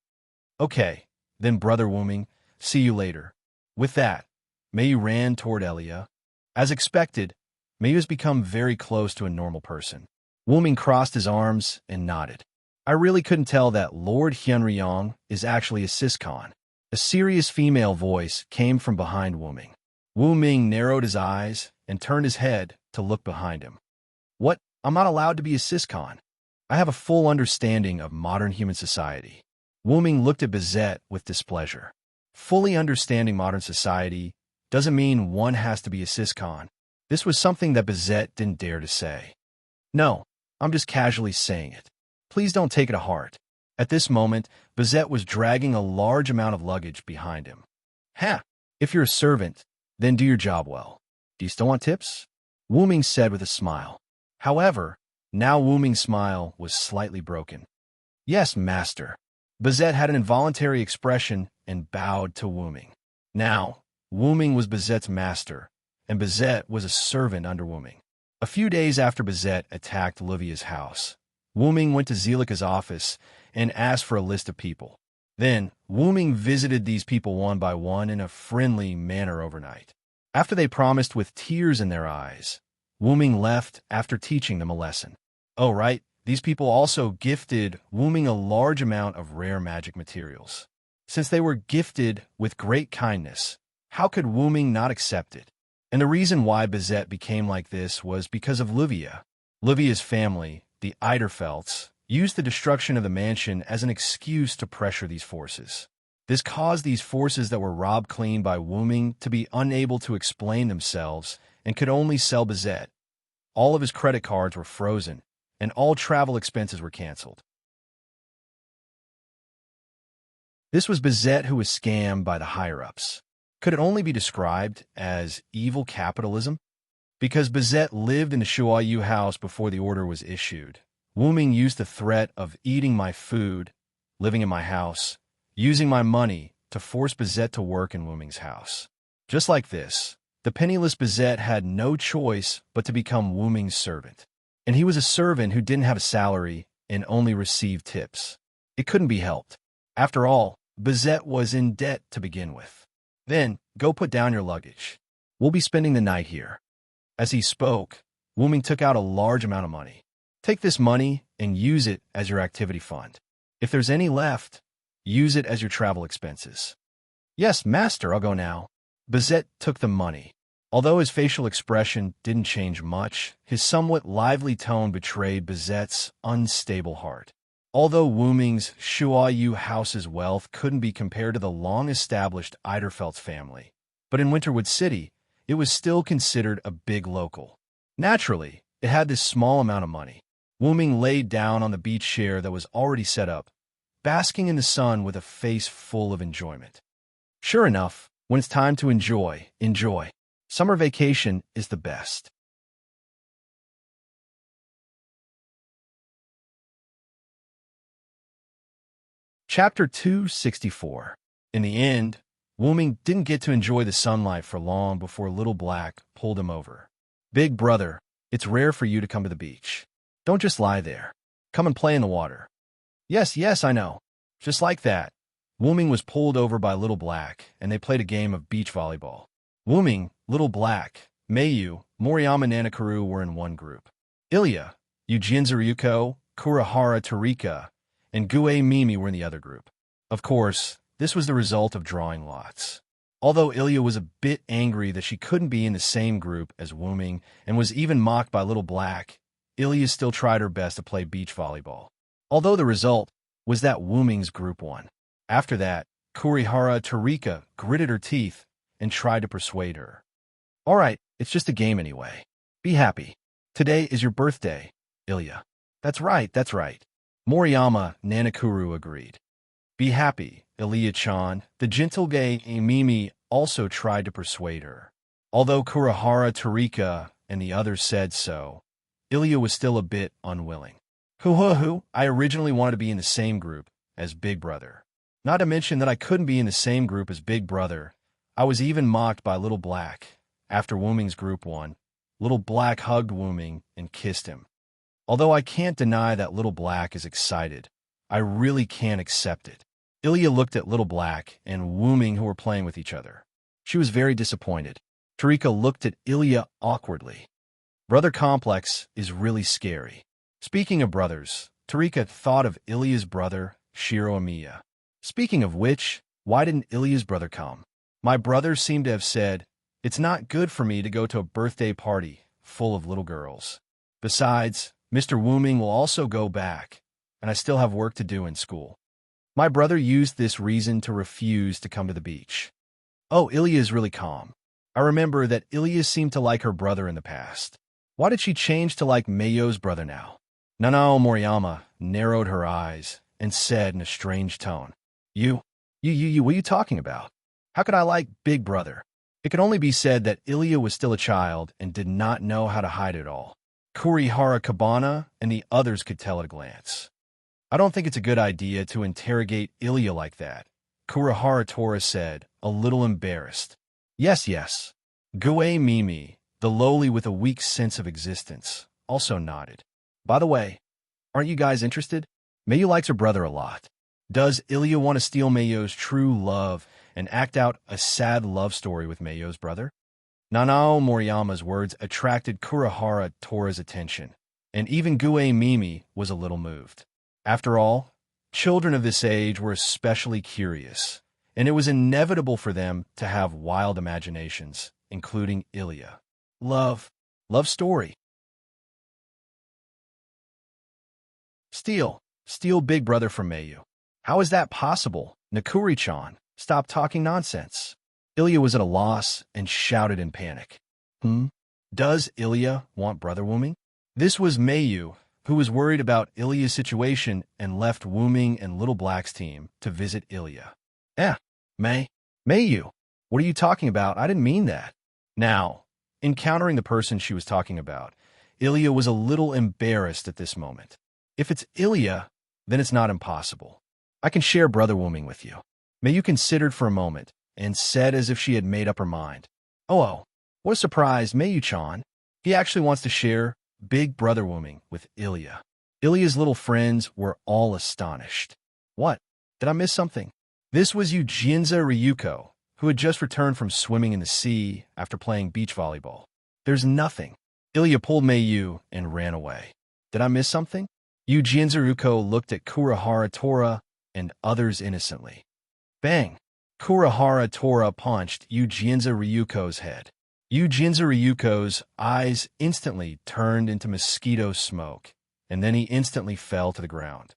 Okay, then Brother Wu-ming, see you later. With that, Mei Yu ran toward Elia. As expected, Mei Yu has become very close to a normal person. Wu-ming crossed his arms and nodded. I really couldn't tell that Lord Hyunryong is actually a siscon. A serious female voice came from behind Wu-ming. Wu-ming narrowed his eyes and turned his head to look behind him. What? I'm not allowed to be a siscon. I have a full understanding of modern human society. Wu-ming looked at Bizet with displeasure. Fully understanding modern society doesn't mean one has to be a siscon. This was something that Bizet didn't dare to say. No, I'm just casually saying it. Please don't take it to heart. At this moment, Bizet was dragging a large amount of luggage behind him. Ha! If you're a servant, then do your job well. Do you still want tips? Wu-ming said with a smile. However, now Wu-ming's smile was slightly broken. Yes, master. Bizet had an involuntary expression and bowed to Wu-ming. Now, Wu-ming was Bizet's master, and Bizet was a servant under Wu-ming. A few days after Bizet attacked Livia's house, Wu-ming went to Zelika's office and asked for a list of people. Then, Wu-ming visited these people one by one in a friendly manner overnight. After they promised with tears in their eyes, Wu-ming left after teaching them a lesson. Oh, right, these people also gifted Wu-ming a large amount of rare magic materials. Since they were gifted with great kindness, how could Wu-ming not accept it? And the reason why Bizet became like this was because of Livia. Livia's family, the Eiderfelts, used the destruction of the mansion as an excuse to pressure these forces. This caused these forces that were robbed clean by Wu-ming to be unable to explain themselves and could only sell Bizet. All of his credit cards were frozen, and all travel expenses were canceled. This was Bizet who was scammed by the higher-ups. Could it only be described as evil capitalism? Because Bizet lived in the Shuayu house before the order was issued, Wu-ming used the threat of eating my food, living in my house, using my money to force Bizet to work in Wu-ming's house. Just like this, the penniless Bizet had no choice but to become Wu-ming's servant. And he was a servant who didn't have a salary and only received tips. It couldn't be helped. After all, Bizet was in debt to begin with. Then, go put down your luggage. We'll be spending the night here. As he spoke, Wu-ming took out a large amount of money. Take this money and use it as your activity fund. If there's any left, use it as your travel expenses. Yes, master, I'll go now. Bizet took the money. Although his facial expression didn't change much, his somewhat lively tone betrayed Bizet's unstable heart. Although Wu-ming's Shuayu house's wealth couldn't be compared to the long-established Eiderfelt family, but in Winterwood City, it was still considered a big local. Naturally, it had this small amount of money. Wu-ming laid down on the beach chair that was already set up, basking in the sun with a face full of enjoyment. Sure enough, when it's time to enjoy. Summer vacation is the best. Chapter 264. In the end, Wu-ming didn't get to enjoy the sunlight for long before Little Black pulled him over. Big brother, it's rare for you to come to the beach. Don't just lie there. Come and play in the water. Yes, I know. Just like that, Wu-ming was pulled over by Little Black, and they played a game of beach volleyball. Wu-ming, Little Black, Mei Yu, Moriyama Nanakaru were in one group. Ilya, Yujin Ryuko, Kurihara Tarika, and Gue Mimi were in the other group. Of course, this was the result of drawing lots. Although Ilya was a bit angry that she couldn't be in the same group as Wu-ming and was even mocked by Little Black, Ilya still tried her best to play beach volleyball. Although the result was that Wu-ming's group won. After that, Kurihara Tarika gritted her teeth and tried to persuade her. All right, it's just a game anyway. Be happy. Today is your birthday, Ilya. That's right, that's right. Moriyama Nanakuru agreed. Be happy, Ilya-chan. The gentle gay Mimi also tried to persuade her. Although Kurahara, Tarika, and the others said so, Ilya was still a bit unwilling. Hoo-hoo-hoo, I originally wanted to be in the same group as Big Brother. Not to mention that I couldn't be in the same group as Big Brother. I was even mocked by Little Black. After Wooming's group won, Little Black hugged Wooming and kissed him. Although I can't deny that Little Black is excited, I really can't accept it. Ilya looked at Little Black and Wooming who were playing with each other. She was very disappointed. Tarika looked at Ilya awkwardly. Brother complex is really scary. Speaking of brothers, Tarika thought of Ilya's brother, Shiro Amiya. Speaking of which, why didn't Ilya's brother come? My brother seemed to have said, it's not good for me to go to a birthday party full of little girls. Besides, Mr. Wooming will also go back, and I still have work to do in school. My brother used this reason to refuse to come to the beach. Oh, Ilya is really calm. I remember that Ilya seemed to like her brother in the past. Why did she change to like Meiyo's brother now? Nanao Moriyama narrowed her eyes and said in a strange tone, You, what are you talking about? How could I like Big Brother? It could only be said that Ilya was still a child and did not know how to hide it all. Kurihara Kabana and the others could tell at a glance. I don't think it's a good idea to interrogate Ilya like that, Kurihara Tora said, a little embarrassed. Yes. Gue Mimi, the lowly with a weak sense of existence, also nodded. By the way, aren't you guys interested? Meiyu likes her brother a lot. Does Ilya want to steal Meiyo's true love and act out a sad love story with Meiyo's brother? Nanao Moriyama's words attracted Kurihara Tora's attention, and even Gue Mimi was a little moved. After all, children of this age were especially curious, and it was inevitable for them to have wild imaginations, including Ilya. Love story. Steal Big Brother from Meiyu. How is that possible? Nakuri-chan, stop talking nonsense. Ilya was at a loss and shouted in panic. Does Ilya want brother Wooming? This was Meiyu, who was worried about Ilya's situation and left Wooming and Little Black's team to visit Ilya. Meiyu, what are you talking about? I didn't mean that. Now, encountering the person she was talking about, Ilya was a little embarrassed at this moment. If it's Ilya, then it's not impossible. I can share brother Wooming with you. Meiyu considered for a moment and said as if she had made up her mind. Oh, what a surprise, Meiyu-chan. He actually wants to share Big Brother Wooming with Ilya. Ilya's little friends were all astonished. What? Did I miss something? This was Yujinza Ryuko, who had just returned from swimming in the sea after playing beach volleyball. There's nothing. Ilya pulled Meiyu and ran away. Did I miss something? Yujinza Ryuko looked at Kurihara Tora and others innocently. Bang! Kurihara Tora punched Yujinza Ryuko's head. Yujinza Ryuko's eyes instantly turned into mosquito smoke, and then he instantly fell to the ground.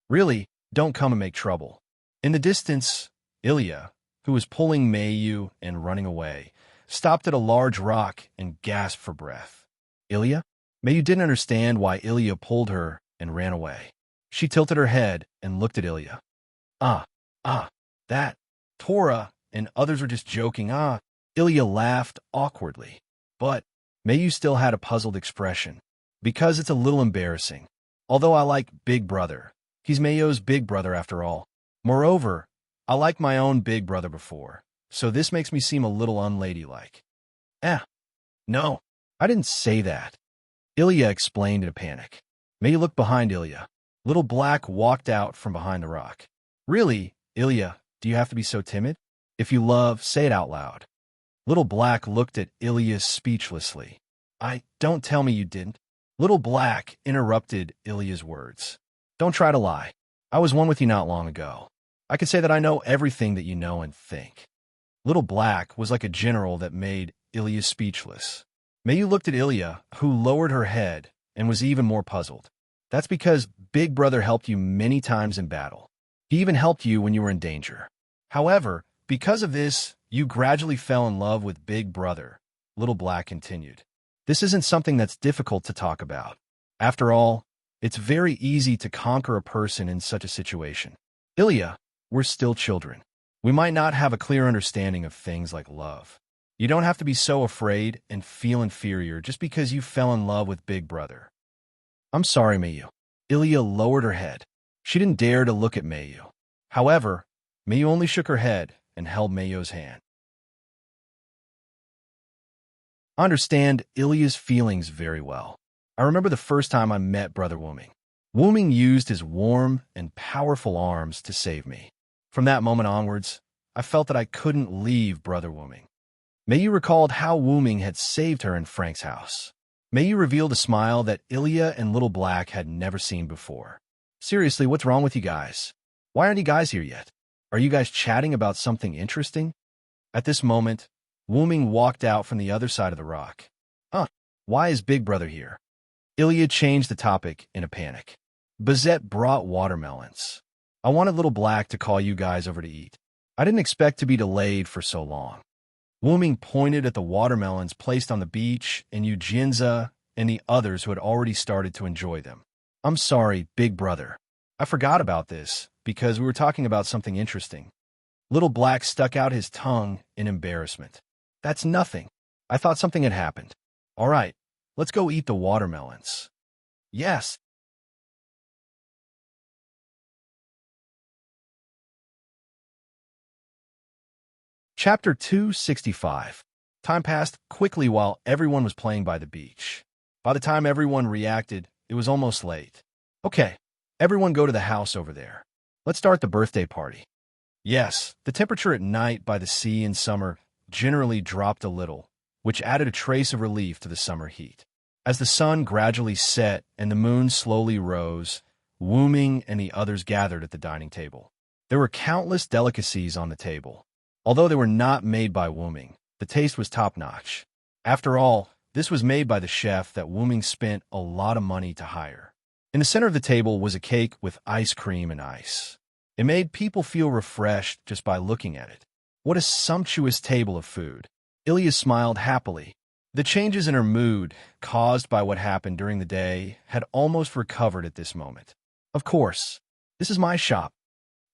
Really, don't come and make trouble. In the distance, Ilya, who was pulling Meiyu and running away, stopped at a large rock and gasped for breath. Ilya? Meiyu didn't understand why Ilya pulled her and ran away. She tilted her head and looked at Ilya. That. Tora and others were just joking. Ilya laughed awkwardly. But Meiyu still had a puzzled expression, because it's a little embarrassing. Although I like Big Brother, he's Meiyo's big brother after all. Moreover, I liked my own big brother before, so this makes me seem a little unladylike. No, I didn't say that. Ilya explained in a panic. Meiyu looked behind Ilya. Little Black walked out from behind the rock. Really, Ilya, do you have to be so timid? If you love, say it out loud. Little Black looked at Ilya speechlessly. Don't tell me you didn't. Little Black interrupted Ilya's words. Don't try to lie. I was one with you not long ago. I could say that I know everything that you know and think. Little Black was like a general that made Ilya speechless. Meiyu looked at Ilya, who lowered her head and was even more puzzled. That's because Big Brother helped you many times in battle. He even helped you when you were in danger. However, because of this, you gradually fell in love with Big Brother, Little Black continued. This isn't something that's difficult to talk about. After all, It's very easy to conquer a person in such a situation. Ilya, we're still children. We might not have a clear understanding of things like love. You don't have to be so afraid and feel inferior just because you fell in love with Big Brother. I'm sorry, Mayu. Ilya lowered her head. She didn't dare to look at Mayu. However, Mayu only shook her head and held Mayu's hand. I understand Ilya's feelings very well. I remember the first time I met Brother Wuming. Wuming used his warm and powerful arms to save me. From that moment onwards, I felt that I couldn't leave Brother Wuming. Mayu recalled how Wuming had saved her in Frank's house. Mayu revealed a smile that Ilya and Little Black had never seen before. Seriously, what's wrong with you guys? Why aren't you guys here yet? Are you guys chatting about something interesting? At this moment, Wuming walked out from the other side of the rock. Why is Big Brother here? Ilya changed the topic in a panic. Bazette brought watermelons. I wanted Little Black to call you guys over to eat. I didn't expect to be delayed for so long. Wuming pointed at the watermelons placed on the beach, and Eugenia and the others who had already started to enjoy them. I'm sorry, Big Brother. I forgot about this because we were talking about something interesting. Little Black stuck out his tongue in embarrassment. That's nothing. I thought something had happened. All right, let's go eat the watermelons. Yes. Chapter 265. Time passed quickly while everyone was playing by the beach. By the time everyone reacted, it was almost late. Okay, everyone go to the house over there. Let's start the birthday party. Yes, the temperature at night by the sea in summer generally dropped a little, which added a trace of relief to the summer heat. As the sun gradually set and the moon slowly rose, Wuming and the others gathered at the dining table. There were countless delicacies on the table. Although they were not made by Wuming, the taste was top-notch. After all, this was made by the chef that Wuming spent a lot of money to hire. In the center of the table was a cake with ice cream and ice. It made people feel refreshed just by looking at it. What a sumptuous table of food. Ilya smiled happily. The changes in her mood, caused by what happened during the day, had almost recovered at this moment. Of course, this is my shop.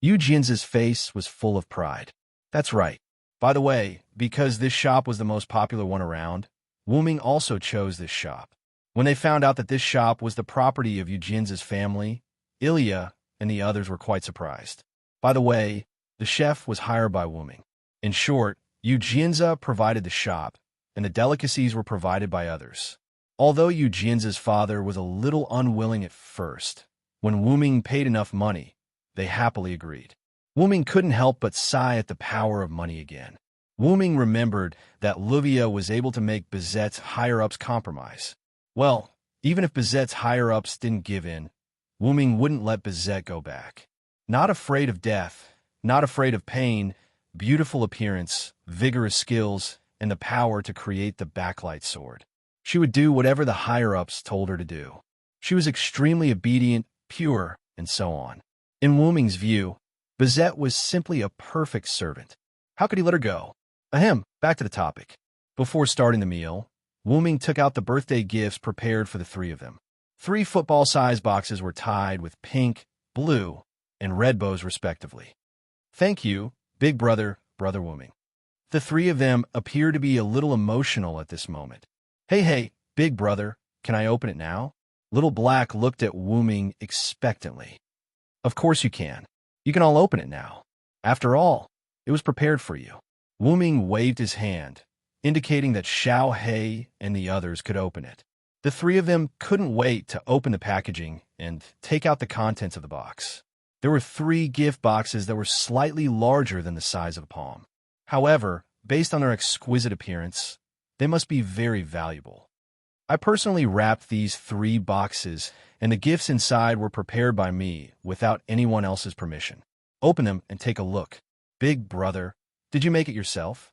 Eugenia's face was full of pride. That's right. By the way, because this shop was the most popular one around, Wuming also chose this shop. When they found out that this shop was the property of Eugenia's family, Ilya and the others were quite surprised. By the way, the chef was hired by Wuming. In short, Eugenia provided the shop, and the delicacies were provided by others. Although Eugenia's father was a little unwilling at first, when Wuming paid enough money, they happily agreed. Wuming couldn't help but sigh at the power of money again. Wuming remembered that Livia was able to make Bazette's higher-ups compromise. Well, even if Bazette's higher-ups didn't give in, Wuming wouldn't let Bazette go back. Not afraid of death, not afraid of pain, beautiful appearance, vigorous skills, and the power to create the backlight sword. She would do whatever the higher-ups told her to do. She was extremely obedient, pure, and so on. In Wuming's view, Bazette was simply a perfect servant. How could he let her go? Back to the topic. Before starting the meal, Wuming took out the birthday gifts prepared for the three of them. 3 football-sized boxes were tied with pink, blue, and red bows respectively. Thank you, Big Brother, Brother Wuming. The 3 of them appeared to be a little emotional at this moment. Hey, Big Brother, can I open it now? Little Black looked at Wuming expectantly. Of course you can. You can all open it now. After all, it was prepared for you. Wuming waved his hand, indicating that Xiao He and the others could open it. The 3 of them couldn't wait to open the packaging and take out the contents of the box. There were 3 gift boxes that were slightly larger than the size of a palm. However, based on their exquisite appearance, they must be very valuable. I personally wrapped these 3 boxes, and the gifts inside were prepared by me without anyone else's permission. Open them and take a look. Big Brother, did you make it yourself?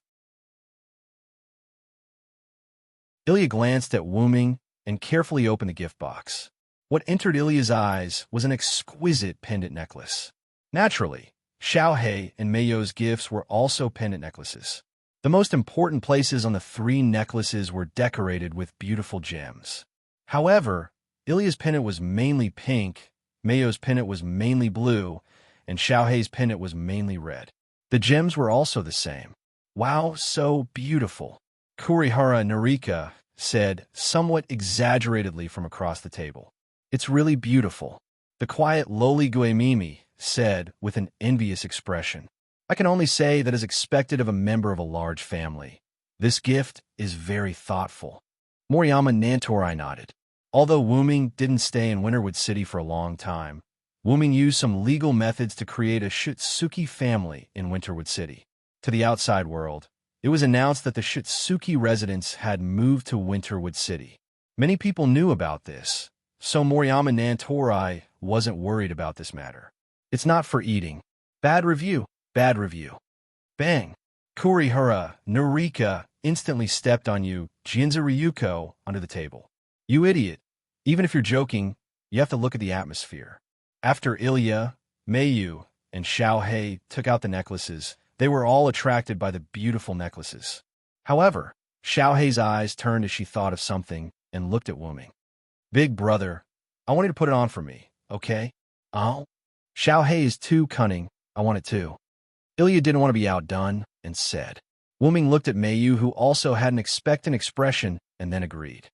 Ilya glanced at Wuming and carefully opened the gift box. What entered Ilya's eyes was an exquisite pendant necklace. Naturally, Xiao He and Meiyo's gifts were also pendant necklaces. The most important places on the 3 necklaces were decorated with beautiful gems. However, Ilya's pennant was mainly pink, Mayo's pennant was mainly blue, and Xiaohei's pennant was mainly red. The gems were also the same. Wow, so beautiful, Kurihara Narika said, somewhat exaggeratedly from across the table. It's really beautiful, the quiet Loli Guemimi said with an envious expression. I can only say that as expected of a member of a large family. This gift is very thoughtful. Moriyama Nantorai nodded. Although Wuming didn't stay in Winterwood City for a long time, Wuming used some legal methods to create a Shutsuki family in Winterwood City. To the outside world, it was announced that the Shutsuki residents had moved to Winterwood City. Many people knew about this, so Moriyama Nantorai wasn't worried about this matter. It's not for eating. Bad review. Bad review. Bang! Kurihara Narika instantly stepped on you, Jinza Ryuko, under the table. You idiot. Even if you're joking, you have to look at the atmosphere. After Ilya, Mayu, and Xiaohei took out the necklaces, they were all attracted by the beautiful necklaces. However, Xiaohei's eyes turned as she thought of something and looked at Wuming. Big brother, I want you to put it on for me, okay? Oh? Xiaohei is too cunning. I want it too. Ilya didn't want to be outdone and said. Wuming looked at Mayu, who also had an expectant expression, and then agreed.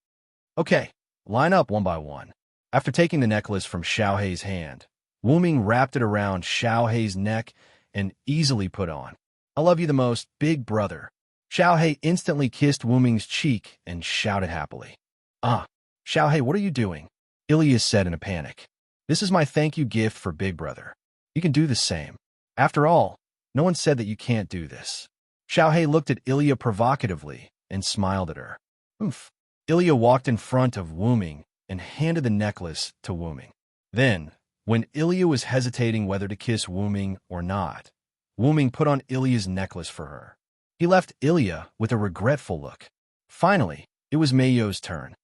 Okay, line up one by one. After taking the necklace from Xiaohei's hand, Wuming wrapped it around Xiaohei's neck and easily put on. I love you the most, big brother. Xiaohei instantly kissed Wuming's cheek and shouted happily. Xiaohei, what are you doing? Ilya said in a panic. This is my thank you gift for big brother. You can do the same. After all, no one said that you can't do this. Xiaohei looked at Ilya provocatively and smiled at her. Oof. Ilya walked in front of Wuming and handed the necklace to Wuming. Then, when Ilya was hesitating whether to kiss Wuming or not, Wuming put on Ilya's necklace for her. He left Ilya with a regretful look. Finally, it was Mayo's turn.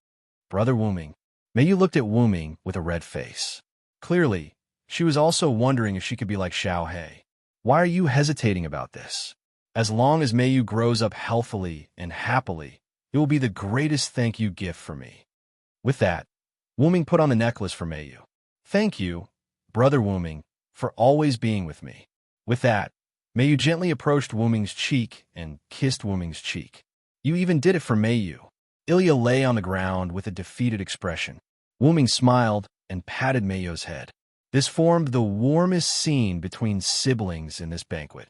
Brother Wuming. Mayu looked at Wuming with a red face. Clearly, she was also wondering if she could be like Xiaohei. Why are you hesitating about this? As long as Mayu grows up healthily and happily, it will be the greatest thank you gift for me. With that, Wuming put on the necklace for Mayu. Thank you, brother Wuming, for always being with me. With that, Mayu gently approached Wuming's cheek and kissed Wuming's cheek. You even did it for Mayu. Ilya lay on the ground with a defeated expression. Wuming smiled and patted Mayu's head. This formed the warmest scene between siblings in this banquet.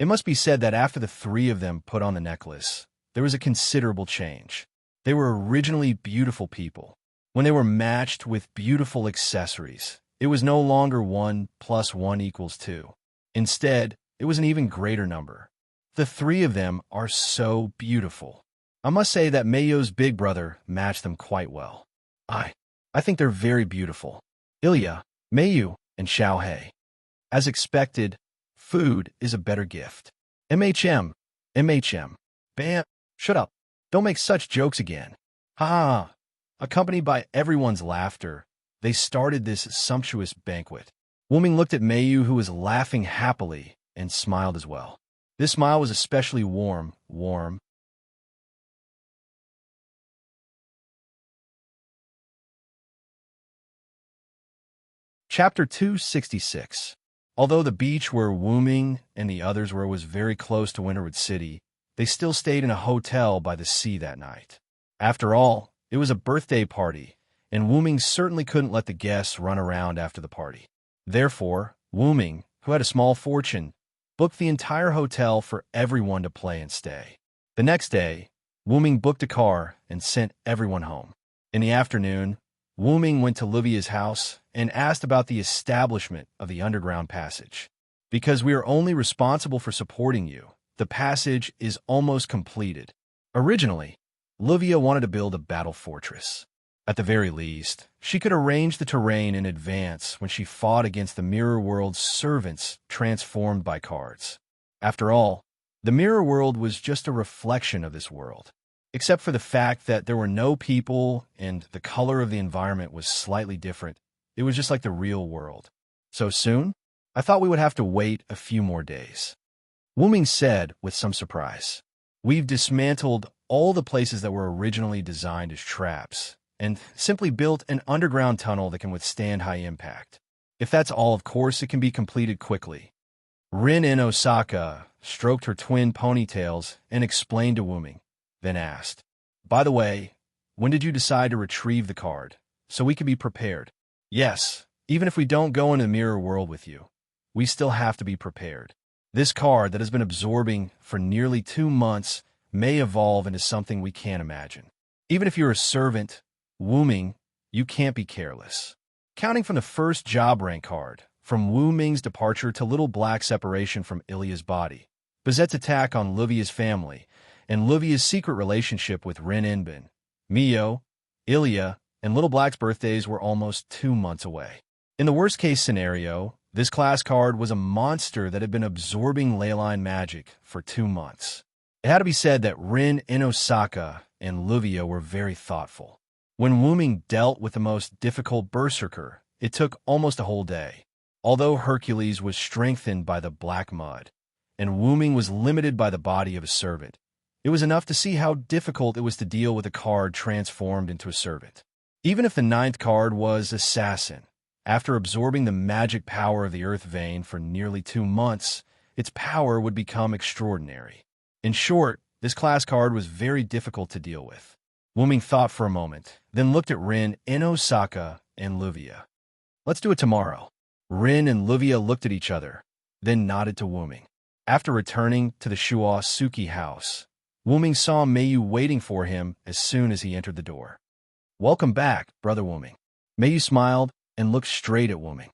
It must be said that after the three of them put on the necklace, there was a considerable change. They were originally beautiful people. When they were matched with beautiful accessories, it was no longer 1 + 1 = 2. Instead, it was an even greater number. The three of them are so beautiful. I must say that Mayo's big brother matched them quite well. I think they're very beautiful. Ilya, Mayu, and Xiaohei. As expected, food is a better gift. MHM. Bam. Shut up. Don't make such jokes again. Ha. Accompanied by everyone's laughter, they started this sumptuous banquet. Wuming looked at Mayu, who was laughing happily, and smiled as well. This smile was especially warm. Chapter 266. Although the beach where Wuming and the others were was very close to Winterwood City, they still stayed in a hotel by the sea that night. After all, it was a birthday party, and Wuming certainly couldn't let the guests run around after the party. Therefore, Wuming, who had a small fortune, booked the entire hotel for everyone to play and stay. The next day, Wuming booked a car and sent everyone home. In the afternoon, Wuming went to Livia's house and asked about the establishment of the underground passage. Because we are only responsible for supporting you, the passage is almost completed. Originally, Livia wanted to build a battle fortress. At the very least, she could arrange the terrain in advance when she fought against the Mirror World's servants transformed by cards. After all, the Mirror World was just a reflection of this world. Except for the fact that there were no people and the color of the environment was slightly different. It was just like the real world. So soon? I thought we would have to wait a few more days. Wuming said with some surprise. We've dismantled all the places that were originally designed as traps, and simply built an underground tunnel that can withstand high impact. If that's all, of course, it can be completed quickly. Rin in Osaka stroked her twin ponytails and explained to Wuming, then asked, "By the way, when did you decide to retrieve the card, so we can be prepared?" "Yes, even if we don't go into the mirror world with you, we still have to be prepared. This card that has been absorbing for nearly 2 months may evolve into something we can't imagine. Even if you're a servant, Wuming, you can't be careless." Counting from the first job rank card, from Wu Ming's departure to Little Black's separation from Ilya's body, Bazette's attack on Livia's family, and Livia's secret relationship with Rin Inbin, Mio, Ilya, and Little Black's birthdays were almost 2 months away. In the worst-case scenario, this class card was a monster that had been absorbing leyline magic for 2 months. It had to be said that Rin in Osaka and Livia were very thoughtful. When Wuming dealt with the most difficult berserker, it took almost a whole day. Although Hercules was strengthened by the black mud, and Wuming was limited by the body of a servant, it was enough to see how difficult it was to deal with a card transformed into a servant. Even if the 9th card was Assassin, after absorbing the magic power of the Earth Vein for nearly 2 months, its power would become extraordinary. In short, this class card was very difficult to deal with. Wuming thought for a moment, then looked at Rin in Osaka and Livia. "Let's do it tomorrow." Rin and Livia looked at each other, then nodded to Wuming. After returning to the Suki house, Wuming saw Meiyu waiting for him as soon as he entered the door. "Welcome back, Brother Wuming." Meiyu smiled and looked straight at Wuming.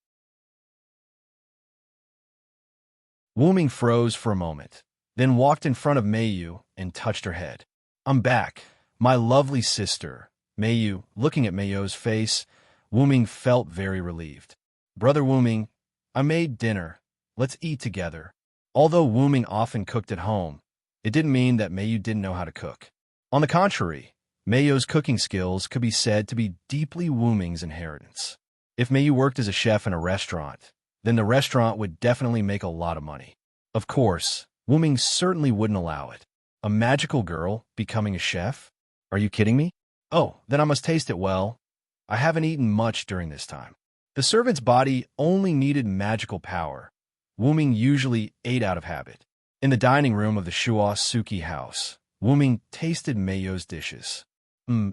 Wuming froze for a moment, then walked in front of Meiyu and touched her head. "I'm back, my lovely sister." Meiyu, looking at Meiyu's face, Wuming felt very relieved. "Brother Wuming, I made dinner. Let's eat together." Although Wuming often cooked at home, it didn't mean that Meiyu didn't know how to cook. On the contrary, Meiyu's cooking skills could be said to be deeply Wuming's inheritance. If Meiyu worked as a chef in a restaurant, then the restaurant would definitely make a lot of money. Of course, Wuming certainly wouldn't allow it. A magical girl becoming a chef? Are you kidding me? "Oh, then I must taste it well. I haven't eaten much during this time." The servant's body only needed magical power. Wuming usually ate out of habit. In the dining room of the Suki house, Wuming tasted Meiyu's dishes.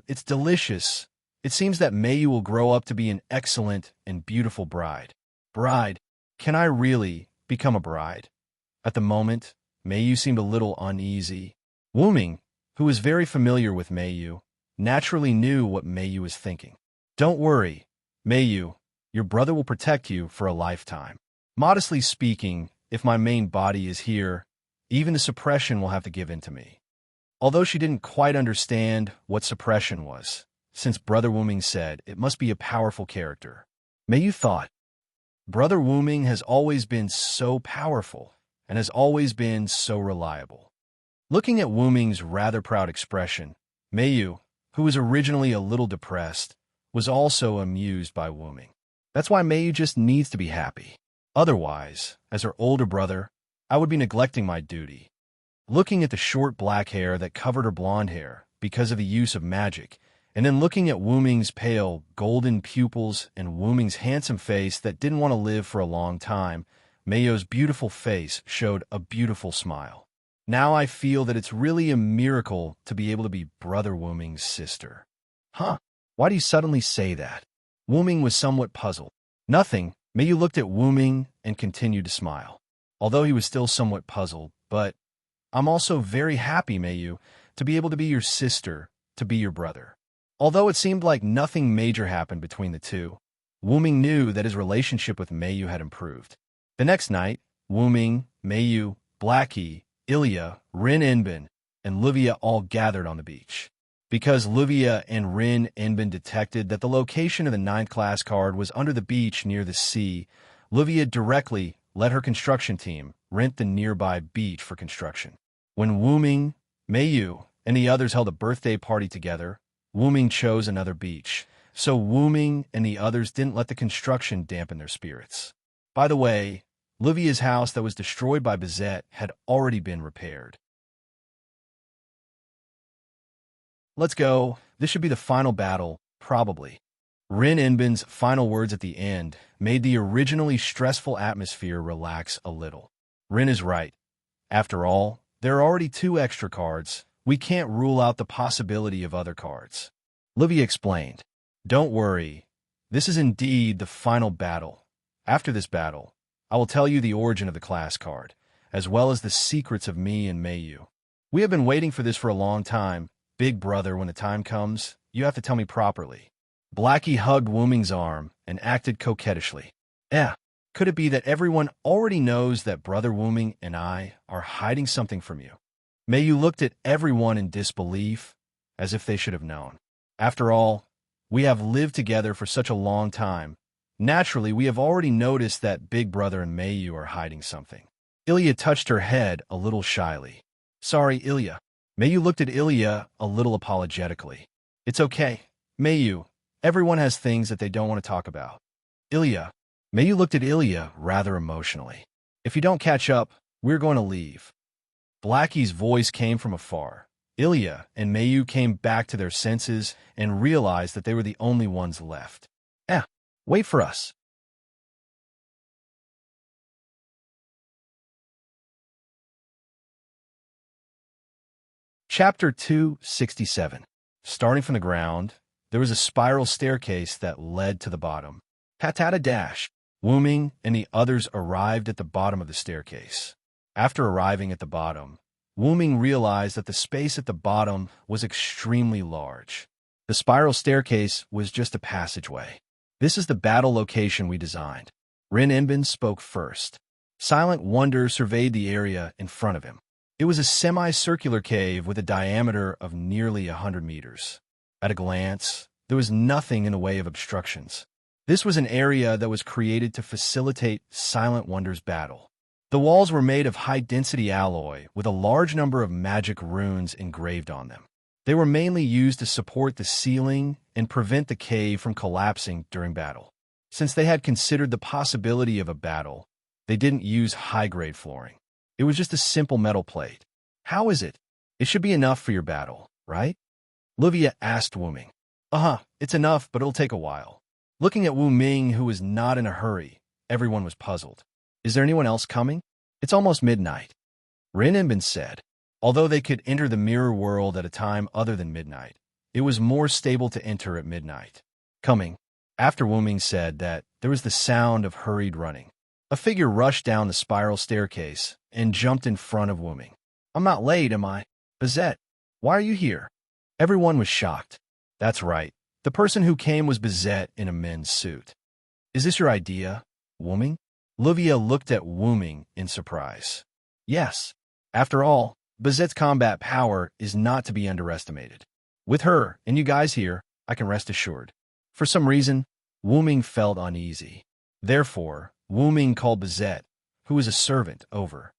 It's delicious. It seems that Meiyu will grow up to be an excellent and beautiful bride." "Bride? Can I really become a bride?" At the moment, Meiyu seemed a little uneasy. Wuming, who was very familiar with Meiyu, naturally knew what Meiyu was thinking. "Don't worry, Meiyu, your brother will protect you for a lifetime. Modestly speaking, if my main body is here, even the suppression will have to give in to me." Although she didn't quite understand what suppression was, since Brother Wuming said it must be a powerful character, Meiyu thought, "Brother Wuming has always been so powerful and has always been so reliable." Looking at Wuming's rather proud expression, Meiyu, who was originally a little depressed, was also amused by Wuming. That's why Meiyu just needs to be happy. Otherwise, as her older brother, I would be neglecting my duty. Looking at the short black hair that covered her blonde hair because of the use of magic, and then looking at Wuming's pale, golden pupils and Wuming's handsome face that didn't want to live for a long time, Meiyu's beautiful face showed a beautiful smile. "Now I feel that it's really a miracle to be able to be Brother Wuming's sister." "Huh? Why do you suddenly say that?" Wuming was somewhat puzzled. "Nothing." Meiyu looked at Wuming and continued to smile. Although he was still somewhat puzzled, "But I'm also very happy, Meiyu, to be able to be your sister, to be your brother." Although it seemed like nothing major happened between the two, Wuming knew that his relationship with Meiyu had improved. The next night, Wuming, Meiyu, Blackie, Ilya, Rin Inbin, and Livia all gathered on the beach. Because Livia and Rin Inbin detected that the location of the 9th class card was under the beach near the sea, Livia directly let her construction team rent the nearby beach for construction. When Wuming, Meiyu, and the others held a birthday party together, Wuming chose another beach, so Wuming and the others didn't let the construction dampen their spirits. By the way, Livia's house that was destroyed by Bazette had already been repaired. Let's go. This should be the final battle, probably. Rin Enbin's final words at the end made the originally stressful atmosphere relax a little. Rin is right. After all, there are already 2 extra cards. We can't rule out the possibility of other cards. Livia explained. Don't worry. This is indeed the final battle. After this battle, I will tell you the origin of the class card, as well as the secrets of me and Mayu. We have been waiting for this for a long time. Big brother, when the time comes, you have to tell me properly. Blackie hugged Wuming's arm and acted coquettishly. Could it be that everyone already knows that Brother Wuming and I are hiding something from you? Mayu looked at everyone in disbelief, as if they should have known. After all, we have lived together for such a long time. Naturally, we have already noticed that Big Brother and Mayu are hiding something. Ilya touched her head a little shyly. Sorry, Ilya. Mayu looked at Ilya a little apologetically. It's okay. Mayu, everyone has things that they don't want to talk about. Ilya. Mayu looked at Ilya rather emotionally. If you don't catch up, we're going to leave. Blackie's voice came from afar. Ilya and Mayu came back to their senses and realized that they were the only ones left. Wait for us. Chapter 267. Starting from the ground, there was a spiral staircase that led to the bottom. Patata dash. Wuming and the others arrived at the bottom of the staircase. After arriving at the bottom, Wuming realized that the space at the bottom was extremely large. The spiral staircase was just a passageway. This is the battle location we designed. Rin Enbin spoke first. Silent wonder surveyed the area in front of him. It was a semicircular cave with a diameter of nearly 100 meters. At a glance, there was nothing in the way of obstructions. This was an area that was created to facilitate Silent Wonder's battle. The walls were made of high-density alloy with a large number of magic runes engraved on them. They were mainly used to support the ceiling and prevent the cave from collapsing during battle. Since they had considered the possibility of a battle, they didn't use high-grade flooring. It was just a simple metal plate. How is it? It should be enough for your battle, right? Livia asked Wuming. It's enough, but it'll take a while. Looking at Wuming, who was not in a hurry, everyone was puzzled. Is there anyone else coming? It's almost midnight. Rin Enbin said. Although they could enter the mirror world at a time other than midnight, it was more stable to enter at midnight. Coming. After Wuming said that, there was the sound of hurried running. A figure rushed down the spiral staircase and jumped in front of Wuming. I'm not late, am I? Bizette, why are you here? Everyone was shocked. That's right. The person who came was Bizette in a men's suit. Is this your idea, Wuming? Livia looked at Wuming in surprise. Yes. After all, Bizette's combat power is not to be underestimated. With her and you guys here, I can rest assured. For some reason, Wuming felt uneasy. Therefore, Wuming called Bizette, who was a servant, over.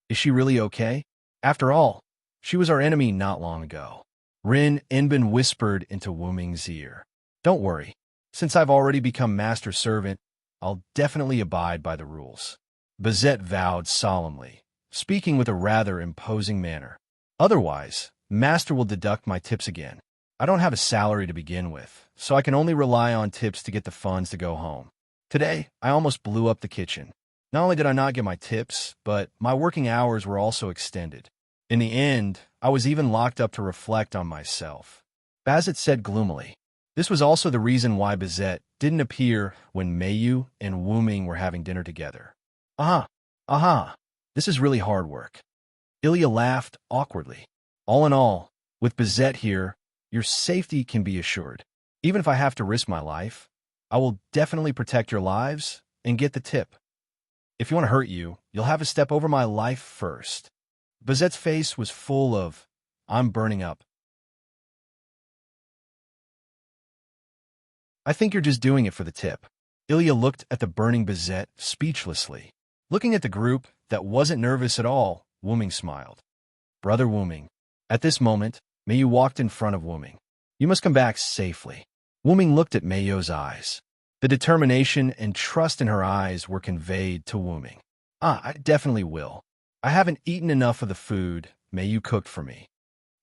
Is she really okay? After all, she was our enemy not long ago. Rin Enbin whispered into Wuming's ear. Don't worry. Since I've already become master servant, I'll definitely abide by the rules. Bizette vowed solemnly, speaking with a rather imposing manner. Otherwise, Master will deduct my tips again. I don't have a salary to begin with, so I can only rely on tips to get the funds to go home. Today, I almost blew up the kitchen. Not only did I not get my tips, but my working hours were also extended. In the end, I was even locked up to reflect on myself. Bazet said gloomily. This was also the reason why Bizette didn't appear when Mayu and Wuming were having dinner together. This is really hard work. Ilya laughed awkwardly. All in all, with Bizette here, your safety can be assured. Even if I have to risk my life, I will definitely protect your lives and get the tip. If you want to hurt you, you'll have to step over my life first. Bizette's face was full of, I'm burning up. I think you're just doing it for the tip. Ilya looked at the burning Bizette speechlessly. Looking at the group that wasn't nervous at all, Wuming smiled. Brother Wuming. At this moment, Mayu walked in front of Wuming. You must come back safely. Wuming looked at Mayu's eyes. The determination and trust in her eyes were conveyed to Wuming. I definitely will. I haven't eaten enough of the food Mayu cooked for me.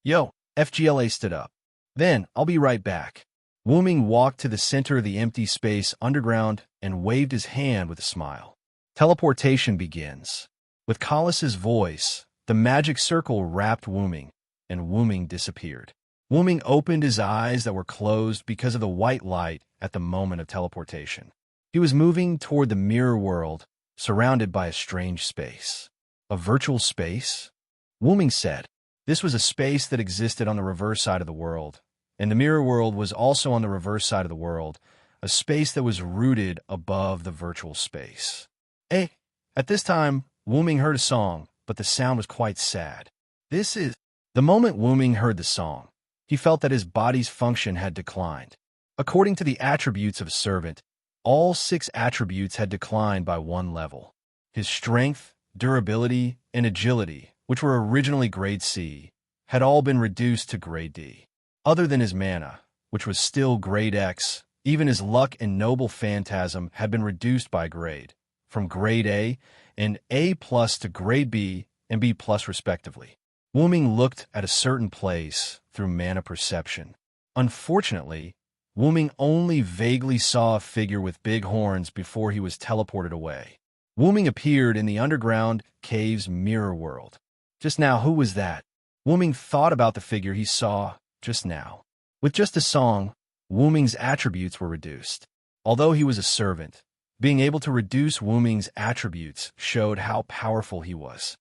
Yo, FGLA stood up. Then, I'll be right back. Wu Ming walked to the center of the empty space underground and waved his hand with a smile. Teleportation begins. With Colos's voice, the magic circle wrapped Wu Ming, and Wu Ming disappeared. Wu Ming opened his eyes that were closed because of the white light at the moment of teleportation. He was moving toward the mirror world, surrounded by a strange space. A virtual space? Wu Ming said. This was a space that existed on the reverse side of the world, and the mirror world was also on the reverse side of the world, a space that was rooted above the virtual space. At this time, Wu Ming heard a song, but the sound was quite sad. The moment Wu Ming heard the song, he felt that his body's function had declined. According to the attributes of a servant, all 6 attributes had declined by 1 level. His strength, durability, and agility, which were originally grade C, had all been reduced to grade D. Other than his mana, which was still grade X, even his luck and noble phantasm had been reduced by grade, from grade A and A+ to grade B and B+ respectively. Wu Ming looked at a certain place through mana perception. Unfortunately, Wu Ming only vaguely saw a figure with big horns before he was teleported away. Wu Ming appeared in the underground cave's mirror world. Just now, who was that? Wu Ming thought about the figure he saw just now. With just a song, Wu Ming's attributes were reduced. Although he was a servant, being able to reduce Wu Ming's attributes showed how powerful he was.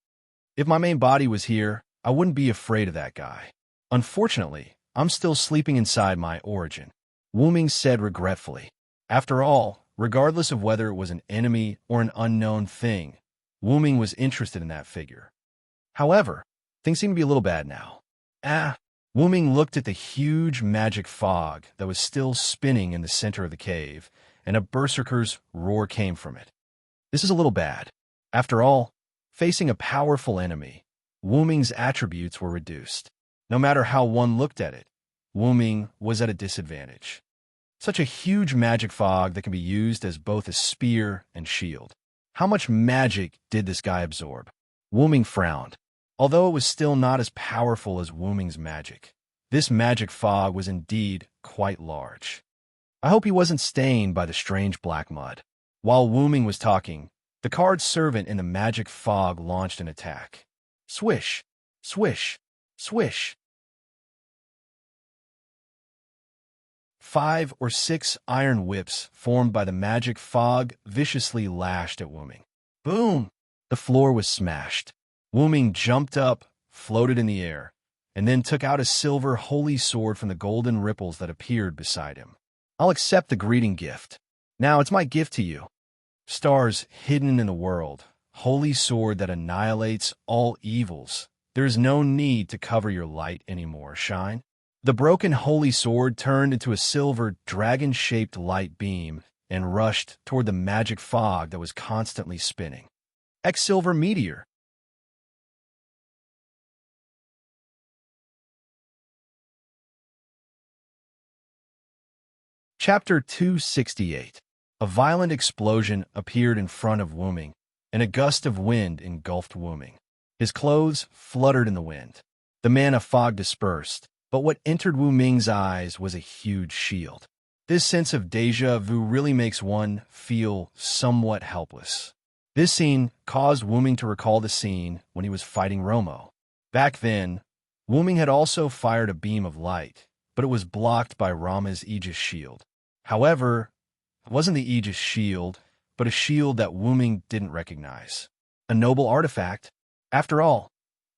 If my main body was here, I wouldn't be afraid of that guy. Unfortunately, I'm still sleeping inside my origin, Wu Ming said regretfully. After all, regardless of whether it was an enemy or an unknown thing, Wu Ming was interested in that figure. However, things seem to be a little bad now. Wu Ming looked at the huge magic fog that was still spinning in the center of the cave, and a berserker's roar came from it. This is a little bad. After all, facing a powerful enemy, Wu Ming's attributes were reduced. No matter how one looked at it, Wu Ming was at a disadvantage. Such a huge magic fog that can be used as both a spear and shield. How much magic did this guy absorb? Wu Ming frowned. Although it was still not as powerful as Wu Ming's magic, this magic fog was indeed quite large. I hope he wasn't stained by the strange black mud. While Wu Ming was talking, the card servant in the magic fog launched an attack. Swish, swish, swish. 5 or 6 iron whips formed by the magic fog viciously lashed at Wu Ming. Boom! The floor was smashed. Wu Ming jumped up, floated in the air, and then took out a silver holy sword from the golden ripples that appeared beside him. I'll accept the greeting gift. Now it's my gift to you. Stars hidden in the world, holy sword that annihilates all evils. There is no need to cover your light anymore, shine. The broken holy sword turned into a silver dragon-shaped light beam and rushed toward the magic fog that was constantly spinning. Silver meteor. Chapter 268. A violent explosion appeared in front of Wu Ming, and a gust of wind engulfed Wu Ming. His clothes fluttered in the wind. The mana fog dispersed, but what entered Wu Ming's eyes was a huge shield. This sense of déjà vu really makes one feel somewhat helpless. This scene caused Wu Ming to recall the scene when he was fighting Romo. Back then, Wu Ming had also fired a beam of light, but it was blocked by Rama's Aegis shield. However, it wasn't the Aegis shield, but a shield that Wu Ming didn't recognize. A noble artifact. After all,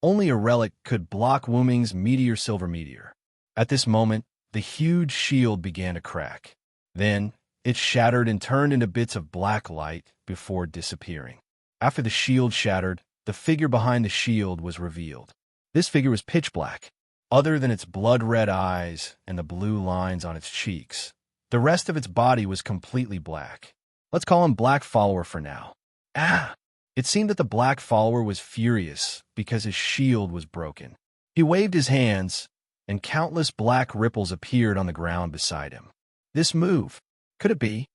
only a relic could block Wu Ming's silver meteor. At this moment, the huge shield began to crack. Then, it shattered and turned into bits of black light before disappearing. After the shield shattered, the figure behind the shield was revealed. This figure was pitch black. Other than its blood-red eyes and the blue lines on its cheeks, the rest of its body was completely black. Let's call him Black Follower for now. It seemed that the Black Follower was furious because his shield was broken. He waved his hands, and countless black ripples appeared on the ground beside him. This move, could it be?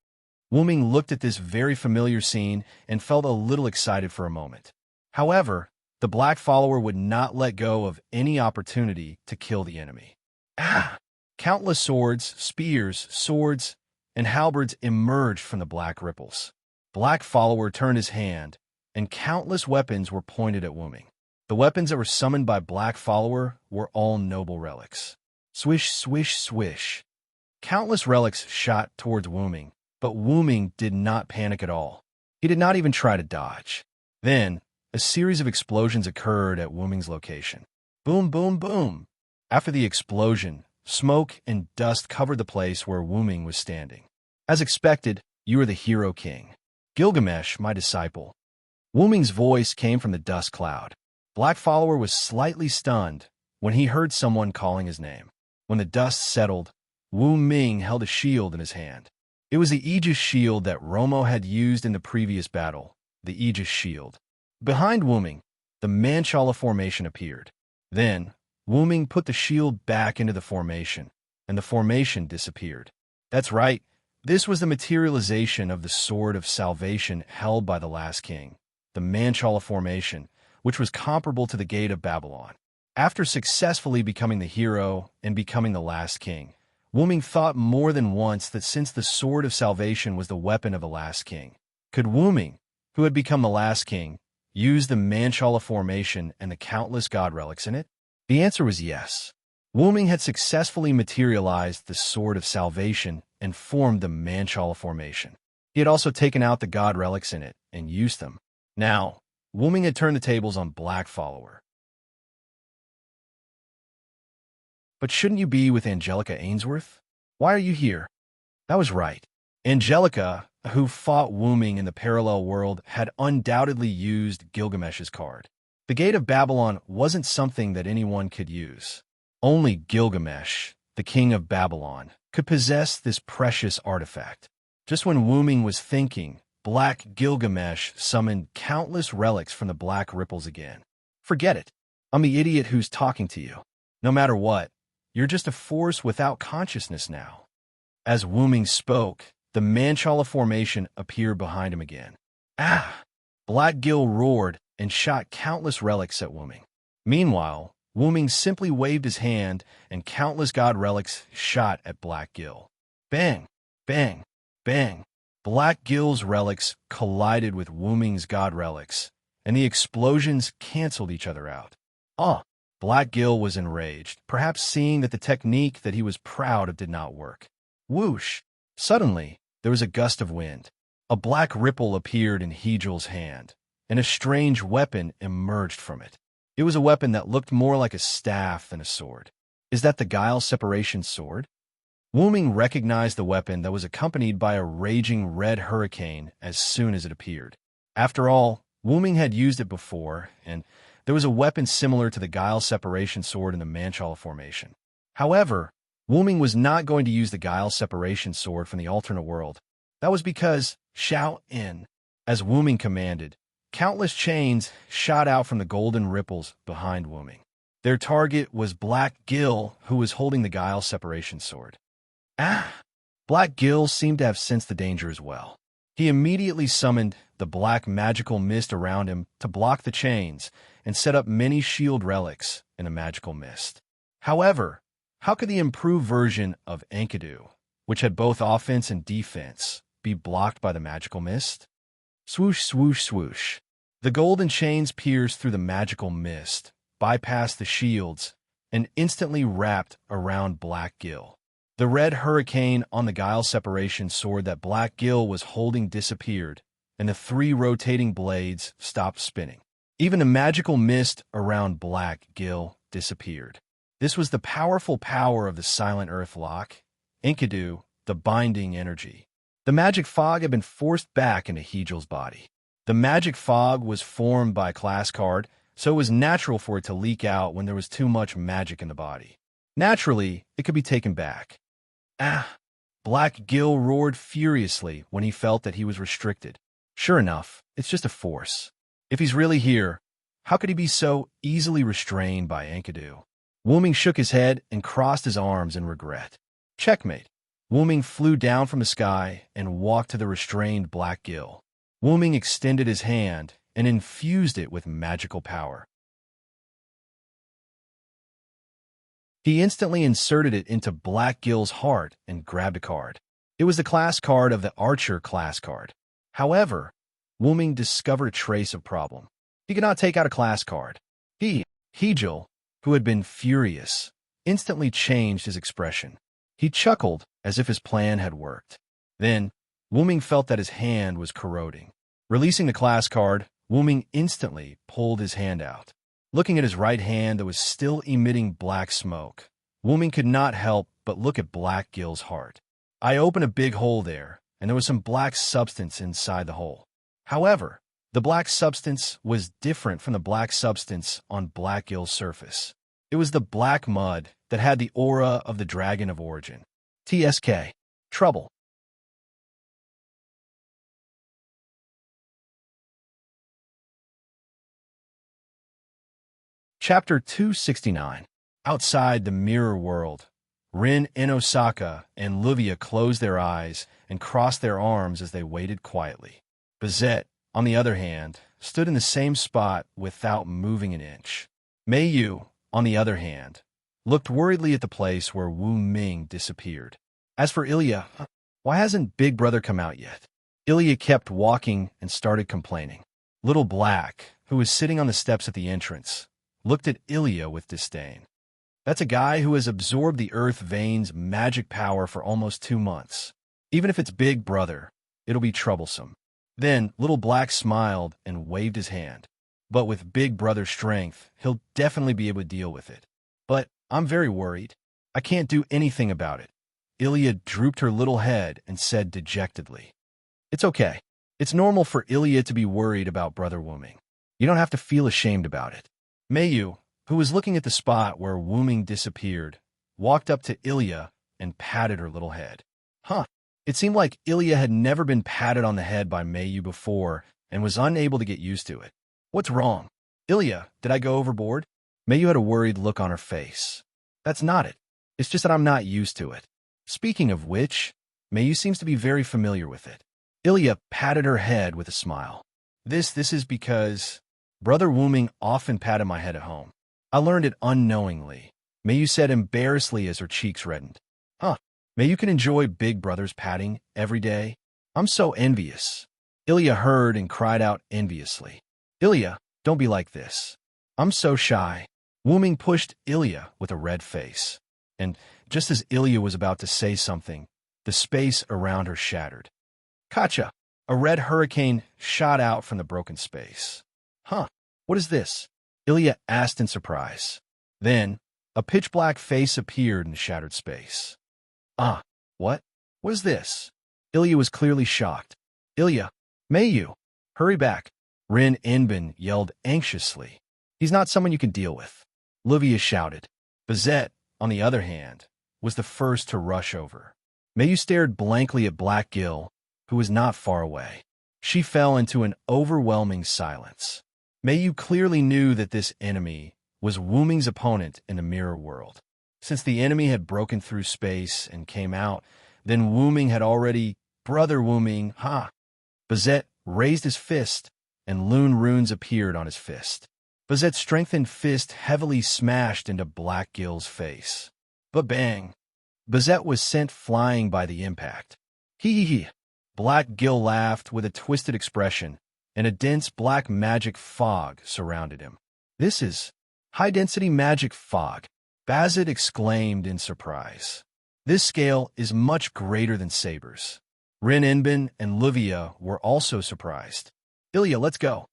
Wu Ming looked at this very familiar scene and felt a little excited for a moment. However, the Black Follower would not let go of any opportunity to kill the enemy. Countless swords, spears, swords, and halberds emerged from the black ripples. Black Follower turned his hand, and countless weapons were pointed at Wooming. The weapons that were summoned by Black Follower were all noble relics. Swish, swish, swish. Countless relics shot towards Wooming, but Wooming did not panic at all. He did not even try to dodge. Then, a series of explosions occurred at Wooming's location. Boom, boom, boom. After the explosion, smoke and dust covered the place where Wooming was standing. As expected, you are the hero king. Gilgamesh, my disciple. Wooming's voice came from the dust cloud. Black Follower was slightly stunned when he heard someone calling his name. When the dust settled, Wu Ming held a shield in his hand. It was the Aegis shield that Romo had used in the previous battle, the Aegis shield. Behind Wooming, the Manchala formation appeared. Then, Wooming put the shield back into the formation, and the formation disappeared. That's right, this was the materialization of the Sword of Salvation held by the last king, the Manchala formation, which was comparable to the Gate of Babylon. After successfully becoming the hero and becoming the last king, Wooming thought more than once that since the Sword of Salvation was the weapon of the last king, could Wooming, who had become the last king, use the Manchala formation and the countless god relics in it? The answer was yes. Wooming had successfully materialized the Sword of Salvation and formed the Manchala formation. He had also taken out the god relics in it and used them. Now, Wooming had turned the tables on Black Follower. But shouldn't you be with Angelica Ainsworth? Why are you here? That was right. Angelica, who fought Wooming in the parallel world, had undoubtedly used Gilgamesh's card. The Gate of Babylon wasn't something that anyone could use. Only Gilgamesh, the king of Babylon, could possess this precious artifact. Just when Wooming was thinking, Black Gilgamesh summoned countless relics from the black ripples again. Forget it. I'm the idiot who's talking to you. No matter what, you're just a force without consciousness now. As Wooming spoke, the Manchala formation appeared behind him again. Ah! Black Gil roared and shot countless relics at Wooming. Meanwhile, Wooming simply waved his hand and countless god relics shot at Black Gil. Bang! Bang! Bang! Black Gil's relics collided with Wooming's god relics, and the explosions canceled each other out. Black Gil was enraged, perhaps seeing that the technique that he was proud of did not work. Whoosh! Suddenly, there was a gust of wind. A black ripple appeared in Hegel's hand, and a strange weapon emerged from it. It was a weapon that looked more like a staff than a sword. Is that the Guile Separation Sword? Wooming recognized the weapon that was accompanied by a raging red hurricane as soon as it appeared. After all, Wooming had used it before, and there was a weapon similar to the Guile Separation Sword in the Manchala formation. However, Wooming was not going to use the Guile Separation Sword from the alternate world. That was because, shout in. As Wooming commanded, countless chains shot out from the golden ripples behind Wooming. Their target was Black Gil, who was holding the Guile Separation Sword. Black Gil seemed to have sensed the danger as well. He immediately summoned the black magical mist around him to block the chains and set up many shield relics in the magical mist. However, how could the improved version of Enkidu, which had both offense and defense, be blocked by the magical mist? Swoosh, swoosh, swoosh. The golden chains pierced through the magical mist, bypassed the shields, and instantly wrapped around Black Gil. The red hurricane on the Guile Separation Sword that Black Gil was holding disappeared, and the three rotating blades stopped spinning. Even the magical mist around Black Gil disappeared. This was the powerful power of the Silent Earth Lock, Enkidu, the binding energy. The magic fog had been forced back into Hegel's body. The magic fog was formed by a class card, so it was natural for it to leak out when there was too much magic in the body. Naturally, it could be taken back. Black Gil roared furiously when he felt that he was restricted. Sure enough, it's just a force. If he's really here, how could he be so easily restrained by Enkidu? Wooming shook his head and crossed his arms in regret. Checkmate. Wooming flew down from the sky and walked to the restrained Black Gil. Wooming extended his hand and infused it with magical power. He instantly inserted it into Black Gill's heart and grabbed a card. It was the class card of the Archer class card. However, Wuming discovered a trace of problem. He could not take out a class card. Hejil, who had been furious, instantly changed his expression. He chuckled as if his plan had worked. Then, Wuming felt that his hand was corroding. Releasing the class card, Wuming instantly pulled his hand out. Looking at his right hand that was still emitting black smoke, Wuming could not help but look at Black Gill's heart. I opened a big hole there, and there was some black substance inside the hole. However, the black substance was different from the black substance on Black Gill's surface. It was the black mud that had the aura of the Dragon of Origin. TSK. Trouble. Chapter 269. Outside the mirror world, Rin Inosaka and Luvia closed their eyes and crossed their arms as they waited quietly. Bazette, on the other hand, stood in the same spot without moving an inch. Mei Yu, on the other hand, looked worriedly at the place where Wu Ming disappeared. As for Ilya, why hasn't Big Brother come out yet? Ilya kept walking and started complaining. Little Black, who was sitting on the steps at the entrance, looked at Ilya with disdain. That's a guy who has absorbed the Earth Vein's magic power for almost 2 months. Even if it's Big Brother, it'll be troublesome. Then Little Black smiled and waved his hand. But with Big Brother's strength, he'll definitely be able to deal with it. But I'm very worried. I can't do anything about it. Ilya drooped her little head and said dejectedly, "It's okay. It's normal for Ilya to be worried about Brother Wuming. You don't have to feel ashamed about it." Mei Yu, who was looking at the spot where Wuming disappeared, walked up to Ilya and patted her little head. It seemed like Ilya had never been patted on the head by Mei Yu before and was unable to get used to it. "What's wrong? Ilya, did I go overboard?" Mei Yu had a worried look on her face. "That's not it. It's just that I'm not used to it." Speaking of which, Mei Yu seems to be very familiar with it. Ilya patted her head with a smile. This is because Brother Wuming often patted my head at home. I learned it unknowingly," Mei Yu said embarrassedly as her cheeks reddened. Mei Yu can enjoy Big Brother's patting every day. I'm so envious." Ilya heard and cried out enviously. "Ilya, don't be like this. I'm so shy." Wuming pushed Ilya with a red face. And just as Ilya was about to say something, the space around her shattered. Kacha! A red hurricane shot out from the broken space. What is this?" Ilya asked in surprise. Then, a pitch-black face appeared in the shattered space. What? What is this?" Ilya was clearly shocked. "Ilya, Mei Yu, hurry back," Rin Inbin yelled anxiously. "He's not someone you can deal with," Luvia shouted. Bazette, on the other hand, was the first to rush over. Mei Yu stared blankly at Black Gill, who was not far away. She fell into an overwhelming silence. Mei Yu clearly knew that this enemy was Wuming's opponent in the mirror world. Since the enemy had broken through space and came out, then Wuming had already... Brother Wuming, Bazette raised his fist, and Lune runes appeared on his fist. Bazette's strengthened fist heavily smashed into Black Gill's face. But bang! Bazette was sent flying by the impact. Hee. Black Gill laughed with a twisted expression, and a dense black magic fog surrounded him. "This is high-density magic fog," Bazette exclaimed in surprise. "This scale is much greater than Saber's." Rin Inbin and Luvia were also surprised. "Ilya, let's go."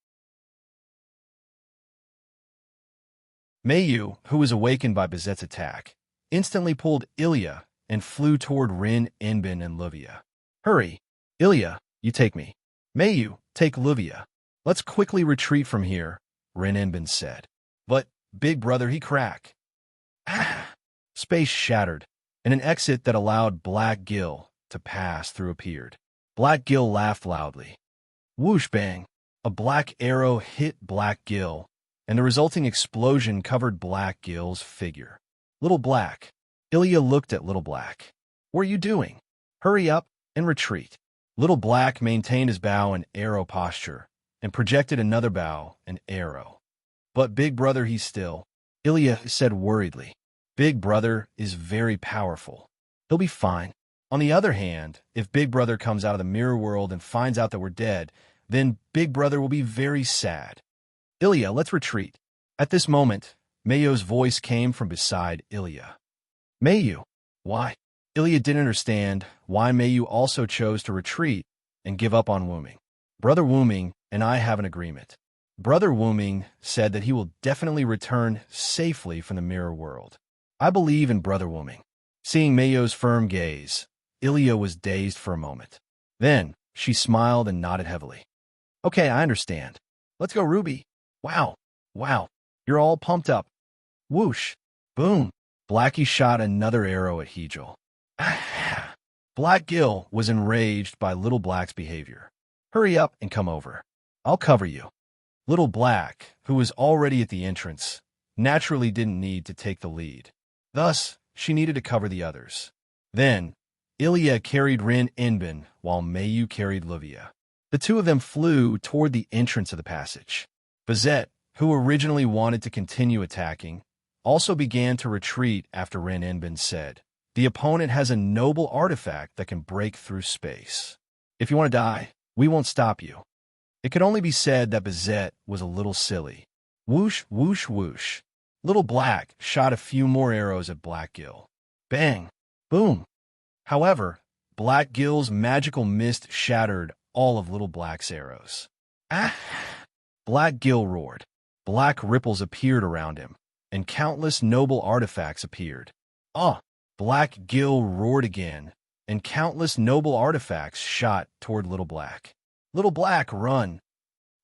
Mei Yu, who was awakened by Bazette's attack, instantly pulled Ilya and flew toward Rin Inbin and Luvia. "Hurry! Ilya, you take me. Mei Yu, take Luvia. Let's quickly retreat from here," Rin Inbin said. "But, Big Brother, he crack." Space shattered, and an exit that allowed Black Gill to pass through appeared. Black Gill laughed loudly. Whoosh bang! A black arrow hit Black Gill, and the resulting explosion covered Black Gill's figure. "Little Black." Ilya looked at Little Black. "What are you doing? Hurry up and retreat." Little Black maintained his bow and arrow posture, and projected another bow and arrow. "But Big Brother, he's still," Ilya said worriedly. Big Brother is very powerful. He'll be fine. On the other hand, if Big Brother comes out of the mirror world and finds out that we're dead, then Big Brother will be very sad. Ilya, let's retreat. At this moment, Mayo's voice came from beside Ilya. Mayu, why? Ilya didn't understand why Mayu also chose to retreat and give up on Wooming. Brother Wooming and I have an agreement. Brother Wooming said that he will definitely return safely from the mirror world. I believe in Brother Wooming. Seeing Mayo's firm gaze, Ilya was dazed for a moment. Then, she smiled and nodded heavily. Okay, I understand. Let's go, Ruby. Wow. You're all pumped up. Whoosh. Boom. Blackie shot another arrow at Hegel. Black Gil was enraged by Little Black's behavior. Hurry up and come over. I'll cover you. Little Black, who was already at the entrance, naturally didn't need to take the lead. Thus, she needed to cover the others. Then, Ilya carried Rin Inbin while Mayu carried Livia. The two of them flew toward the entrance of the passage. Bazette, who originally wanted to continue attacking, also began to retreat after Rin Inbin said, "The opponent has a noble artifact that can break through space. If you want to die, we won't stop you." It could only be said that Bazette was a little silly. Whoosh, whoosh, whoosh. Little Black shot a few more arrows at Black Gil. Bang! Boom! However, Black Gil's magical mist shattered all of Little Black's arrows. Ah! Black Gil roared. Black ripples appeared around him, and countless noble artifacts appeared. Ah! Black Gil roared again, and countless noble artifacts shot toward Little Black. Little Black, run!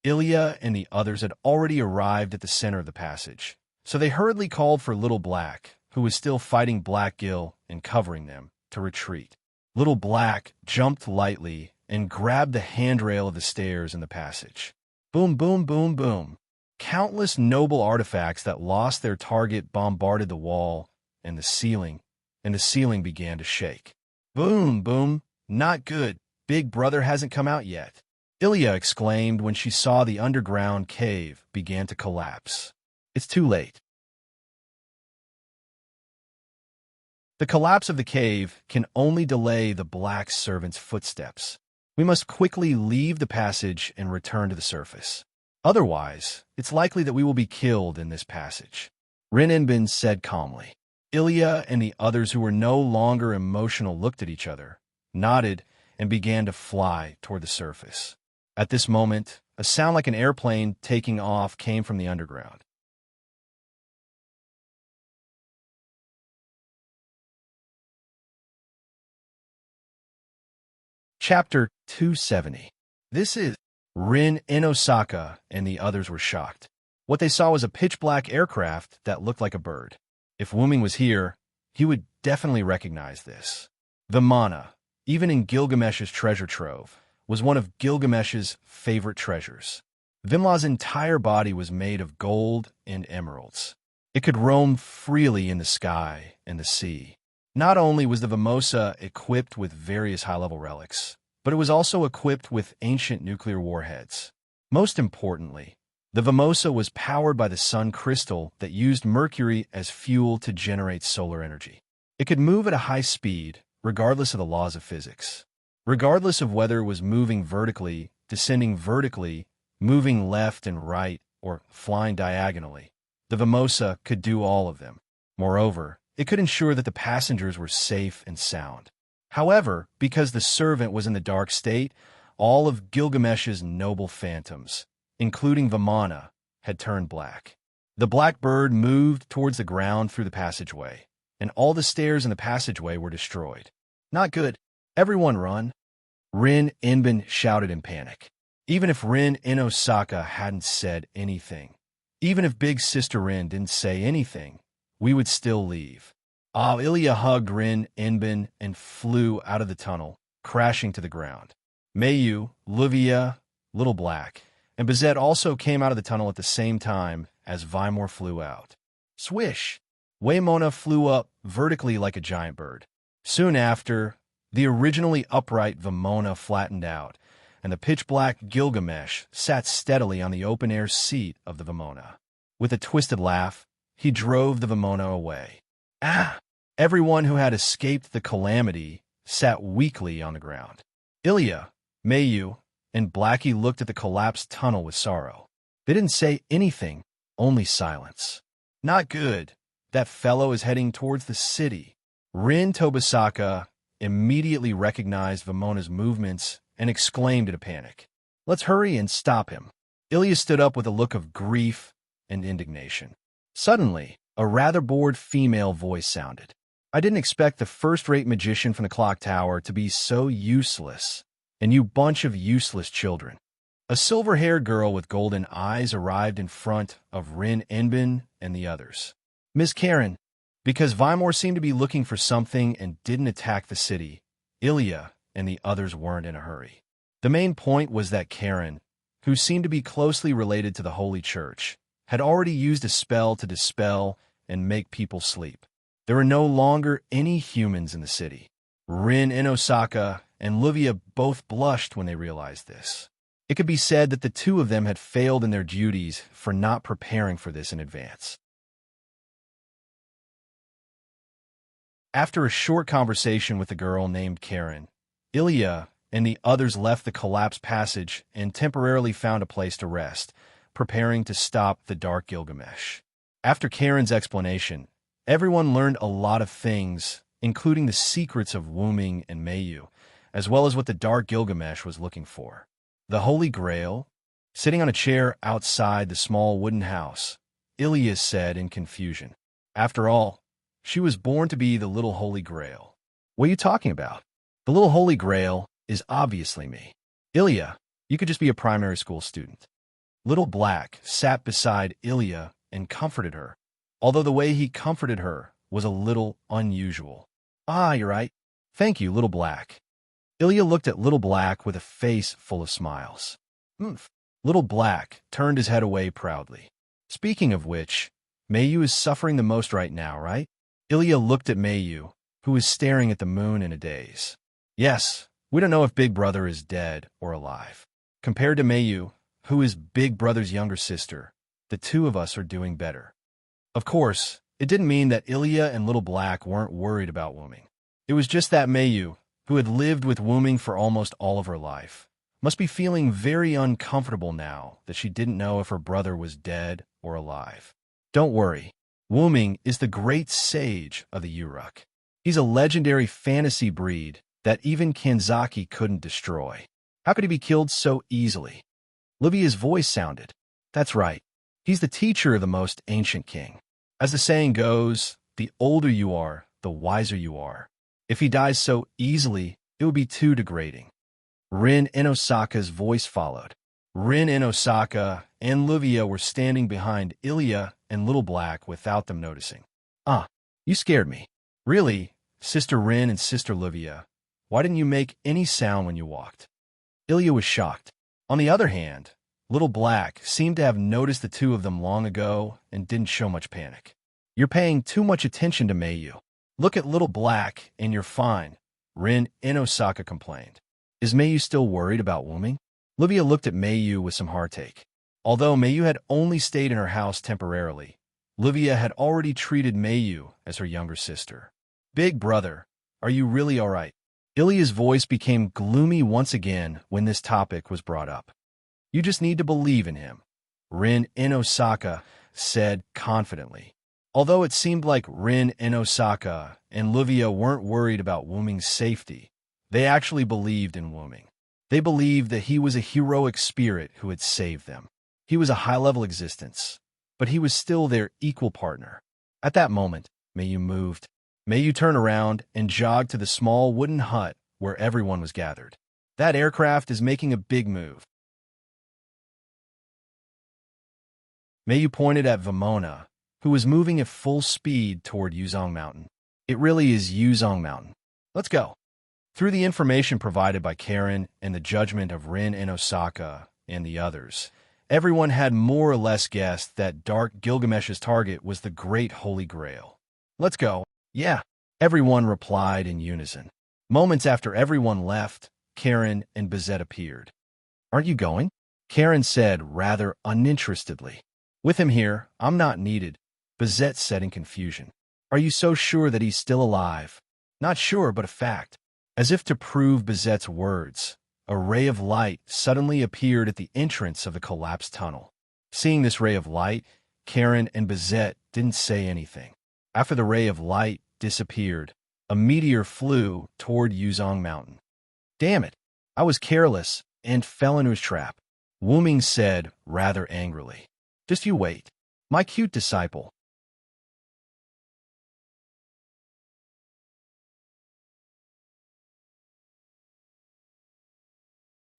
Ilya and the others had already arrived at the center of the passage, so they hurriedly called for Little Black, who was still fighting Black Gil and covering them, to retreat. Little Black jumped lightly and grabbed the handrail of the stairs in the passage. Boom, boom, boom, boom. Countless noble artifacts that lost their target bombarded the wall and the ceiling began to shake. Boom, boom. Not good. Big Brother hasn't come out yet. Ilya exclaimed when she saw the underground cave began to collapse. It's too late. The collapse of the cave can only delay the Black Servant's footsteps. We must quickly leave the passage and return to the surface. Otherwise, it's likely that we will be killed in this passage. Rin Inbin said calmly. Ilya and the others who were no longer emotional looked at each other, nodded, and began to fly toward the surface. At this moment, a sound like an airplane taking off came from the underground. Chapter 270. This is Rin in Osaka and the others were shocked. What they saw was a pitch-black aircraft that looked like a bird. If Wooming was here, he would definitely recognize this. Vimana, even in Gilgamesh's treasure trove, was one of Gilgamesh's favorite treasures. Vimla's entire body was made of gold and emeralds. It could roam freely in the sky and the sea. Not only was the Vimosa equipped with various high-level relics, but it was also equipped with ancient nuclear warheads. Most importantly, the Vimosa was powered by the sun crystal that used mercury as fuel to generate solar energy. It could move at a high speed, regardless of the laws of physics. Regardless of whether it was moving vertically, descending vertically, moving left and right, or flying diagonally, the Vimosa could do all of them. Moreover, it could ensure that the passengers were safe and sound. However, because the servant was in the dark state, all of Gilgamesh's noble phantoms, including Vimana, had turned black. The black bird moved towards the ground through the passageway, and all the stairs in the passageway were destroyed. Not good. Everyone run. Rin Inbin shouted in panic. Even if Rin in Osaka hadn't said anything, even if Big Sister Rin didn't say anything, we would still leave. Ilya hugged Rin Inbin and flew out of the tunnel, crashing to the ground. Mayu, Livia, Little Black, and Bazette also came out of the tunnel at the same time as Vimor flew out. Swish! Waymona flew up vertically like a giant bird. Soon after, the originally upright Vimona flattened out, and the pitch-black Gilgamesh sat steadily on the open-air seat of the Vimona. With a twisted laugh, he drove the Vimona away. Ah! Everyone who had escaped the calamity sat weakly on the ground. Ilya, Mayu, and Blackie looked at the collapsed tunnel with sorrow. They didn't say anything, only silence. Not good. That fellow is heading towards the city. Rin Tobasaka immediately recognized Vamona's movements and exclaimed in a panic, "Let's hurry and stop him." Ilya stood up with a look of grief and indignation. Suddenly, a rather bored female voice sounded. "I didn't expect the first-rate magician from the clock tower to be so useless, and you bunch of useless children." A silver-haired girl with golden eyes arrived in front of Rin Enbin and the others. "Miss Karen," because Vimor seemed to be looking for something and didn't attack the city, Ilya and the others weren't in a hurry. The main point was that Karen, who seemed to be closely related to the Holy Church, had already used a spell to dispel and make people sleep. There were no longer any humans in the city. Rin Inosaka and Livia both blushed when they realized this. It could be said that the two of them had failed in their duties for not preparing for this in advance. After a short conversation with a girl named Karen, Ilya and the others left the collapsed passage and temporarily found a place to rest, preparing to stop the Dark Gilgamesh. After Karen's explanation, everyone learned a lot of things, including the secrets of Wuming and Mayu, as well as what the Dark Gilgamesh was looking for. The Holy Grail? Sitting on a chair outside the small wooden house, Ilya said in confusion. After all, she was born to be the little Holy Grail. What are you talking about? The little Holy Grail is obviously me. Ilya, you could just be a primary school student. Little Black sat beside Ilya and comforted her, although the way he comforted her was a little unusual. Ah, you're right. Thank you, Little Black. Ilya looked at Little Black with a face full of smiles. Little Black turned his head away proudly. Speaking of which, Mayu is suffering the most right now, right? Ilya looked at Mayu, who was staring at the moon in a daze. Yes, we don't know if Big Brother is dead or alive. Compared to Mayu, who is Big Brother's younger sister, the two of us are doing better. Of course, it didn't mean that Ilya and Little Black weren't worried about Wuming. It was just that Mayu, who had lived with Wuming for almost all of her life, must be feeling very uncomfortable now that she didn't know if her brother was dead or alive. Don't worry, Wuming is the great sage of the Uruk. He's a legendary fantasy breed that even Kanzaki couldn't destroy. How could he be killed so easily? Livia's voice sounded. That's right. He's the teacher of the most ancient king. As the saying goes, the older you are, the wiser you are. If he dies so easily, it would be too degrading. Rin Inosaka's voice followed. Rin Inosaka and Livia were standing behind Ilya and Little Black without them noticing. Ah, you scared me. Really, Sister Rin and Sister Livia, why didn't you make any sound when you walked? Ilya was shocked. On the other hand, Little Black seemed to have noticed the two of them long ago and didn't show much panic. You're paying too much attention to Mayu. Look at Little Black and you're fine, Rin Inosaka complained. Is Mayu still worried about Wuming? Livia looked at Mayu with some heartache. Although Mayu had only stayed in her house temporarily, Livia had already treated Mayu as her younger sister. Big Brother, are you really all right? Ilya's voice became gloomy once again when this topic was brought up. You just need to believe in him, Rin Inosaka said confidently. Although it seemed like Rin Inosaka and Livia weren't worried about Wuming's safety, they actually believed in Wuming. They believed that he was a heroic spirit who had saved them. He was a high-level existence, but he was still their equal partner. At that moment, Mayu moved. Mayu turned around and jogged to the small wooden hut where everyone was gathered. That aircraft is making a big move. Mayu pointed at Vamona, who was moving at full speed toward Yuzong Mountain. It really is Yuzong Mountain. Let's go. Through the information provided by Karen and the judgment of Rin and Osaka and the others, everyone had more or less guessed that Dark Gilgamesh's target was the Great Holy Grail. Let's go. Yeah, everyone replied in unison. Moments after everyone left, Karen and Bizette appeared. Aren't you going? Karen said rather uninterestedly. With him here, I'm not needed, Bizette said in confusion. Are you so sure that he's still alive? Not sure, but a fact. As if to prove Bizet's words, a ray of light suddenly appeared at the entrance of the collapsed tunnel. Seeing this ray of light, Karen and Bizet didn't say anything. After the ray of light disappeared, a meteor flew toward Yuzong Mountain. Damn it! I was careless and fell into his trap, Wu Ming said rather angrily. Just you wait, my cute disciple.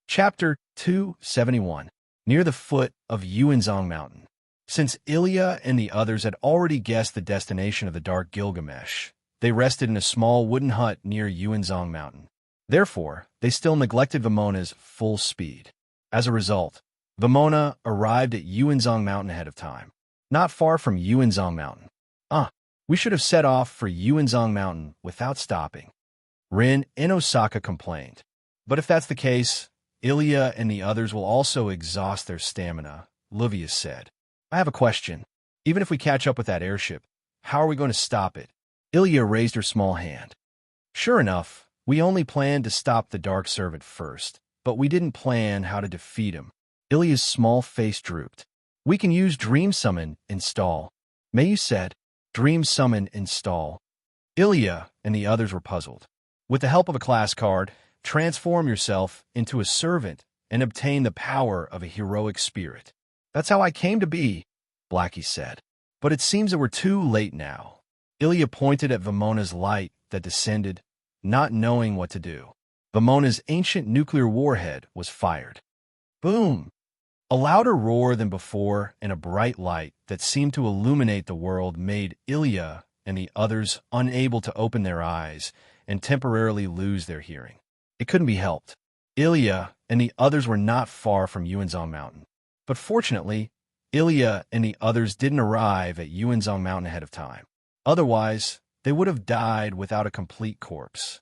Chapter 271. Near the foot of Yuanzong Mountain. Since Ilya and the others had already guessed the destination of the Dark Gilgamesh, they rested in a small wooden hut near Yuanzong Mountain. Therefore, they still neglected Vamona's full speed. As a result, Vamona arrived at Yuanzong Mountain ahead of time, not far from Yuanzong Mountain. We should have set off for Yuanzong Mountain without stopping, Rin in Osaka complained. But if that's the case, Ilya and the others will also exhaust their stamina, Livius said. I have a question. Even if we catch up with that airship, how are we going to stop it? Ilya raised her small hand. Sure enough, we only planned to stop the Dark Servant first, but we didn't plan how to defeat him. Ilya's small face drooped. We can use Dream Summon install. Mayu said, Dream Summon install. Ilya and the others were puzzled. With the help of a class card, transform yourself into a servant and obtain the power of a heroic spirit. That's how I came to be, Blackie said. But it seems that we're too late now. Ilya pointed at Vamona's light that descended, not knowing what to do. Vamona's ancient nuclear warhead was fired. Boom! A louder roar than before and a bright light that seemed to illuminate the world made Ilya and the others unable to open their eyes and temporarily lose their hearing. It couldn't be helped. Ilya and the others were not far from Yuanzong Mountain. But fortunately, Ilya and the others didn't arrive at Yuanzong Mountain ahead of time. Otherwise, they would have died without a complete corpse.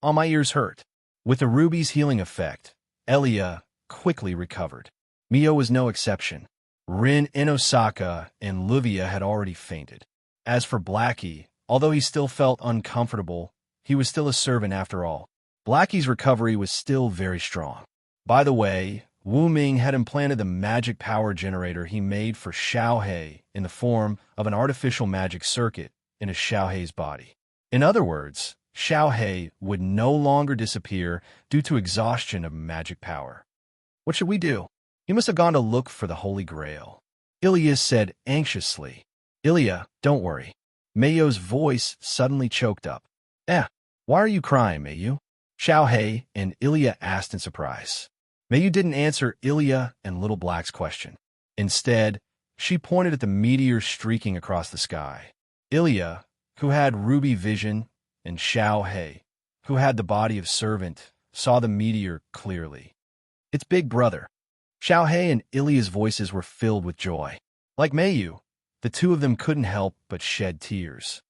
All my ears hurt. With the ruby's healing effect, Ilya quickly recovered. Mio was no exception. Rin in Osaka and Livia had already fainted. As for Blackie, although he still felt uncomfortable, he was still a servant after all. Blackie's recovery was still very strong. By the way, Wu Ming had implanted the magic power generator he made for Xiaohei in the form of an artificial magic circuit in a Xiaohei's body. In other words, Xiaohei would no longer disappear due to exhaustion of magic power. What should we do? He must have gone to look for the Holy Grail. Ilya said anxiously. Ilya, don't worry. Mayo's voice suddenly choked up. Why are you crying, Mayu? Xiaohei and Ilya asked in surprise. Mayu didn't answer Ilya and Little Black's question. Instead, she pointed at the meteor streaking across the sky. Ilya, who had ruby vision, and Xiaohei, who had the body of servant, saw the meteor clearly. It's Big Brother. Xiaohei and Ilya's voices were filled with joy. Like Mayu, the two of them couldn't help but shed tears.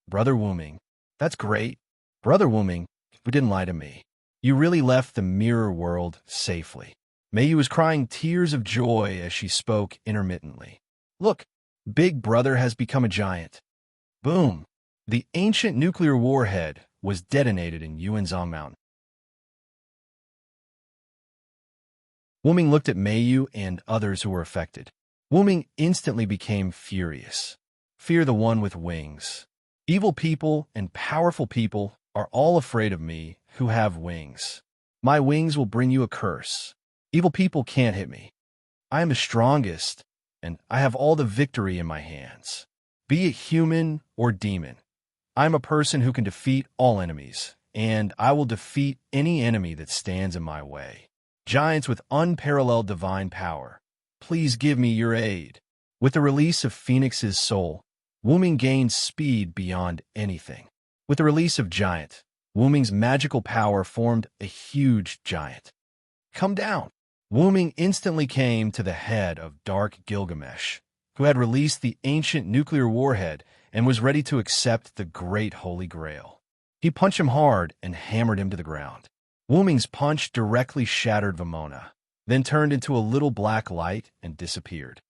Brother Wu Ming, that's great. Brother Wu Ming, who didn't lie to me. You really left the mirror world safely. Mayu was crying tears of joy as she spoke intermittently. Look, Big Brother has become a giant. Boom! The ancient nuclear warhead was detonated in Yuanzong Mountain. Wu Ming looked at Mayu and others who were affected. Wu Ming instantly became furious. Fear the one with wings. Evil people and powerful people are all afraid of me who have wings. My wings will bring you a curse. Evil people can't hit me. I am the strongest, and I have all the victory in my hands. Be it human or demon, I am a person who can defeat all enemies, and I will defeat any enemy that stands in my way. Giants with unparalleled divine power, please give me your aid. With the release of Phoenix's soul, Wu Ming gained speed beyond anything. With the release of Giant, Wu Ming's magical power formed a huge giant. Come down! Wu Ming instantly came to the head of Dark Gilgamesh, who had released the ancient nuclear warhead and was ready to accept the great Holy Grail. He punched him hard and hammered him to the ground. Wu Ming's punch directly shattered Vamona, then turned into a little black light and disappeared.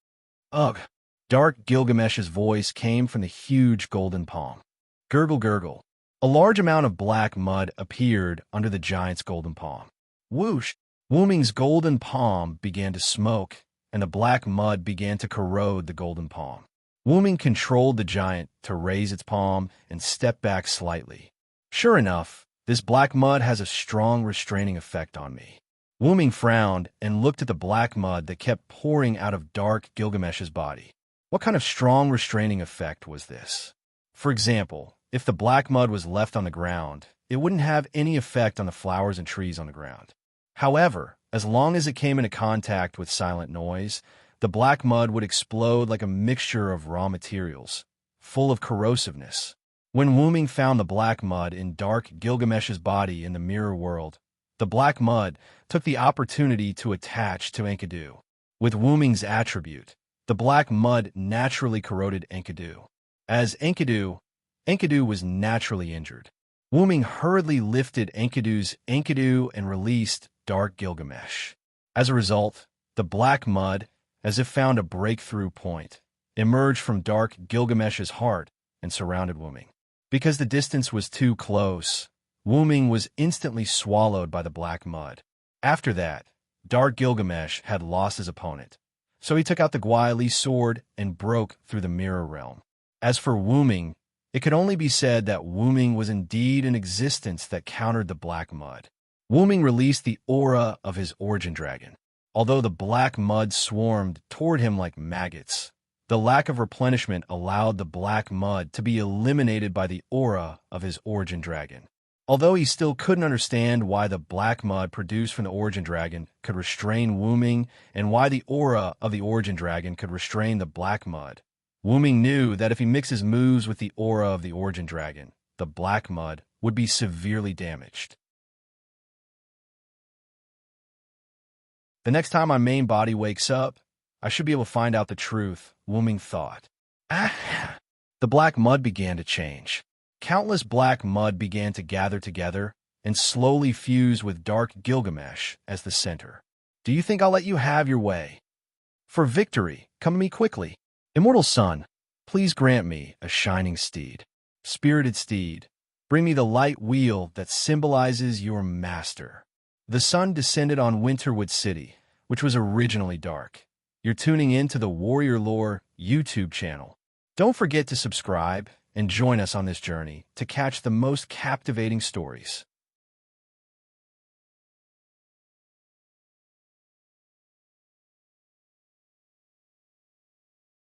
Ugh! Dark Gilgamesh's voice came from the huge golden palm. Gurgle, gurgle. A large amount of black mud appeared under the giant's golden palm. Whoosh! Wooming's golden palm began to smoke, and the black mud began to corrode the golden palm. Wooming controlled the giant to raise its palm and step back slightly. Sure enough, this black mud has a strong restraining effect on me. Wooming frowned and looked at the black mud that kept pouring out of Dark Gilgamesh's body. What kind of strong restraining effect was this? For example, if the black mud was left on the ground, it wouldn't have any effect on the flowers and trees on the ground. However, as long as it came into contact with silent noise, the black mud would explode like a mixture of raw materials, full of corrosiveness. When Wooming found the black mud in Dark Gilgamesh's body in the mirror world, the black mud took the opportunity to attach to Enkidu. With Wooming's attribute, the black mud naturally corroded Enkidu. As Enkidu was naturally injured. Wooming hurriedly lifted Enkidu and released Dark Gilgamesh. As a result, the black mud, as if found a breakthrough point, emerged from Dark Gilgamesh's heart and surrounded Wooming. Because the distance was too close, Wooming was instantly swallowed by the black mud. After that, Dark Gilgamesh had lost his opponent, so he took out the Gwaili sword and broke through the mirror realm. As for Wooming, it could only be said that Wooming was indeed an existence that countered the black mud. Wooming released the aura of his origin dragon. Although the black mud swarmed toward him like maggots, the lack of replenishment allowed the black mud to be eliminated by the aura of his origin dragon. Although he still couldn't understand why the black mud produced from the origin dragon could restrain Wooming and why the aura of the origin dragon could restrain the black mud, Wooming knew that if he mixed his moves with the aura of the origin dragon, the black mud would be severely damaged. The next time my main body wakes up, I should be able to find out the truth, Wooming thought. Ah! The black mud began to change. Countless black mud began to gather together and slowly fuse with Dark Gilgamesh as the center. Do you think I'll let you have your way? For victory, come to me quickly. Immortal Sun, please grant me a shining steed. Spirited steed, bring me the light wheel that symbolizes your master. The sun descended on Winterwood City, which was originally dark. You're tuning in to the Warrior Lore YouTube channel. Don't forget to subscribe and join us on this journey to catch the most captivating stories.